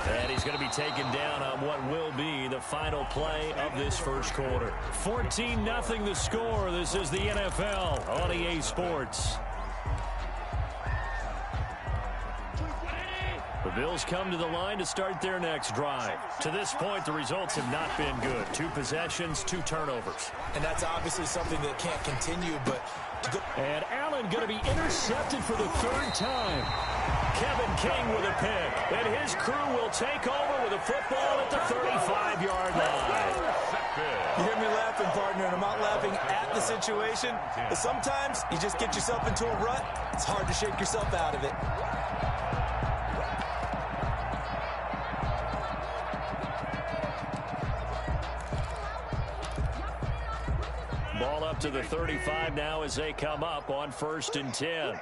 And he's going to be taken down on what will be the final play of this first quarter. 14-0 the score. This is the NFL on EA Sports. The Bills come to the line to start their next drive. To this point, the results have not been good. 2 possessions, 2 turnovers. And that's obviously something that can't continue, but... And Allen going to be intercepted for the 3rd time. Kevin King with a pick. And his crew will take over with a football at the 35-yard line. You hear me laughing, partner, and I'm not laughing at the situation. But sometimes you just get yourself into a rut. It's hard to shake yourself out of it. Ball up to the 35 now as they come up on 1st and 10.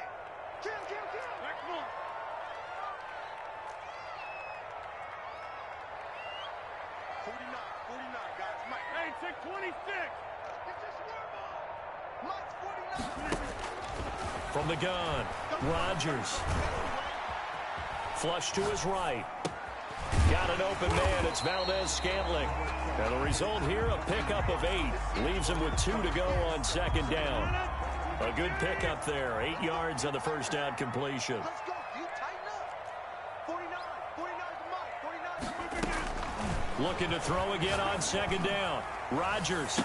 From the gun, Rodgers. Flush to his right. Got an open man. It's Valdez-Scantling. And the result here, a pickup of 8. Leaves him with 2 to go on 2nd down. A good pickup there. 8 yards on the first down completion. Looking to throw again on 2nd down. Rodgers.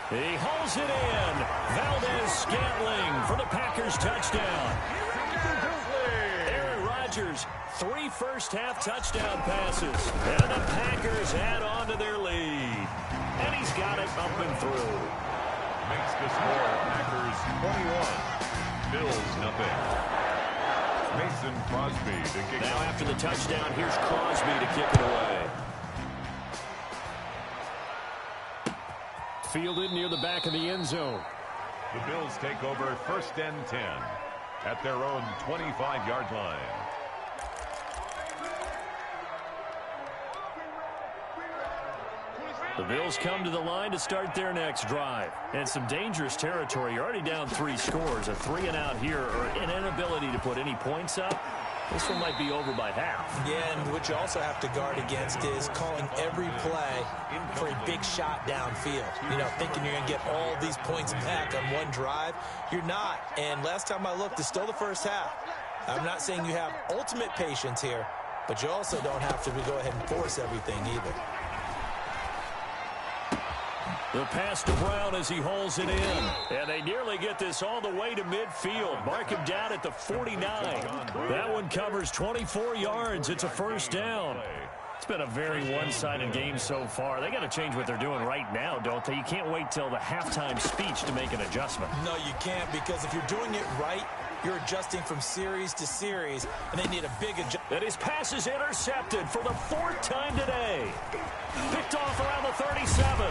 He holds it in. Valdez-Scantling for the Packers touchdown. Aaron Rodgers, 3 first-half touchdown passes. And the Packers add on to their lead. And he's got it up and through. Makes the score Packers 21, Bills nothing. Mason Crosby to kick. Now after the touchdown, here's Crosby to kick it away. Fielded near the back of the end zone. The Bills take over 1st and 10 at their own 25-yard line. The Bills come to the line to start their next drive. And some dangerous territory. You're already down 3 scores. A 3-and-out here or an inability to put any points up. This one might be over by half. Yeah, and what you also have to guard against is calling every play for a big shot downfield. You know, thinking you're going to get all these points back on one drive. You're not. And last time I looked, it's still the first half. I'm not saying you have ultimate patience here, but you also don't have to go ahead and force everything either. The pass to Brown as he holds it in. And they nearly get this all the way to midfield. Mark him down at the 49. That one covers 24 yards. It's a first down. It's been a very one-sided game so far. They got to change what they're doing right now, don't they? You can't wait till the halftime speech to make an adjustment. No, you can't, because if you're doing it right, you're adjusting from series to series, and they need a big adjustment. And his pass is intercepted for the 4th time today. Picked off around the 37.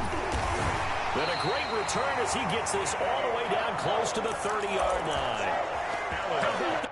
And a great return as he gets this all the way down close to the 30-yard line. Allen.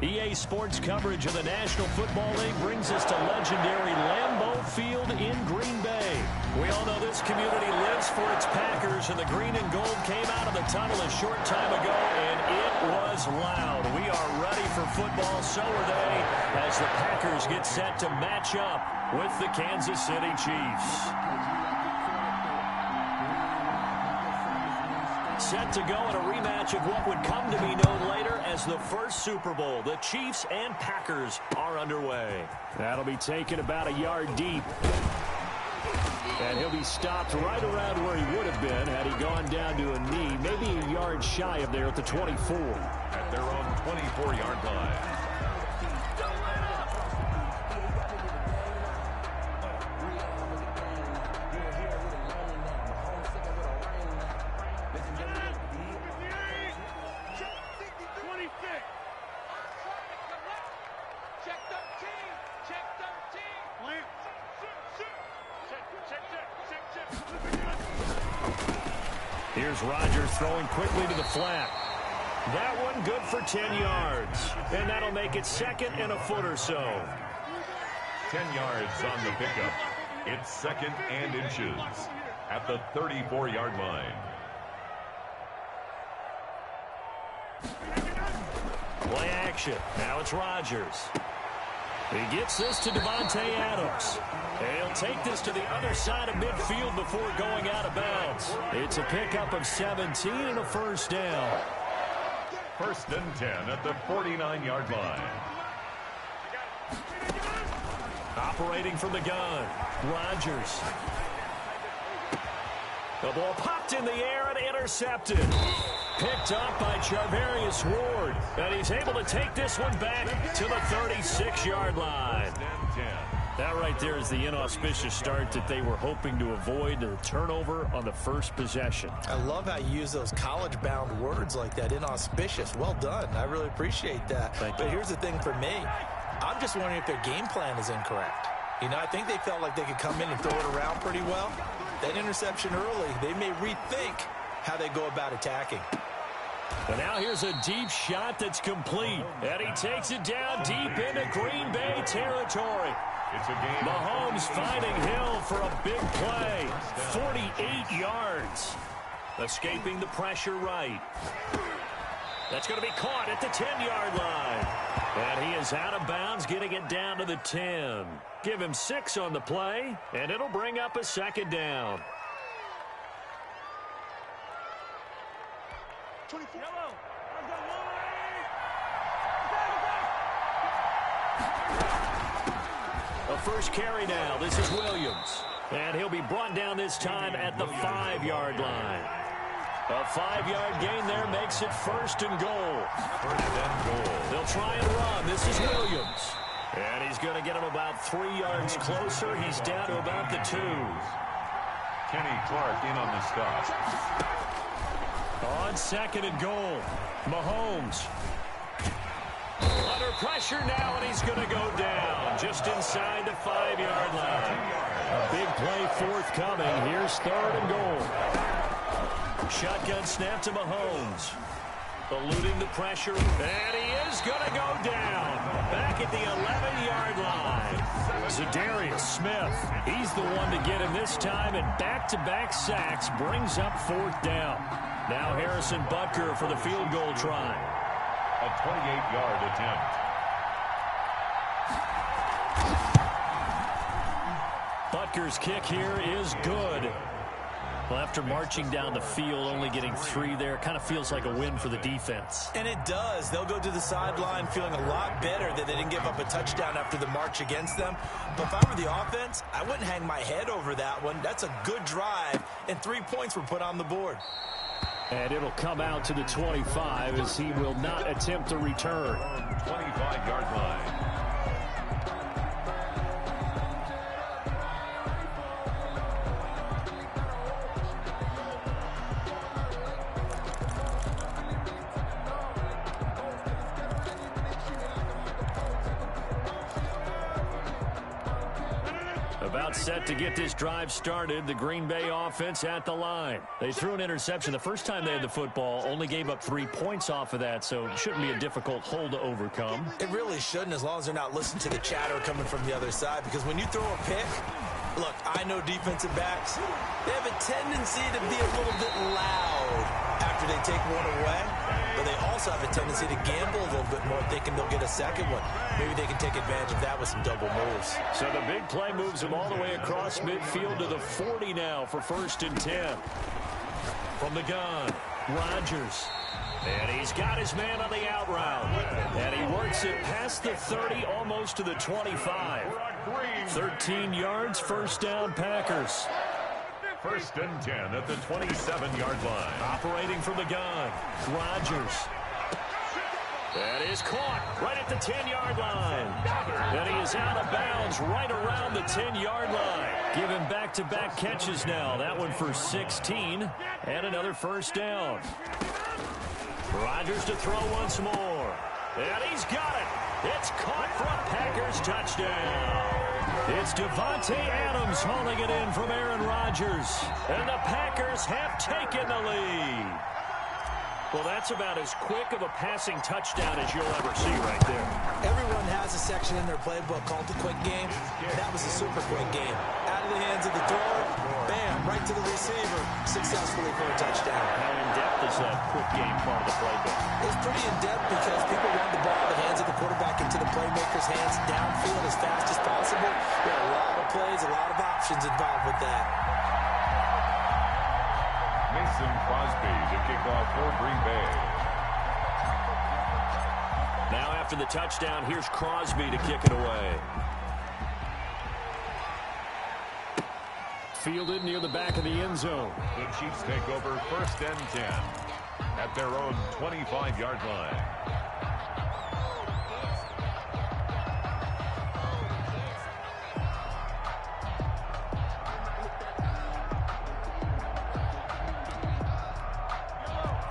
EA Sports coverage of the National Football League brings us to legendary Lambeau Field in Green Bay. We all know this community lives for its Packers, and the green and gold came out of the tunnel a short time ago, and it was loud. We are ready for football, so are they, as the Packers get set to match up with the Kansas City Chiefs. Set to go in a rematch of what would come to be known later as the first Super Bowl. The Chiefs and Packers are underway. That'll be taken about a yard deep. And he'll be stopped right around where he would have been had he gone down to a knee, maybe a yard shy of there at the 24. At their own 24-yard line. Here's Rodgers throwing quickly to the flat. That one good for 10 yards. And that'll make it 2nd and a foot or so. 10 yards on the pickup. It's 2nd and inches at the 34-yard line. Play action. Now it's Rodgers. He gets this to Devontae Adams. He'll take this to the other side of midfield before going out of bounds. It's a pickup of 17 and a first down. 1st and 10 at the 49-yard line. Operating from the gun, Rodgers. The ball popped in the air and intercepted. Picked up by Charvarius Ward. And he's able to take this one back to the 36-yard line. That right there is the inauspicious start that they were hoping to avoid, the turnover on the first possession. I love how you use those college-bound words like that, inauspicious. Well done. I really appreciate that. But here's the thing for me. I'm just wondering if their game plan is incorrect. You know, I think they felt like they could come in and throw it around pretty well. That interception early, they may rethink how they go about attacking. And now here's a deep shot that's complete. And he takes it down deep into Green Bay territory. It's a game. Mahomes finding Hill for a big play. 48 yards. Escaping the pressure right. That's going to be caught at the 10-yard line. And he is out of bounds, getting it down to the 10. Give him 6 on the play, and it'll bring up a 2nd down. 24. A first carry now. This is Williams. And he'll be brought down this time at the 5-yard line. A 5-yard gain there makes it 1st and goal. 1st and goal. They'll try and run. This is Williams. And he's going to get him about 3 yards closer. He's down to about the 2. Kenny Clark in on the stop. On 2nd and goal, Mahomes. Under pressure now, and he's going to go down. just inside the 5-yard line. A big play forthcoming. Here's 3rd and goal. Shotgun snap to Mahomes. Eluding the pressure, and he is going to go down. Back at the 11-yard line. Zadarius Smith, he's the one to get him this time, and back-to-back sacks brings up 4th down. Now Harrison Butker for the field goal try. A 28-yard attempt. Butker's kick here is good. Well, after marching down the field, only getting 3 there, kind of feels like a win for the defense. And it does. They'll go to the sideline feeling a lot better that they didn't give up a touchdown after the march against them. But if I were the offense, I wouldn't hang my head over that one. That's a good drive, and 3 points were put on the board. And it'll come out to the 25 as he will not attempt to return. 25-yard line. About set to get this drive started. The Green Bay offense at the line. They threw an interception the first time they had the football, only gave up 3 points off of that, so it shouldn't be a difficult hole to overcome. It really shouldn't, as long as they're not listening to the chatter coming from the other side, because when you throw a pick, look, I know defensive backs, they have a tendency to be a little bit loud after they take one away, but they also have a tendency to gamble a little bit more, thinking they'll get a second one. Maybe they can take advantage of that with some double moves. So the big play moves him all the way across midfield to the 40 now for 1st and 10. From the gun, Rodgers. And he's got his man on the out route. And he works it past the 30, almost to the 25. 13 yards, 1st down, Packers. 1st and 10 at the 27-yard line. Operating from the gun, Rodgers. That is caught right at the 10-yard line. And he is out of bounds right around the 10-yard line. Give him back-to-back catches now. That one for 16 and another 1st down. Rodgers to throw once more. And he's got it. It's caught for a Packers touchdown. It's Devontae Adams hauling it in from Aaron Rodgers. And the Packers have taken the lead. Well, that's about as quick of a passing touchdown as you'll ever see right there. Everyone has a section in their playbook called the quick game. That was a super quick game. Out of the hands of the thrower, bam, right to the receiver, successfully for a touchdown. How in-depth is that quick game part of the playbook? It's pretty in-depth because people want the ball in the hands of the quarterback into the playmaker's hands downfield as fast as possible. There are a lot of plays, a lot of options involved with that. Mason Crosby to kick off for Green Bay. Now after the touchdown, here's Crosby to kick it away. Fielded near the back of the end zone. The Chiefs take over 1st and 10 at their own 25-yard line.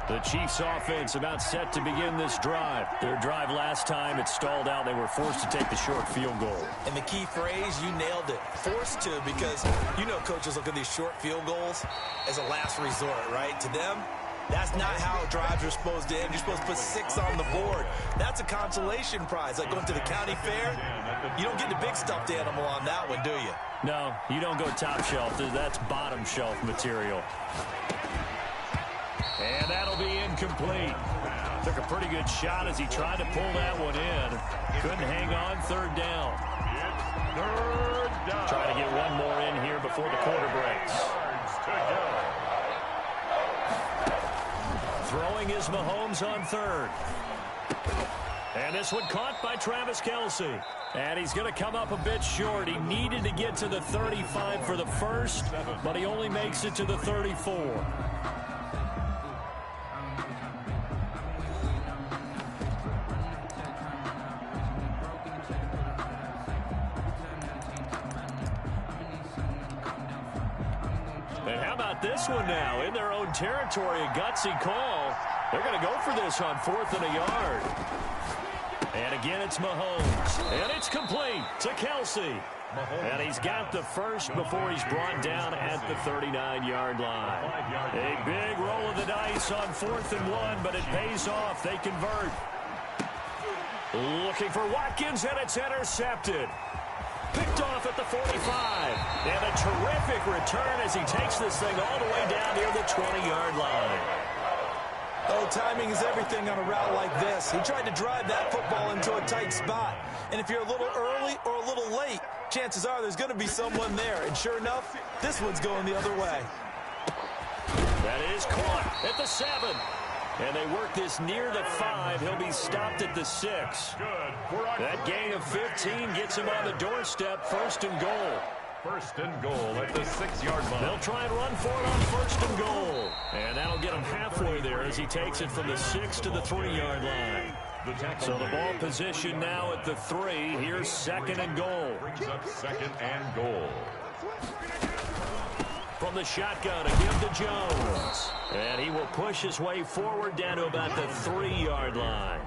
The Chiefs offense about set to begin this drive. Their drive last time, it stalled out. They were forced to take the short field goal. And the key phrase, you nailed it. Forced to, because you know coaches look at these short field goals as a last resort, right? To them, that's not how drives are supposed to end. You're supposed to put 6 on the board. That's a consolation prize, like going to the county fair. You don't get the big stuffed animal on that one, do you? No, you don't go top shelf. That's bottom shelf material. And that'll be incomplete. Took a pretty good shot as he tried to pull that one in. Couldn't hang on. 3rd down. Trying to get one more in here before the quarter breaks. Throwing is Mahomes on 3rd. And this one caught by Travis Kelce. And he's going to come up a bit short. He needed to get to the 35 for the first, but he only makes it to the 34. This one now in their own territory, a gutsy call. They're going to go for this on 4th and a yard. And again, it's Mahomes. And it's complete to Kelsey. And he's got the first before he's brought down at the 39-yard line. A big roll of the dice on 4th and 1, but it pays off. They convert. Looking for Watkins, and it's intercepted. Picked off at the 45. And a terrific return as he takes this thing all the way down near the 20-yard line. Oh, timing is everything on a route like this. He tried to drive that football into a tight spot. And if you're a little early or a little late, chances are there's going to be someone there. And sure enough, this one's going the other way. That is caught at the 7. And they work this near the 5. He'll be stopped at the 6. That gain of 15 gets him on the doorstep. 1st and goal. 1st and goal at the 6-yard line. They'll try and run for it on 1st and goal. And that'll get him halfway there as he takes it from the 6 to the 3-yard line. So the ball position now at the 3. Here's 2nd and goal. Brings up 2nd and goal. From the shotgun, a give to Jones. And he will push his way forward down to about the 3-yard line.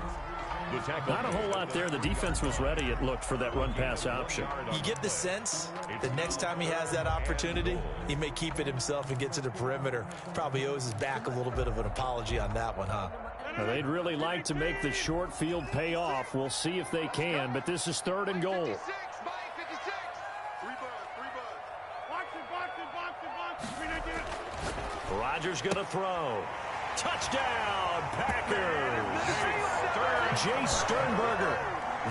Not a whole lot there. The defense was ready, it looked, for that run-pass option. You get the sense that next time he has that opportunity, he may keep it himself and get to the perimeter. Probably owes his back a little bit of an apology on that one, huh? Now, they'd really like to make the short field pay off. We'll see if they can, but this is 3rd and goal. Rodgers going to throw. Touchdown, Packers. Jay Sternberger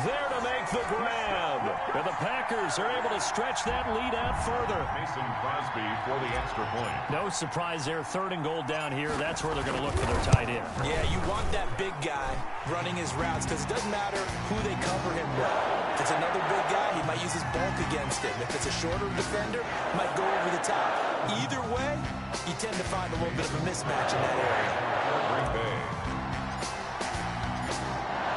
there to make the grab. And the Packers are able to stretch that lead out further. Mason Crosby for the extra point. No surprise there. 3rd and goal down here. That's where they're going to look for their tight end. Yeah, you want that big guy running his routes because it doesn't matter who they cover him with. If it's another big guy, he might use his bulk against him. If it's a shorter defender, he might go over the top. Either way, you tend to find a little bit of a mismatch in that area. Green Bay.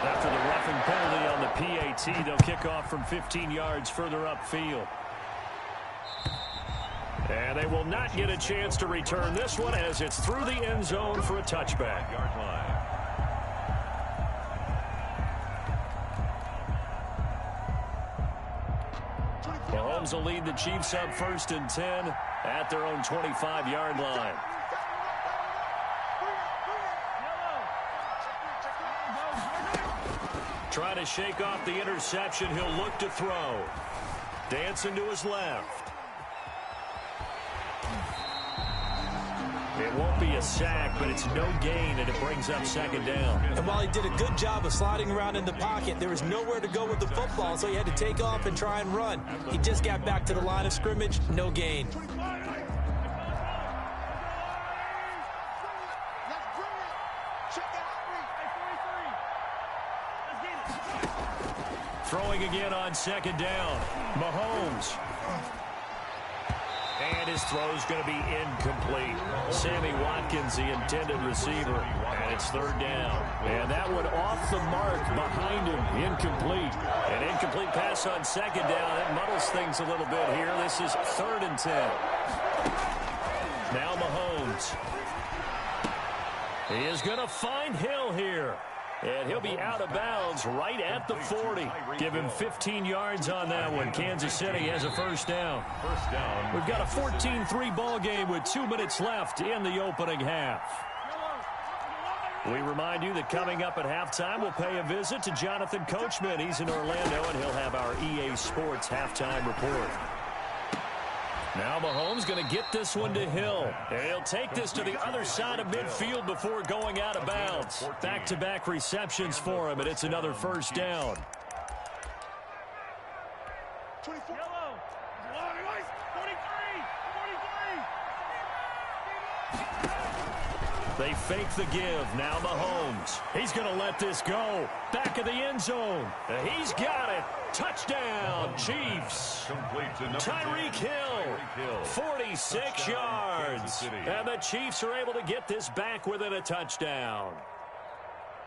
After the roughing penalty on the PAT, they'll kick off from 15 yards further upfield. And they will not get a chance to return this one as it's through the end zone for a touchback. Yard line. Mahomes will lead the Chiefs up 1st and 10 at their own 25-yard line. Trying to shake off the interception. He'll look to throw. Dancing to his left. It won't be a sack, but it's no gain, and it brings up 2nd down. And while he did a good job of sliding around in the pocket, there was nowhere to go with the football, so he had to take off and try and run. He just got back to the line of scrimmage, no gain. Throwing again on 2nd down. Mahomes. And his throw's going to be incomplete. Sammy Watkins, the intended receiver. And it's 3rd down. And that one off the mark behind him. Incomplete. An incomplete pass on 2nd down. That muddles things a little bit here. This is 3rd and 10. Now Mahomes. He is going to find Hill here. And he'll be out of bounds right at the 40. Give him 15 yards on that one. Kansas City has a 1st down. We've got a 14-3 ball game with 2 minutes left in the opening half. We remind you that coming up at halftime, we'll pay a visit to Jonathan Coachman. He's in Orlando, and he'll have our EA Sports halftime report. Now Mahomes going to get this one to Hill. And he'll take this to the other side of midfield before going out of bounds. Back-to-back receptions for him, and it's another 1st down. They fake the give. Now Mahomes. He's going to let this go. Back of the end zone. He's got it. Touchdown, Chiefs. Tyreek Hill, 46 yards. And the Chiefs are able to get this back within a touchdown.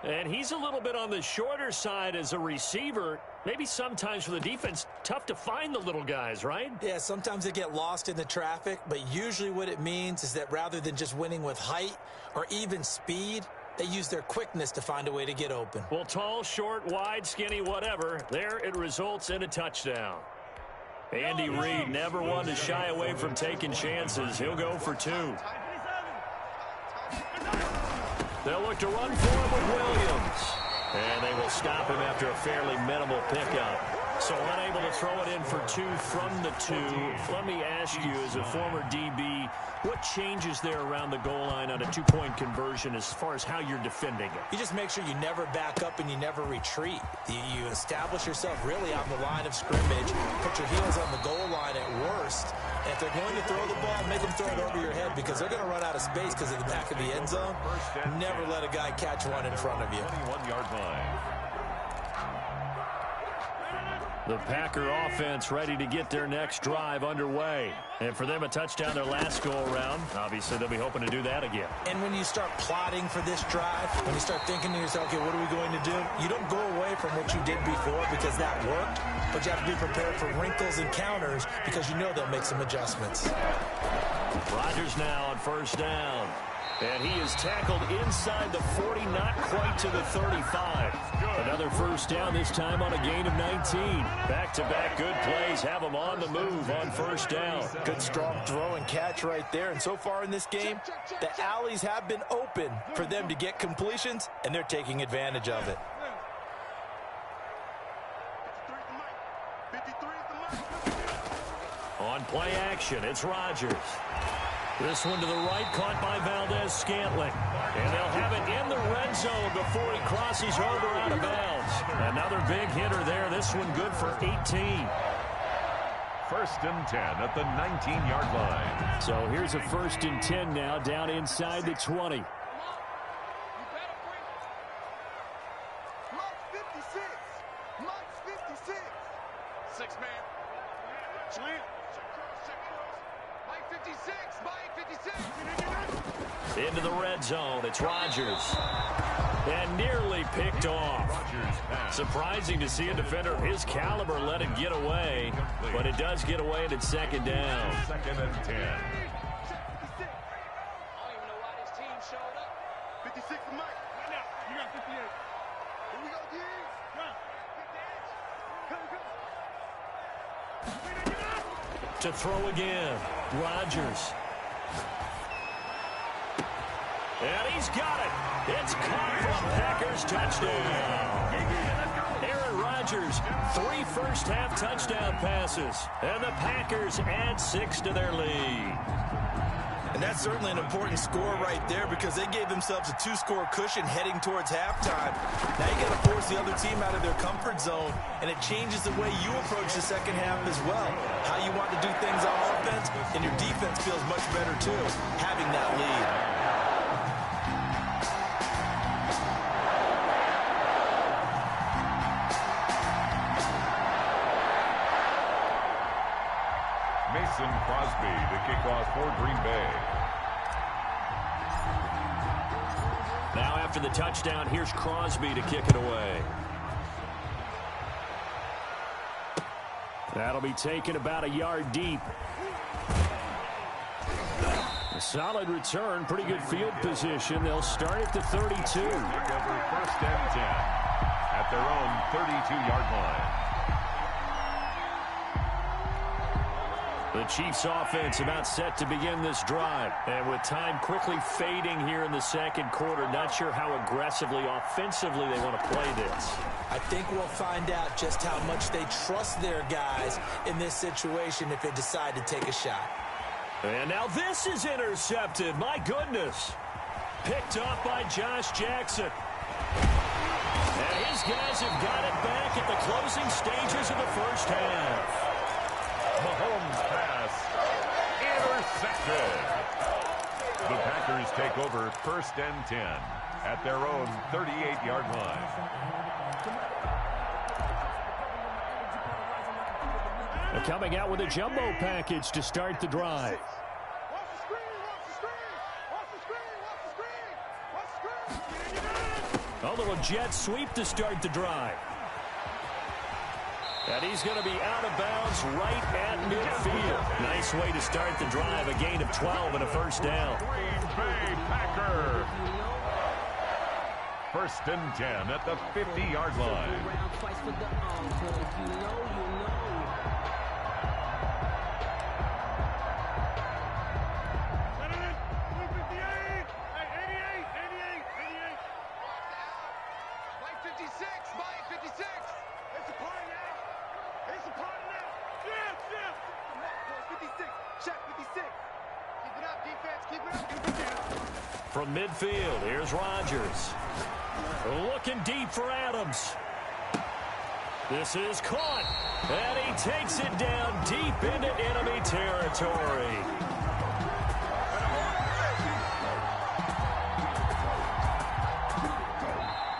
And he's a little bit on the shorter side as a receiver. Maybe sometimes for the defense, tough to find the little guys, right? Yeah, sometimes they get lost in the traffic, but usually what it means is that rather than just winning with height or even speed, They use their quickness to find a way to get open. Well, tall, short, wide, skinny, whatever, there it results in a touchdown. Andy Reid never one to shy away from taking chances. He'll go for 2. They'll look to run for him with Williams. And they will stop him after a fairly minimal pickup. So unable to throw it in for 2 from the 2. Let me ask you, as a former DB, what changes there around the goal line on a 2-point conversion as far as how you're defending it? You just make sure you never back up and you never retreat. You establish yourself really on the line of scrimmage, put your heels on the goal line at worst. And if they're going to throw the ball, make them throw it over your head because they're going to run out of space because of the back of the end zone. Never let a guy catch one in front of you. 21-yard line. The Packer offense ready to get their next drive underway. And for them, a touchdown their last go-around. Obviously, they'll be hoping to do that again. And when you start plotting for this drive, when you start thinking to yourself, okay, what are we going to do? You don't go away from what you did before because that worked, but you have to be prepared for wrinkles and counters because you know they'll make some adjustments. Rodgers now on first down. And he is tackled inside the 40, not quite to the 35. Another first down, this time on a gain of 19. Back-to-back good plays have him on the move on first down. Good strong throw and catch right there. And so far in this game, the alleys have been open for them to get completions, and they're taking advantage of it. On play action, it's Rodgers. This one to the right, caught by Valdez-Scantling. And they'll have it in the red zone before he crosses over out of bounds. Another big hitter there. This one good for 18. First and 10 at the 19-yard line. So here's a first and 10 now, down inside the 20. Mike 56. Mike 56. 6-man. Slant. Mike 56. Mike 56. Into the red zone. It's Rodgers. And nearly picked off. Surprising to see a defender of his caliber let it get away. But it does get away and it's second down. Second and 10. I don't even know why this team showed up. 56 to Mike. Right now. You got 58. Here we go, Diggs. Come. To throw again. Rodgers. And he's got it. It's caught from Packers touchdown. Aaron Rodgers, 3 first-half touchdown passes. And the Packers add 6 to their lead. And that's certainly an important score right there because they gave themselves a 2-score cushion heading towards halftime. Now you got to force the other team out of their comfort zone, and it changes the way you approach the second half as well. How you want to do things on offense, and your defense feels much better too, having that lead. Mason Crosby to kick off for Green Bay. Now after the touchdown, here's Crosby to kick it away. That'll be taken about a yard deep. A solid return, pretty good field position. They'll start at the 32. First and 10 at their own 32-yard line. The Chiefs offense about set to begin this drive. And with time quickly fading here in the second quarter, not sure how aggressively, offensively they want to play this. I think we'll find out just how much they trust their guys in this situation if they decide to take a shot. And now this is intercepted. My goodness. Picked up by Josh Jackson. And his guys have got it back at the closing stages of the first half. Mahomes pass intercepted. The Packers take over first and 10 at their own 38-yard line. They're coming out with a jumbo package to start the drive. A little jet sweep to start the drive. And he's going to be out of bounds right at midfield. Nice way to start the drive. A gain of 12 and a first down. Green Bay Packer. first and 10 at the 50-yard line. From midfield, here's Rodgers. Looking deep for Adams. This is caught. And he takes it down deep into enemy territory.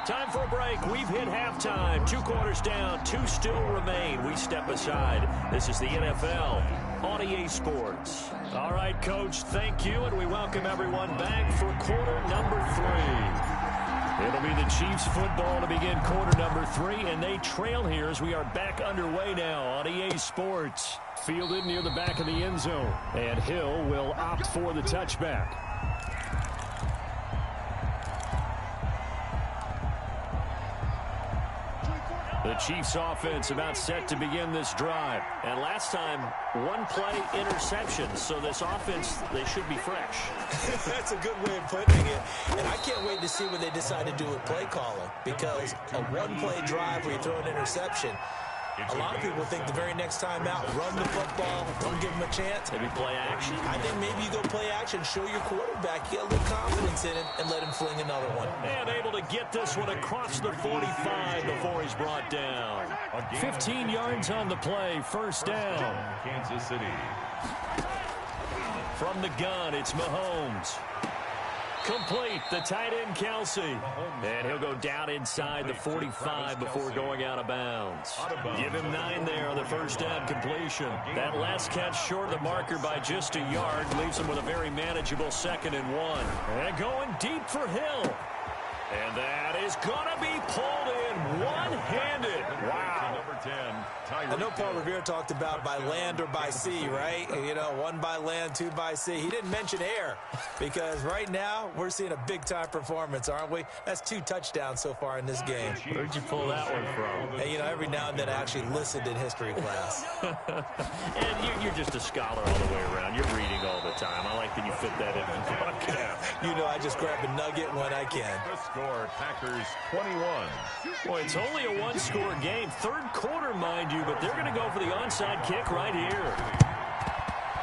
Time for a break. We've hit halftime. 2 quarters down. 2 still remain. We step aside. This is the NFL on EA Sports. All right, Coach, thank you, and we welcome everyone back for quarter number 3. It'll be the Chiefs football to begin quarter number 3, and they trail here as we are back underway now on EA Sports. Fielded near the back of the end zone, and Hill will opt for the touchback. The Chiefs offense about set to begin this drive. And last time, 1-play interception. So this offense, they should be fresh. That's a good way of putting it. And I can't wait to see what they decide to do with play calling. Because a 1-play drive where you throw an interception, a lot of people think the very next time out, run the football, don't give them a chance. Maybe play action. I think maybe you go play action, show your quarterback, get a little confidence in it, and let him fling another one. And able to get this one across the 45 before he's brought down. 15 yards on the play, first down. Kansas City. From the gun, it's Mahomes. Complete, the tight end Kelsey. And he'll go down inside the 45 before going out of bounds. Give him 9 there on the first down completion. That last catch short of the marker by just a yard leaves him with a very manageable 2nd and 1. And going deep for Hill. And that is going to be pulled in one-handed. Wow. Number 10. I know Paul Revere talked about by land or by sea, right? You know, 1 by land, 2 by sea. He didn't mention air because right now we're seeing a big-time performance, aren't we? That's 2 touchdowns so far in this game. Where'd you pull that one from? Hey, you know, every now and then I actually listened in history class. And you're just a scholar all the way around. You're reading all the time. I like that you fit that in the podcast. You know, I just grab a nugget when I can. The score, Packers 21. Boy, it's only a 1-score game. 3rd quarter, mind you, but they're going to go for the onside kick right here.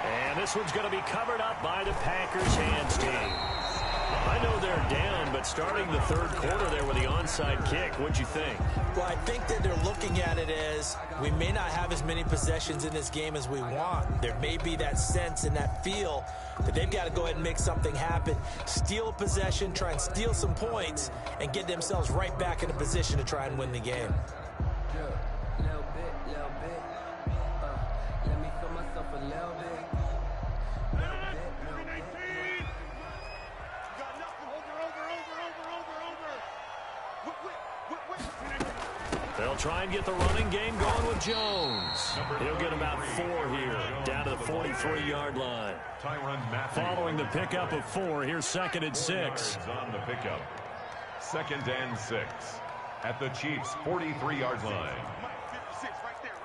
And this one's going to be covered up by the Packers hands team. I know they're down, but starting the 3rd quarter there with the onside kick, what'd you think? Well, I think that they're looking at it as we may not have as many possessions in this game as we want. There may be that sense and that feel that they've got to go ahead and make something happen, steal a possession, try and steal some points, and get themselves right back in a position to try and win the game. They'll try and get the running game going with Jones. He'll get about 4 here, down to the 43-yard line. Following the pickup of 4, here's 2nd and 6. On the pickup. 2nd and 6 at the Chiefs' 43-yard line. 56, right there,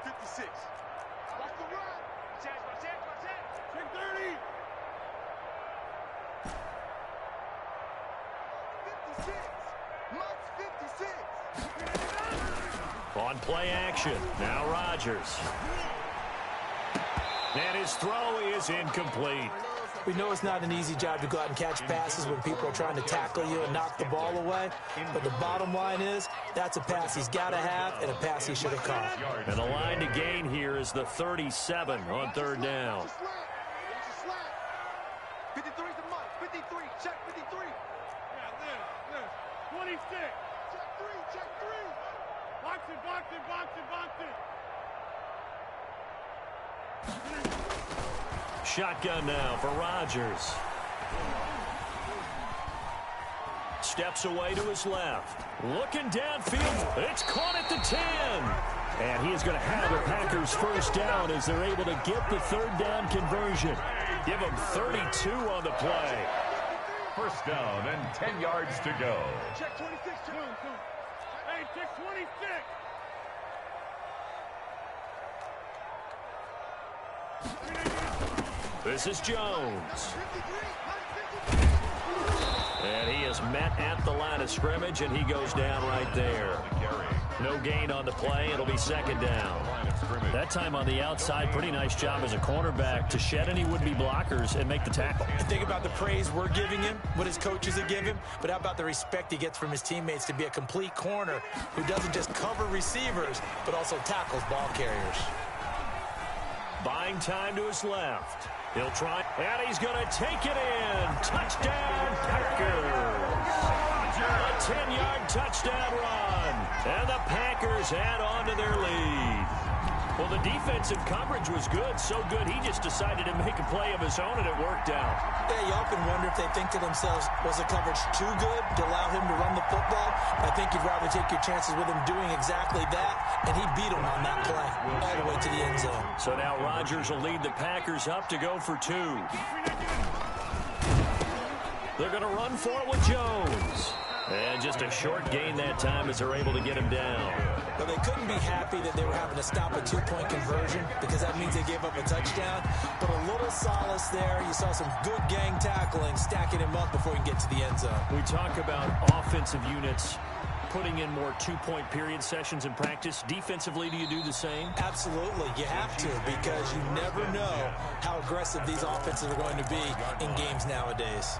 56. Watch the run. Watch that. Check 30. 56. Mike's 56. On play action, now Rodgers. And his throw is incomplete. We know it's not an easy job to go out and catch passes when people are trying to tackle you and knock the ball away. But the bottom line is, that's a pass he's got to have and a pass he should have caught. And the line to gain here is the 37 on 3rd down. 53's the Mike. 53. Check 53. Yeah, this. 26. Check 3. Box it. Shotgun now for Rodgers. Steps away to his left. Looking downfield. It's caught at the 10. And he is going to have the Packers first down as they're able to get the 3rd down conversion. Give them 32 on the play. First down and 10 yards to go. Check 26. Hey, check 26. This is Jones. And he is met at the line of scrimmage, and he goes down right there. No gain on the play. It'll be second down. That time on the outside, pretty nice job as a cornerback to shed any would-be blockers and make the tackle. Think about the praise we're giving him, what his coaches have given him, but how about the respect he gets from his teammates to be a complete corner who doesn't just cover receivers, but also tackles ball carriers. Buying time to his left. He'll try, and he's going to take it in. Touchdown, Packers. A 10-yard touchdown run. And the Packers add on to their lead. Well, the defensive coverage was good, so good he just decided to make a play of his own, and it worked out. Yeah, you often wonder if they think to themselves, was the coverage too good to allow him to run the football? I think you'd rather take your chances with him doing exactly that, and he beat him on that play all the way to the end zone. So now Rodgers will lead the Packers up to go for two. They're going to run for it with Jones. And just a short gain that time as they're able to get him down. Well, they couldn't be happy that they were having to stop a two-point conversion because that means they gave up a touchdown. But a little solace there. You saw some good gang tackling, stacking him up before he can get to the end zone. We talk about offensive units putting in more two-point period sessions in practice. Defensively, do you do the same? Absolutely. You have to, because you never know how aggressive these offenses are going to be in games nowadays.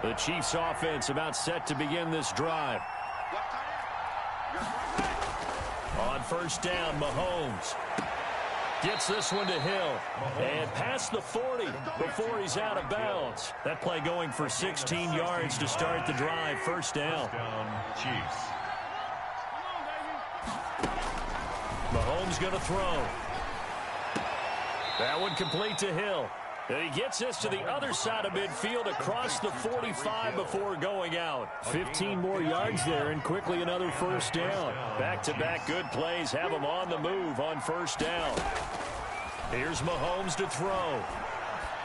The Chiefs offense about set to begin this drive. On first down, Mahomes gets this one to Hill. And past the 40 before he's out of bounds. That play going for 16 yards to start the drive. First down. Chiefs. Mahomes going to throw. That one complete to Hill. And he gets this to the other side of midfield across the 45 before going out. 15 more yards there and quickly another first down. Back-to-back good plays have him on the move on first down. Here's Mahomes to throw.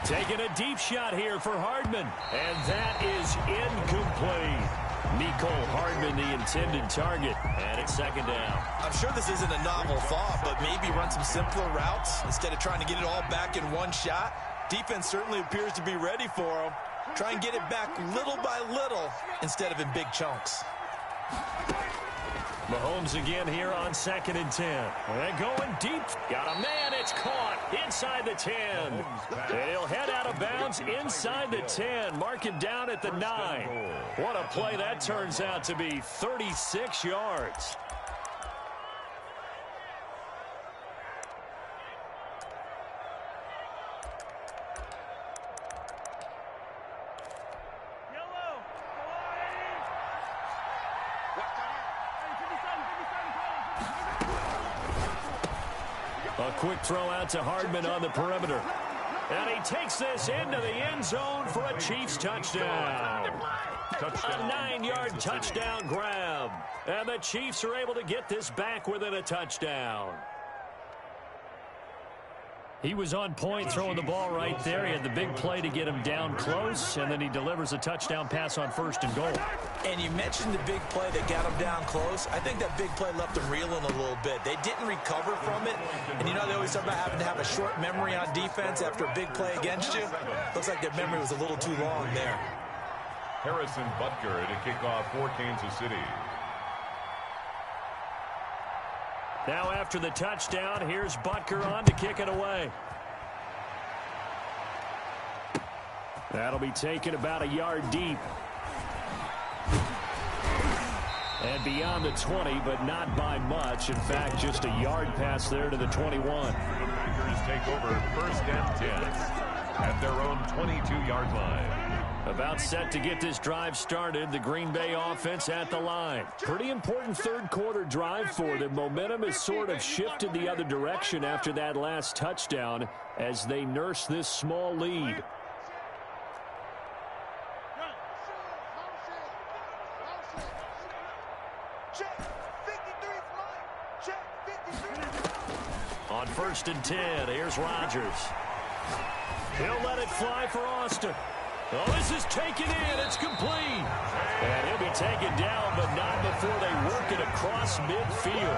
Taking a deep shot here for Hardman. And that is incomplete. Mecole Hardman, the intended target. And it's second down. I'm sure this isn't a novel thought, but maybe run some simpler routes instead of trying to get it all back in one shot. Defense certainly appears to be ready for him. Try and get it back little by little instead of in big chunks. Mahomes again here on 2nd and 10. And going deep. Got a man. It's caught inside the 10. And he'll head out of bounds inside the 10. Mark him down at the 9. What a play that turns out to be. 36 yards. A quick throw out to Hardman on the perimeter. And he takes this into the end zone for a Chiefs touchdown. A 9-yard touchdown grab. And the Chiefs are able to get this back within a touchdown. He was on point throwing the ball right there. He had the big play to get him down close, and then he delivers a touchdown pass on 1st and goal. And you mentioned the big play that got him down close. I think that big play left him reeling a little bit. They didn't recover from it. And you know, they always talk about having to have a short memory on defense after a big play against you. Looks like their memory was a little too long there. Harrison Butker to kick off for Kansas City. Now after the touchdown, here's Butker on to kick it away. That'll be taken about a yard deep. And beyond the 20, but not by much. In fact, just a yard pass there to the 21. The Packers take over 1st and 10 at their own 22-yard line. About set to get this drive started. The Green Bay offense at the line. Pretty important third-quarter drive for them. Momentum has sort of shifted the other direction after that last touchdown as they nurse this small lead. On 1st and 10, here's Rodgers. He'll let it fly for Austin. Oh, this is taken in. It's complete. And he'll be taken down, but not before they work it across midfield.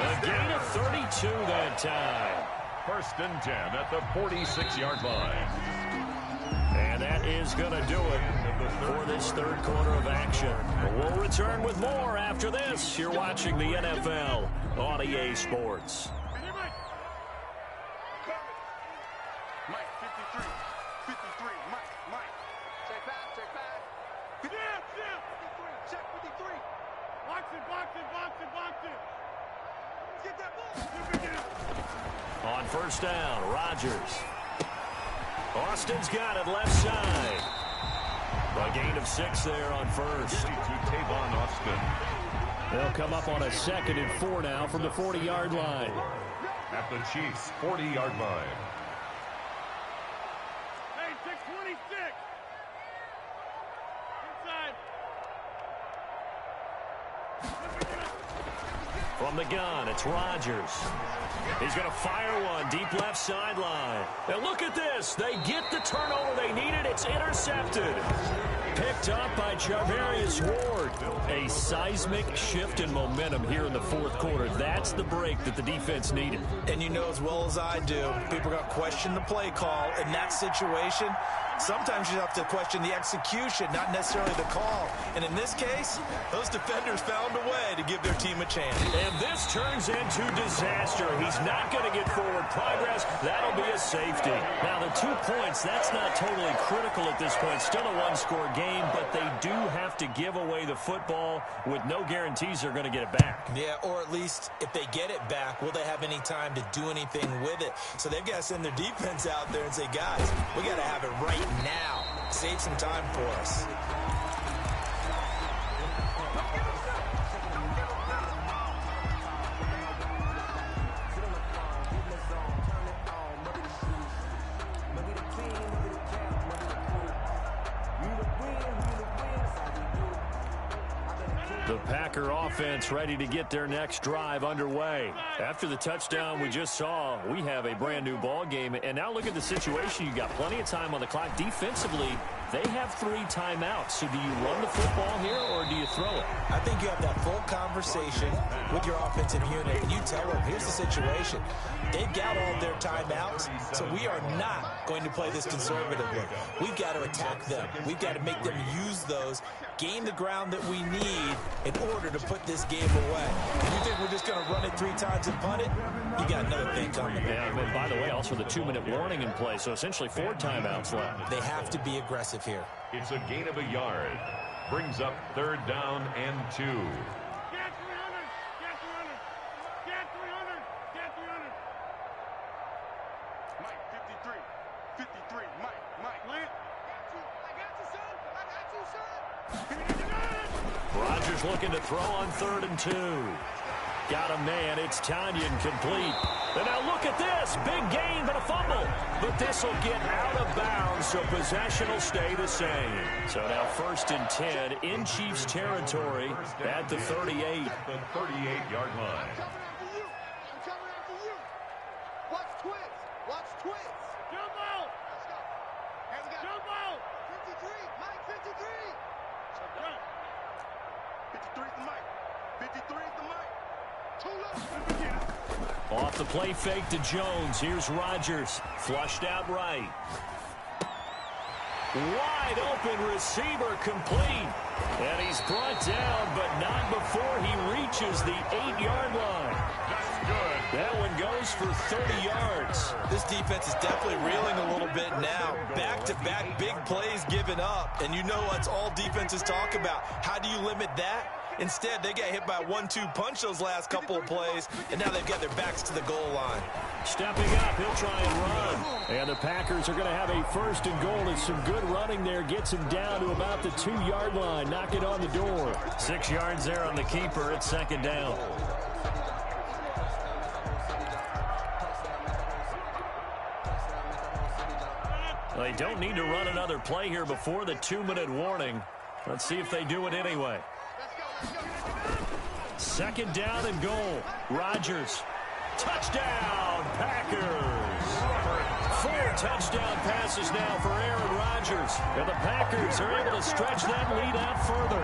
A gain of 32 that time. 1st and 10 at the 46-yard line. And that is going to do it for this third quarter of action. We'll return with more after this. You're watching the NFL on EA Sports. Mike, 53. 53. Mike. Check back. Jim. 53. Check 53. Box it. Get that ball. On 1st down, Rodgers. Austin's got it left side. A gain of 6 there on 1st. To Tavon Austin. They'll come up on a 2nd and 4 now from the 40-yard line. At the Chiefs' 40-yard line. Hey, 626. Inside. From the gun, it's Rodgers. He's going to fire one deep left sideline. And look at this. They get the turnover they needed. It's intercepted. Picked up by Charvarius Ward. A seismic shift in momentum here in the 4th quarter. That's the break that the defense needed. And you know as well as I do, people are going to question the play call in that situation. Sometimes you have to question the execution, not necessarily the call. And in this case, those defenders found a way to give their team a chance. And this turns into disaster. He's not going to get forward progress. That'll be a safety. Now, the 2 points, that's not totally critical at this point. Still a one-score game, but they do have to give away the football with no guarantees they're going to get it back. Yeah, or at least if they get it back, will they have any time to do anything with it? So they've got to send their defense out there and say, guys, we got to have it right now. Save some time for us. The Packer offense ready to get their next drive underway. After the touchdown we just saw, we have a brand new ball game. And now look at the situation. You got plenty of time on the clock. Defensively, they have 3 timeouts. So do you run the football here or do you throw it? I think you have that full conversation with your offensive unit, and you tell them, here's the situation. They've got all their timeouts, so we are not going to play this conservatively. We've got to attack them. We've got to make them use those, gain the ground that we need in order to put this game away. If you think we're just going to run it 3 times and punt it, you got another thing coming. Yeah, and by the way, also the 2-minute warning in play, so essentially 4 timeouts left. They have to be aggressive here. It's a gain of a yard. Brings up 3rd down and 2. Get 300. Get 300. Get 300. Get 300. Mike, 53. 53. Mike. Lance. I got you, son. Rodgers looking to throw on 3rd and 2. Got a man. It's Tanyan complete. And now look at this. Big gain, but a fumble. But this will get out of bounds, so possession will stay the same. So now 1st and 10 in Chiefs territory at the 38. The 38-yard line. I'm coming after you. Watch twist. Jump out. Let's go. Jump out. 53. Mike, 53. Jump. 53 is the Mike. 53 is the Mike. 2 left. Off the play fake to Jones. Here's Rodgers. Flushed out right. Wide open receiver complete. And he's brought down, but not before he reaches the 8-yard line. That's good. That one goes for 30 yards. This defense is definitely reeling a little bit now. Back-to-back big plays given up. And you know that's all defenses talk about. How do you limit that? Instead, they got hit by a 1-2 punch those last couple of plays, and now they've got their backs to the goal line. Stepping up, he'll try and run. And the Packers are going to have a 1st and goal. It's some good running there. Gets him down to about the 2-yard line. Knock it on the door. 6 yards there on the keeper. It's 2nd down. They don't need to run another play here before the 2-minute warning. Let's see if they do it anyway. 2nd down and goal. Rodgers Touchdown, Packers. 4 touchdown passes now for Aaron Rodgers. And the Packers are able to stretch that lead out further.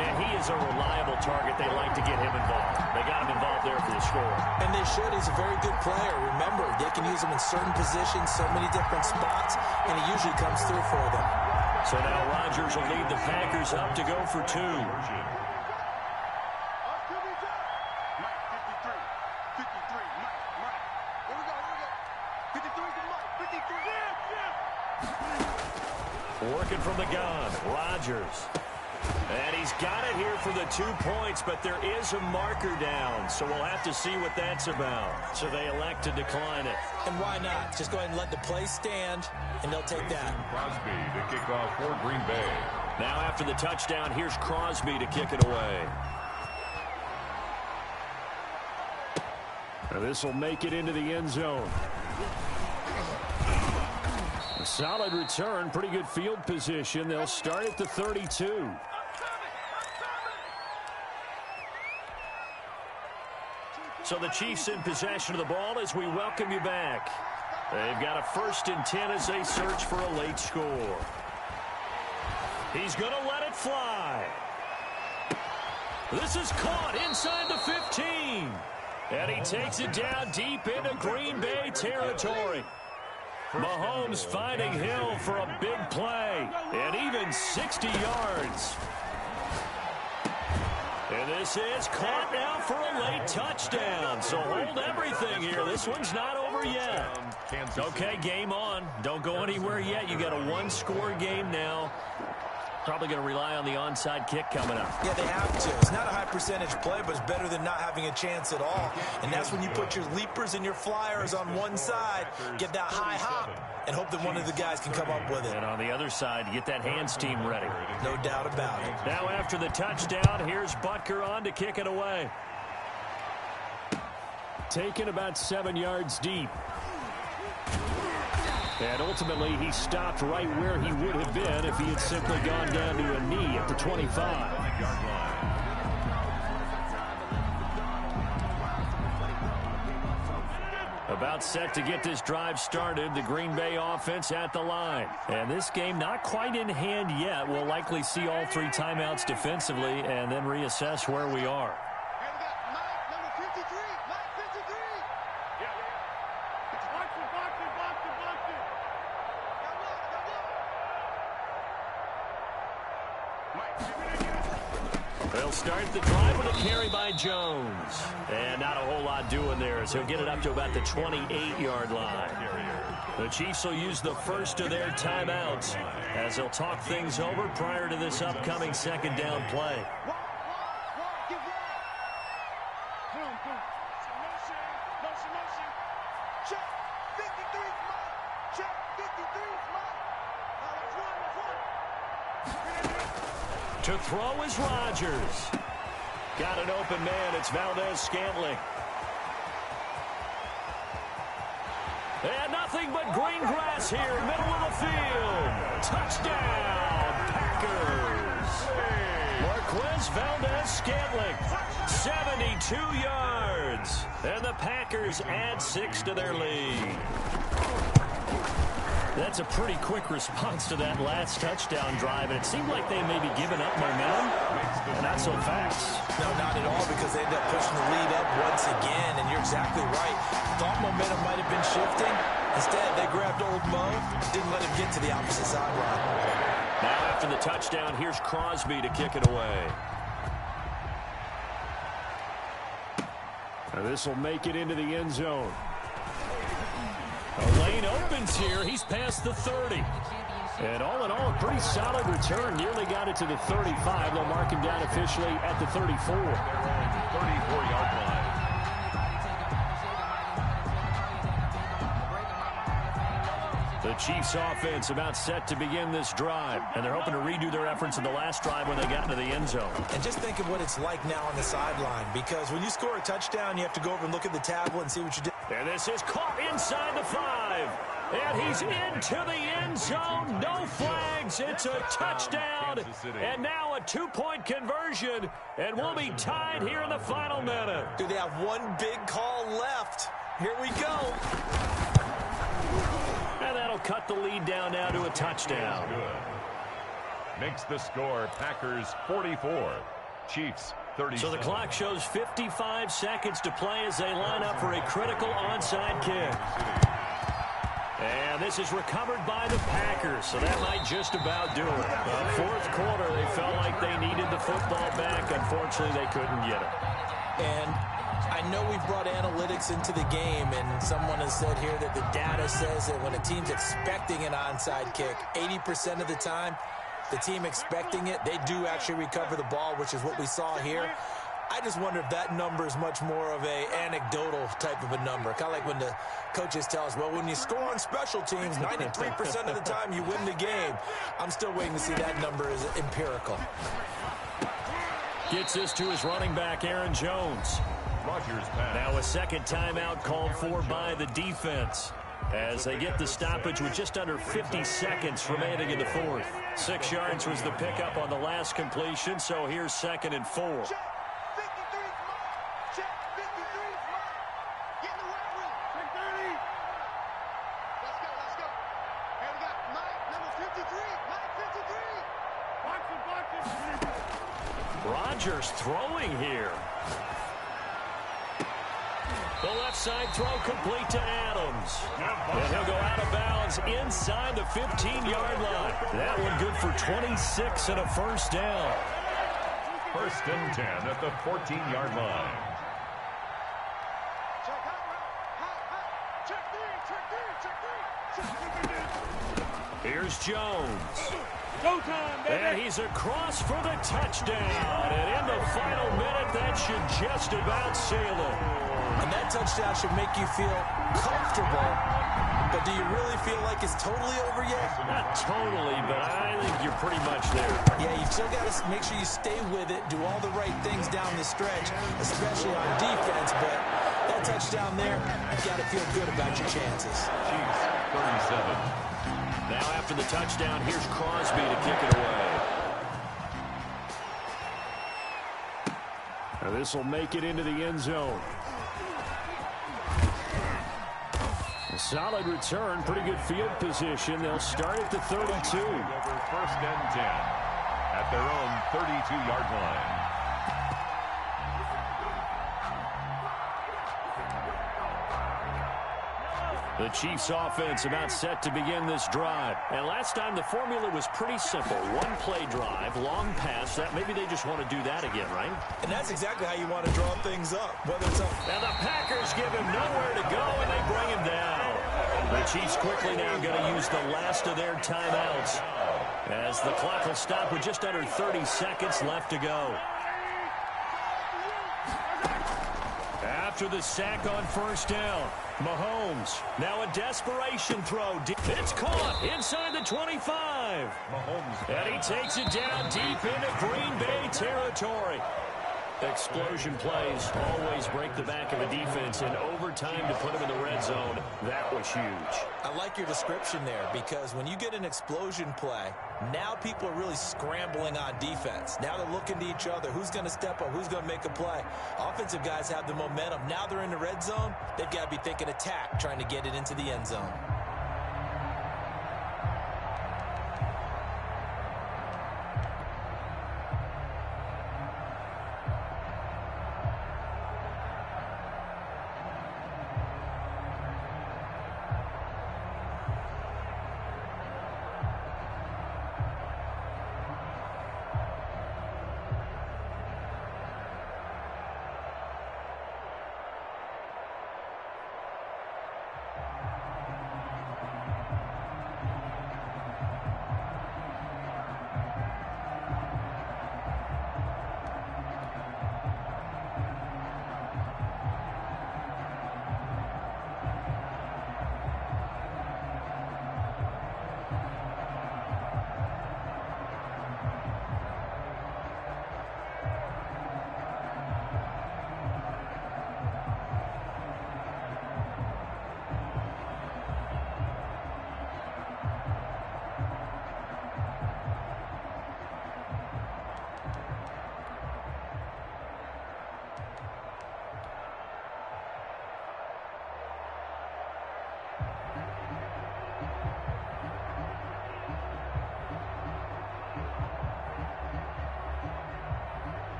And he is a reliable target. They like to get him involved. They got him involved there for the score. And they should. He's a very good player. Remember, they can use him in certain positions, so many different spots, and he usually comes through for them. So now Rodgers will lead the Packers up to go for 2. Working from the gun, Rodgers. And he's got it here for the 2 points, but there is a marker down, so we'll have to see what that's about. So they elect to decline it. And why not? Just go ahead and let the play stand, and they'll take that. Crosby to kick off for Green Bay. Now after the touchdown, here's Crosby to kick it away. Now this will make it into the end zone. A solid return, pretty good field position. They'll start at the 32. So the Chiefs in possession of the ball as we welcome you back. They've got a 1st and 10 as they search for a late score. He's going to let it fly. This is caught inside the 15. And he takes it down deep into Green Bay territory. Mahomes finding Hill for a big play. And even 60 yards. And this is caught now for a late touchdown. So hold everything here. This one's not over yet. Okay, game on. Don't go anywhere yet. You got a 1-score game now. Probably going to rely on the onside kick coming up. Yeah, they have to. It's not a high percentage play, but it's better than not having a chance at all. And that's when you put your leapers and your flyers on one side, get that high hop, and hope that one of the guys can come up with it. And on the other side, get that hands team ready. No doubt about it. Now after the touchdown, here's Butker on to kick it away. Taken about 7 yards deep. And ultimately, he stopped right where he would have been if he had simply gone down to a knee at the 25. About set to get this drive started, the Green Bay offense at the line. And this game not quite in hand yet. We'll likely see all 3 timeouts defensively and then reassess where we are. They'll start the drive with a carry by Jones. And not a whole lot doing there as he'll get it up to about the 28-yard line. The Chiefs will use the first of their timeouts as they'll talk things over prior to this upcoming 2nd down play. To throw is Rodgers. Got an open man. It's Valdez-Scantling. And nothing but green grass here, middle of the field. Touchdown, Packers. Marquez Valdez-Scantling, 72 yards. And the Packers add 6 to their lead. That's a pretty quick response to that last touchdown drive, and it seemed like they may be giving up momentum. Not so fast. No, not at all, because they end up pushing the lead up once again, and you're exactly right. Thought momentum might have been shifting. Instead, they grabbed old Mo, didn't let him get to the opposite sideline. Now after the touchdown, here's Crosby to kick it away. Now this will make it into the end zone. A lane opens here. He's past the 30. And all in all, a pretty solid return. Nearly got it to the 35. They'll mark him down officially at the 34. 34-yard line. The Chiefs offense about set to begin this drive. And they're hoping to redo their efforts in the last drive when they got into the end zone. And just think of what it's like now on the sideline. Because when you score a touchdown, you have to go over and look at the tablet and see what you did. And this is caught inside the 5. And he's into the end zone. No flags. It's a touchdown. And now a 2-point conversion. And we'll be tied here in the final minute. Do they have one big call left? Here we go. And that'll cut the lead down now to a touchdown. Good. Makes the score Packers 44, Chiefs 37. So the clock shows 55 seconds to play as they line up for a critical onside kick. And this is recovered by the Packers, so that might just about do it. Fourth quarter, they felt like they needed the football back. Unfortunately, they couldn't get it. And I know we've brought analytics into the game, and someone has said here that the data says that when a team's expecting an onside kick, 80% of the time, the team expecting it, they do actually recover the ball, which is what we saw here. I just wonder if that number is much more of a anecdotal type of a number. Kind of like when the coaches tell us, well, when you score on special teams, 93% of the time you win the game. I'm still waiting to see that number is empirical. Gets this to his running back, Aaron Jones. Rodgers pass. Now a second timeout called for by the defense as they get the stoppage with just under 50 seconds remaining in the fourth. 6 yards was the pickup on the last completion, so here's 2nd and 4. Rodgers throwing here. The left side throw complete to Adams. And he'll go out of bounds inside the 15-yard line. That one good for 26 and a first down. 1st and 10 at the 14-yard line. Here's Jones. And he's across for the touchdown. And in the final minute, that should just about seal it. And that touchdown should make you feel comfortable. But do you really feel like it's totally over yet? Not totally, but I think you're pretty much there. Yeah, you've still got to make sure you stay with it, do all the right things down the stretch, especially on defense. But that touchdown there, you've got to feel good about your chances. Chiefs 37. Now after the touchdown, here's Crosby to kick it away. Now this will make it into the end zone. A solid return, pretty good field position. They'll start at the 32. Over 1st and 10 at their own 32-yard line. The Chiefs offense about set to begin this drive. And last time the formula was pretty simple. One play drive, long pass. That maybe they just want to do that again, right? And that's exactly how you want to draw things up. Whether it's up. And the Packers give him nowhere to go, and they bring him down. The Chiefs quickly now going to use the last of their timeouts as the clock will stop with just under 30 seconds left to go. After the sack on first down, Mahomes, now a desperation throw. It's caught inside the 25. Mahomes. And he takes it down deep into Green Bay territory. Explosion plays always break the back of a defense, and overtime to put him in the red zone, that was huge. I like your description there, because when you get an explosion play, now people are really scrambling on defense. Now they're looking to each other. Who's going to step up? Who's going to make a play? Offensive guys have the momentum. Now they're in the red zone. They've got to be thinking attack, trying to get it into the end zone.